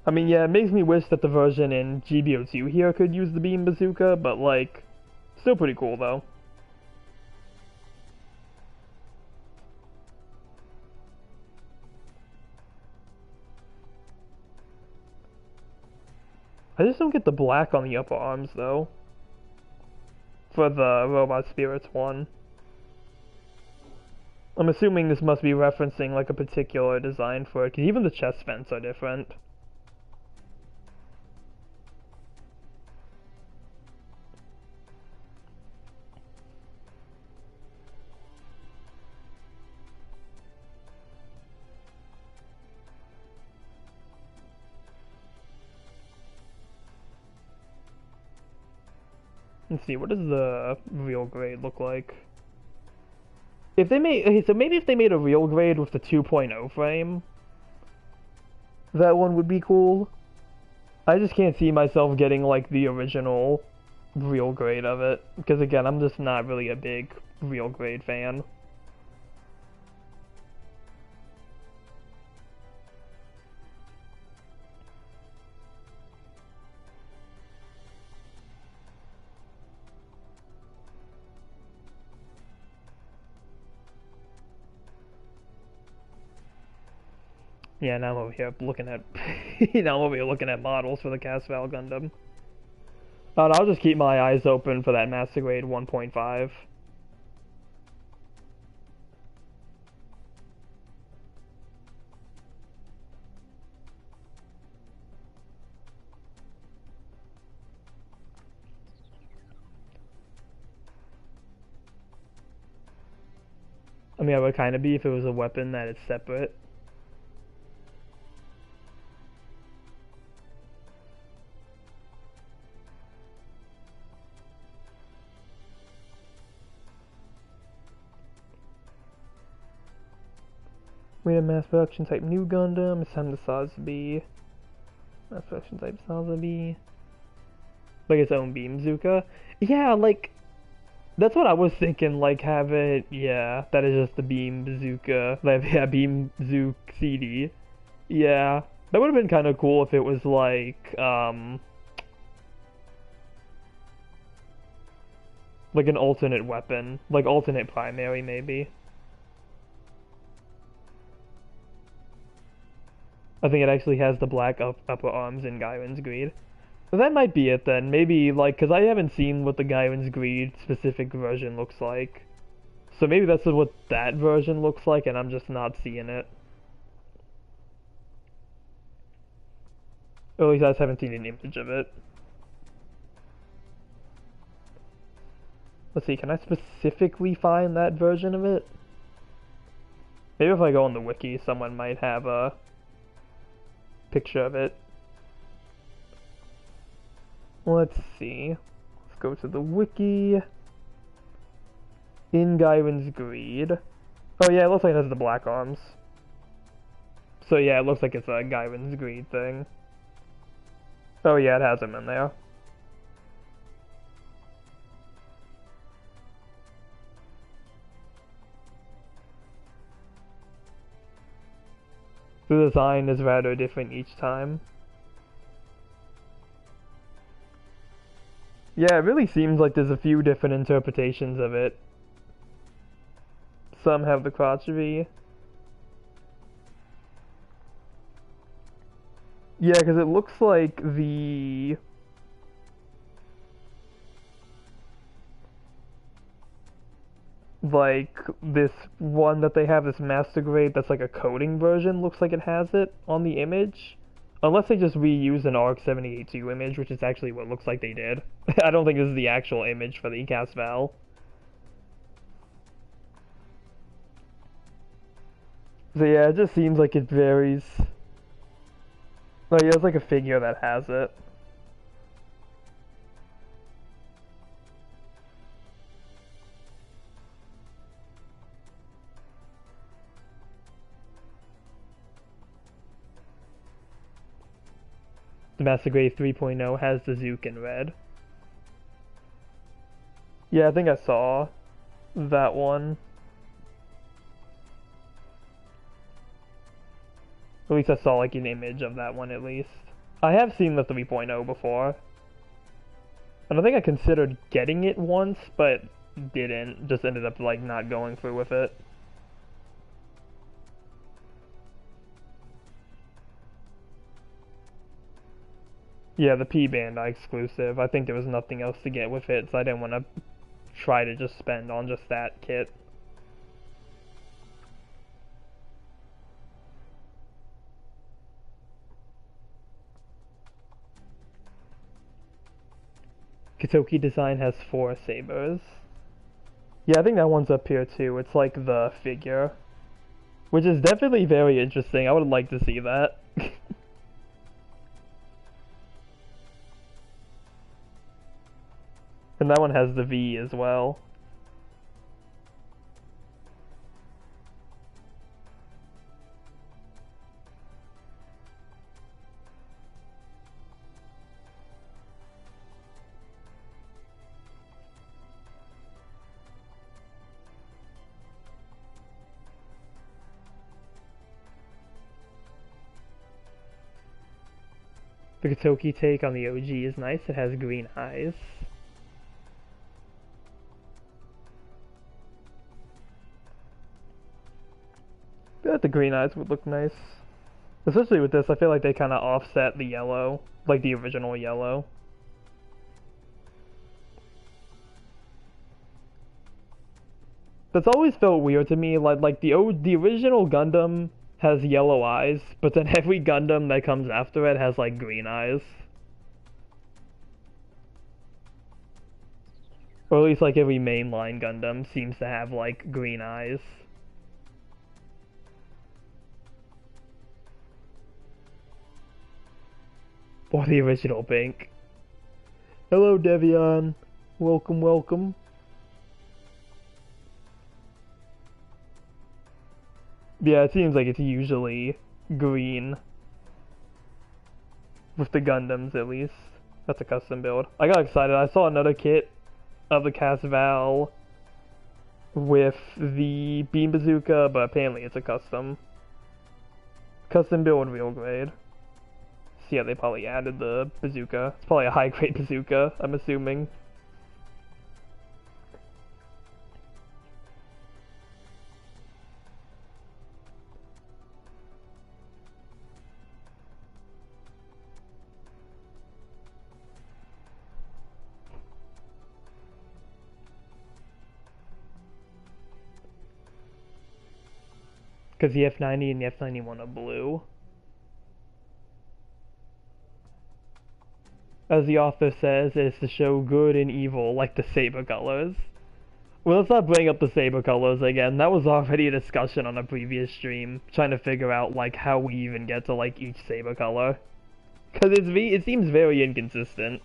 I mean, yeah, it makes me wish that the version in GBO2 here could use the Beam Bazooka, but like, still pretty cool though. I just don't get the black on the upper arms though. For the Robot Spirits one. I'm assuming this must be referencing like a particular design for it, because even the chest vents are different. Let's see, what does the real grade look like? If they made, okay, so maybe if they made a real grade with the 2.0 frame, that one would be cool. I just can't see myself getting like the original real grade of it, because again, I'm just not really a big real grade fan. Yeah, now I'm over here looking at now I'm over here looking at models for the Casval Gundam. And I'll just keep my eyes open for that Master Grade 1.5. I mean, it would kind of be if it was a weapon that is separate. We have mass production type new Gundam. It's time to Sazbi. Mass production type Sazbi. Like its own Beam Bazooka. Yeah, like that's what I was thinking. Like have it. Yeah, that is just the Beam Bazooka. Like yeah, Beam Zook CD. Yeah, that would have been kind of cool if it was like like an alternate weapon, like alternate primary maybe. I think it actually has the black upper arms in Gairen's Greed. So that might be it then. Maybe, like, because I haven't seen what the Gairen's Greed specific version looks like. So maybe that's what that version looks like, and I'm just not seeing it. Or at least I just haven't seen an image of it. Let's see, can I specifically find that version of it? Maybe if I go on the wiki, someone might have a picture of it. Let's see. Let's go to the wiki. In Gairen's Greed. Oh yeah, it looks like it has the black arms. So yeah, it looks like it's a Gairen's Greed thing. Oh yeah, it has him in there. The design is rather different each time. Yeah, it really seems like there's a few different interpretations of it. Some have the crotch V. Yeah, because it looks like the... like, this one that they have, this Master Grade, that's like a coding version, looks like it has it on the image. Unless they just reuse an RX-78-2 image, which is actually what it looks like they did. I don't think this is the actual image for the Casval. So yeah, it just seems like it varies. Like there's like a figure that has it. The Master Grade 3.0 has the Zook in red. Yeah, I think I saw that one. At least I saw like an image of that one at least. I have seen the 3.0 before. And I think I considered getting it once, but didn't. Just ended up like not going through with it. Yeah, the P Bandai exclusive. I think there was nothing else to get with it, so I didn't want to try to just spend on just that kit. Katoki Design has 4 sabers. Yeah, I think that one's up here too. It's like the figure. Which is definitely very interesting. I would like to see that. And that one has the V as well. The Katoki take on the OG is nice. It has green eyes. I feel like the green eyes would look nice. Especially with this, I feel like they kind of offset the yellow, like the original yellow. That's always felt weird to me. Like the original Gundam has yellow eyes, but then every Gundam that comes after it has like green eyes. Or at least like every mainline Gundam seems to have like green eyes. Or the original pink. Hello Devion. Welcome, welcome. Yeah, it seems like it's usually green. With the Gundams at least. That's a custom build. I got excited. I saw another kit of the Casval with the Beam Bazooka, but apparently it's a custom. Custom build real grade. So yeah, they probably added the bazooka. It's probably a high grade bazooka, I'm assuming. Because the F90 and the F91 are blue. As the author says, it's to show good and evil, like the saber colors. Well, let's not bring up the saber colors again. That was already a discussion on a previous stream, trying to figure out like how we even get to like each saber color. Because it seems very inconsistent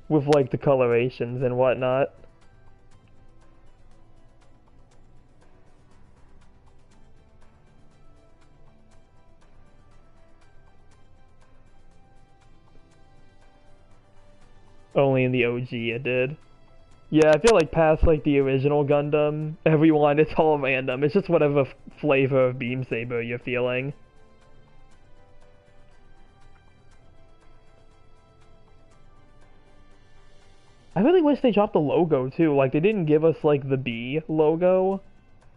with like the colorations and whatnot. Only in the OG it did. Yeah, I feel like past like the original Gundam, everyone, it's all random. It's just whatever flavor of Beam Saber you're feeling. I really wish they dropped the logo too. Like they didn't give us like the B logo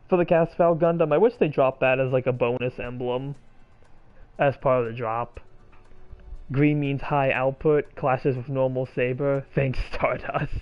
for the Casval Gundam. I wish they dropped that as like a bonus emblem as part of the drop. Green means high output, clashes with normal saber. Thanks Stardust.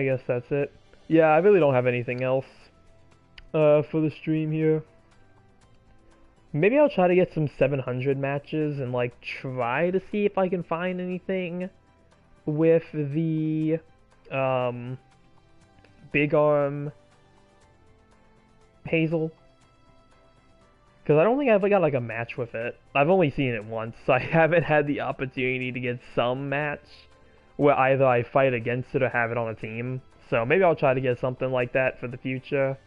I guess that's it. Yeah, I really don't have anything else for the stream here. Maybe I'll try to get some 700 matches and like try to see if I can find anything with the big arm Hazel. Because I don't think I've ever got like a match with it. I've only seen it once, so I haven't had the opportunity to get some match where either I fight against it or have it on a team. So maybe I'll try to get something like that for the future.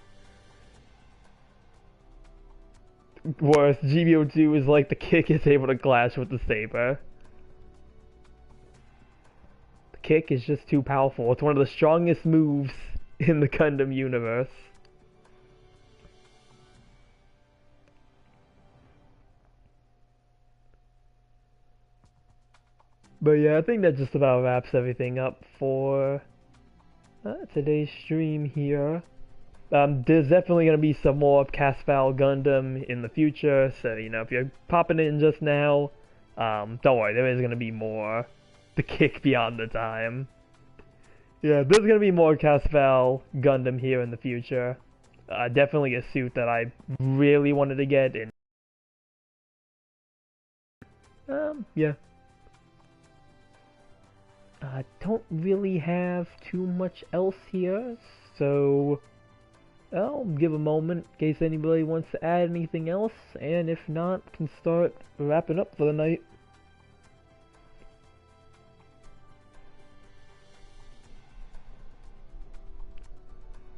Whereas GBO2 is like the kick is able to clash with the saber. The kick is just too powerful. It's one of the strongest moves in the Gundam universe. But yeah, I think that just about wraps everything up for today's stream here. There's definitely going to be some more of Casval Gundam in the future, so, you know, if you're popping in just now, don't worry, there is going to be more to kick beyond the time. Yeah, there's going to be more Casval Gundam here in the future. Definitely a suit that I really wanted to get, and yeah. I don't really have too much else here, so I'll give a moment in case anybody wants to add anything else, and if not, can start wrapping up for the night.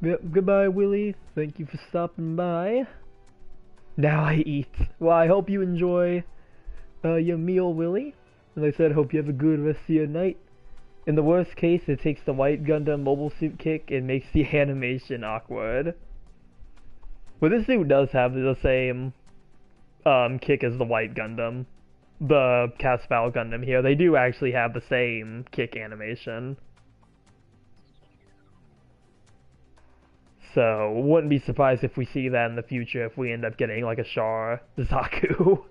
Yep, goodbye Willie, thank you for stopping by. Now I eat. Well, I hope you enjoy your meal, Willie. As I said, hope you have a good rest of your night. In the worst case, it takes the white Gundam mobile suit kick and makes the animation awkward. But this suit does have the same kick as the white Gundam. The Casval Gundam here. They do actually have the same kick animation. So, wouldn't be surprised if we see that in the future if we end up getting like a Char Zaku.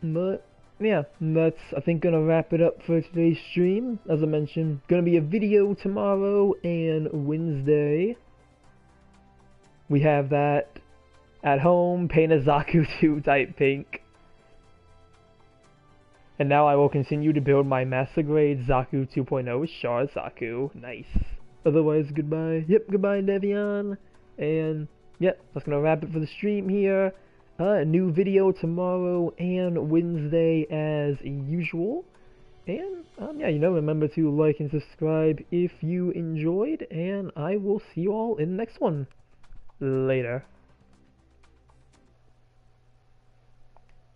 But yeah, that's I think gonna wrap it up for today's stream. As I mentioned, gonna be a video tomorrow and Wednesday. We have that at home, paint a Zaku 2 type pink. And now I will continue to build my Master Grade Zaku 2.0 Char Zaku. Nice. Otherwise, goodbye. Yep, goodbye Nevian. And yep, that's gonna wrap it for the stream here. A new video tomorrow and Wednesday as usual. And yeah, you know, remember to like and subscribe if you enjoyed, and I will see you all in the next one. Later.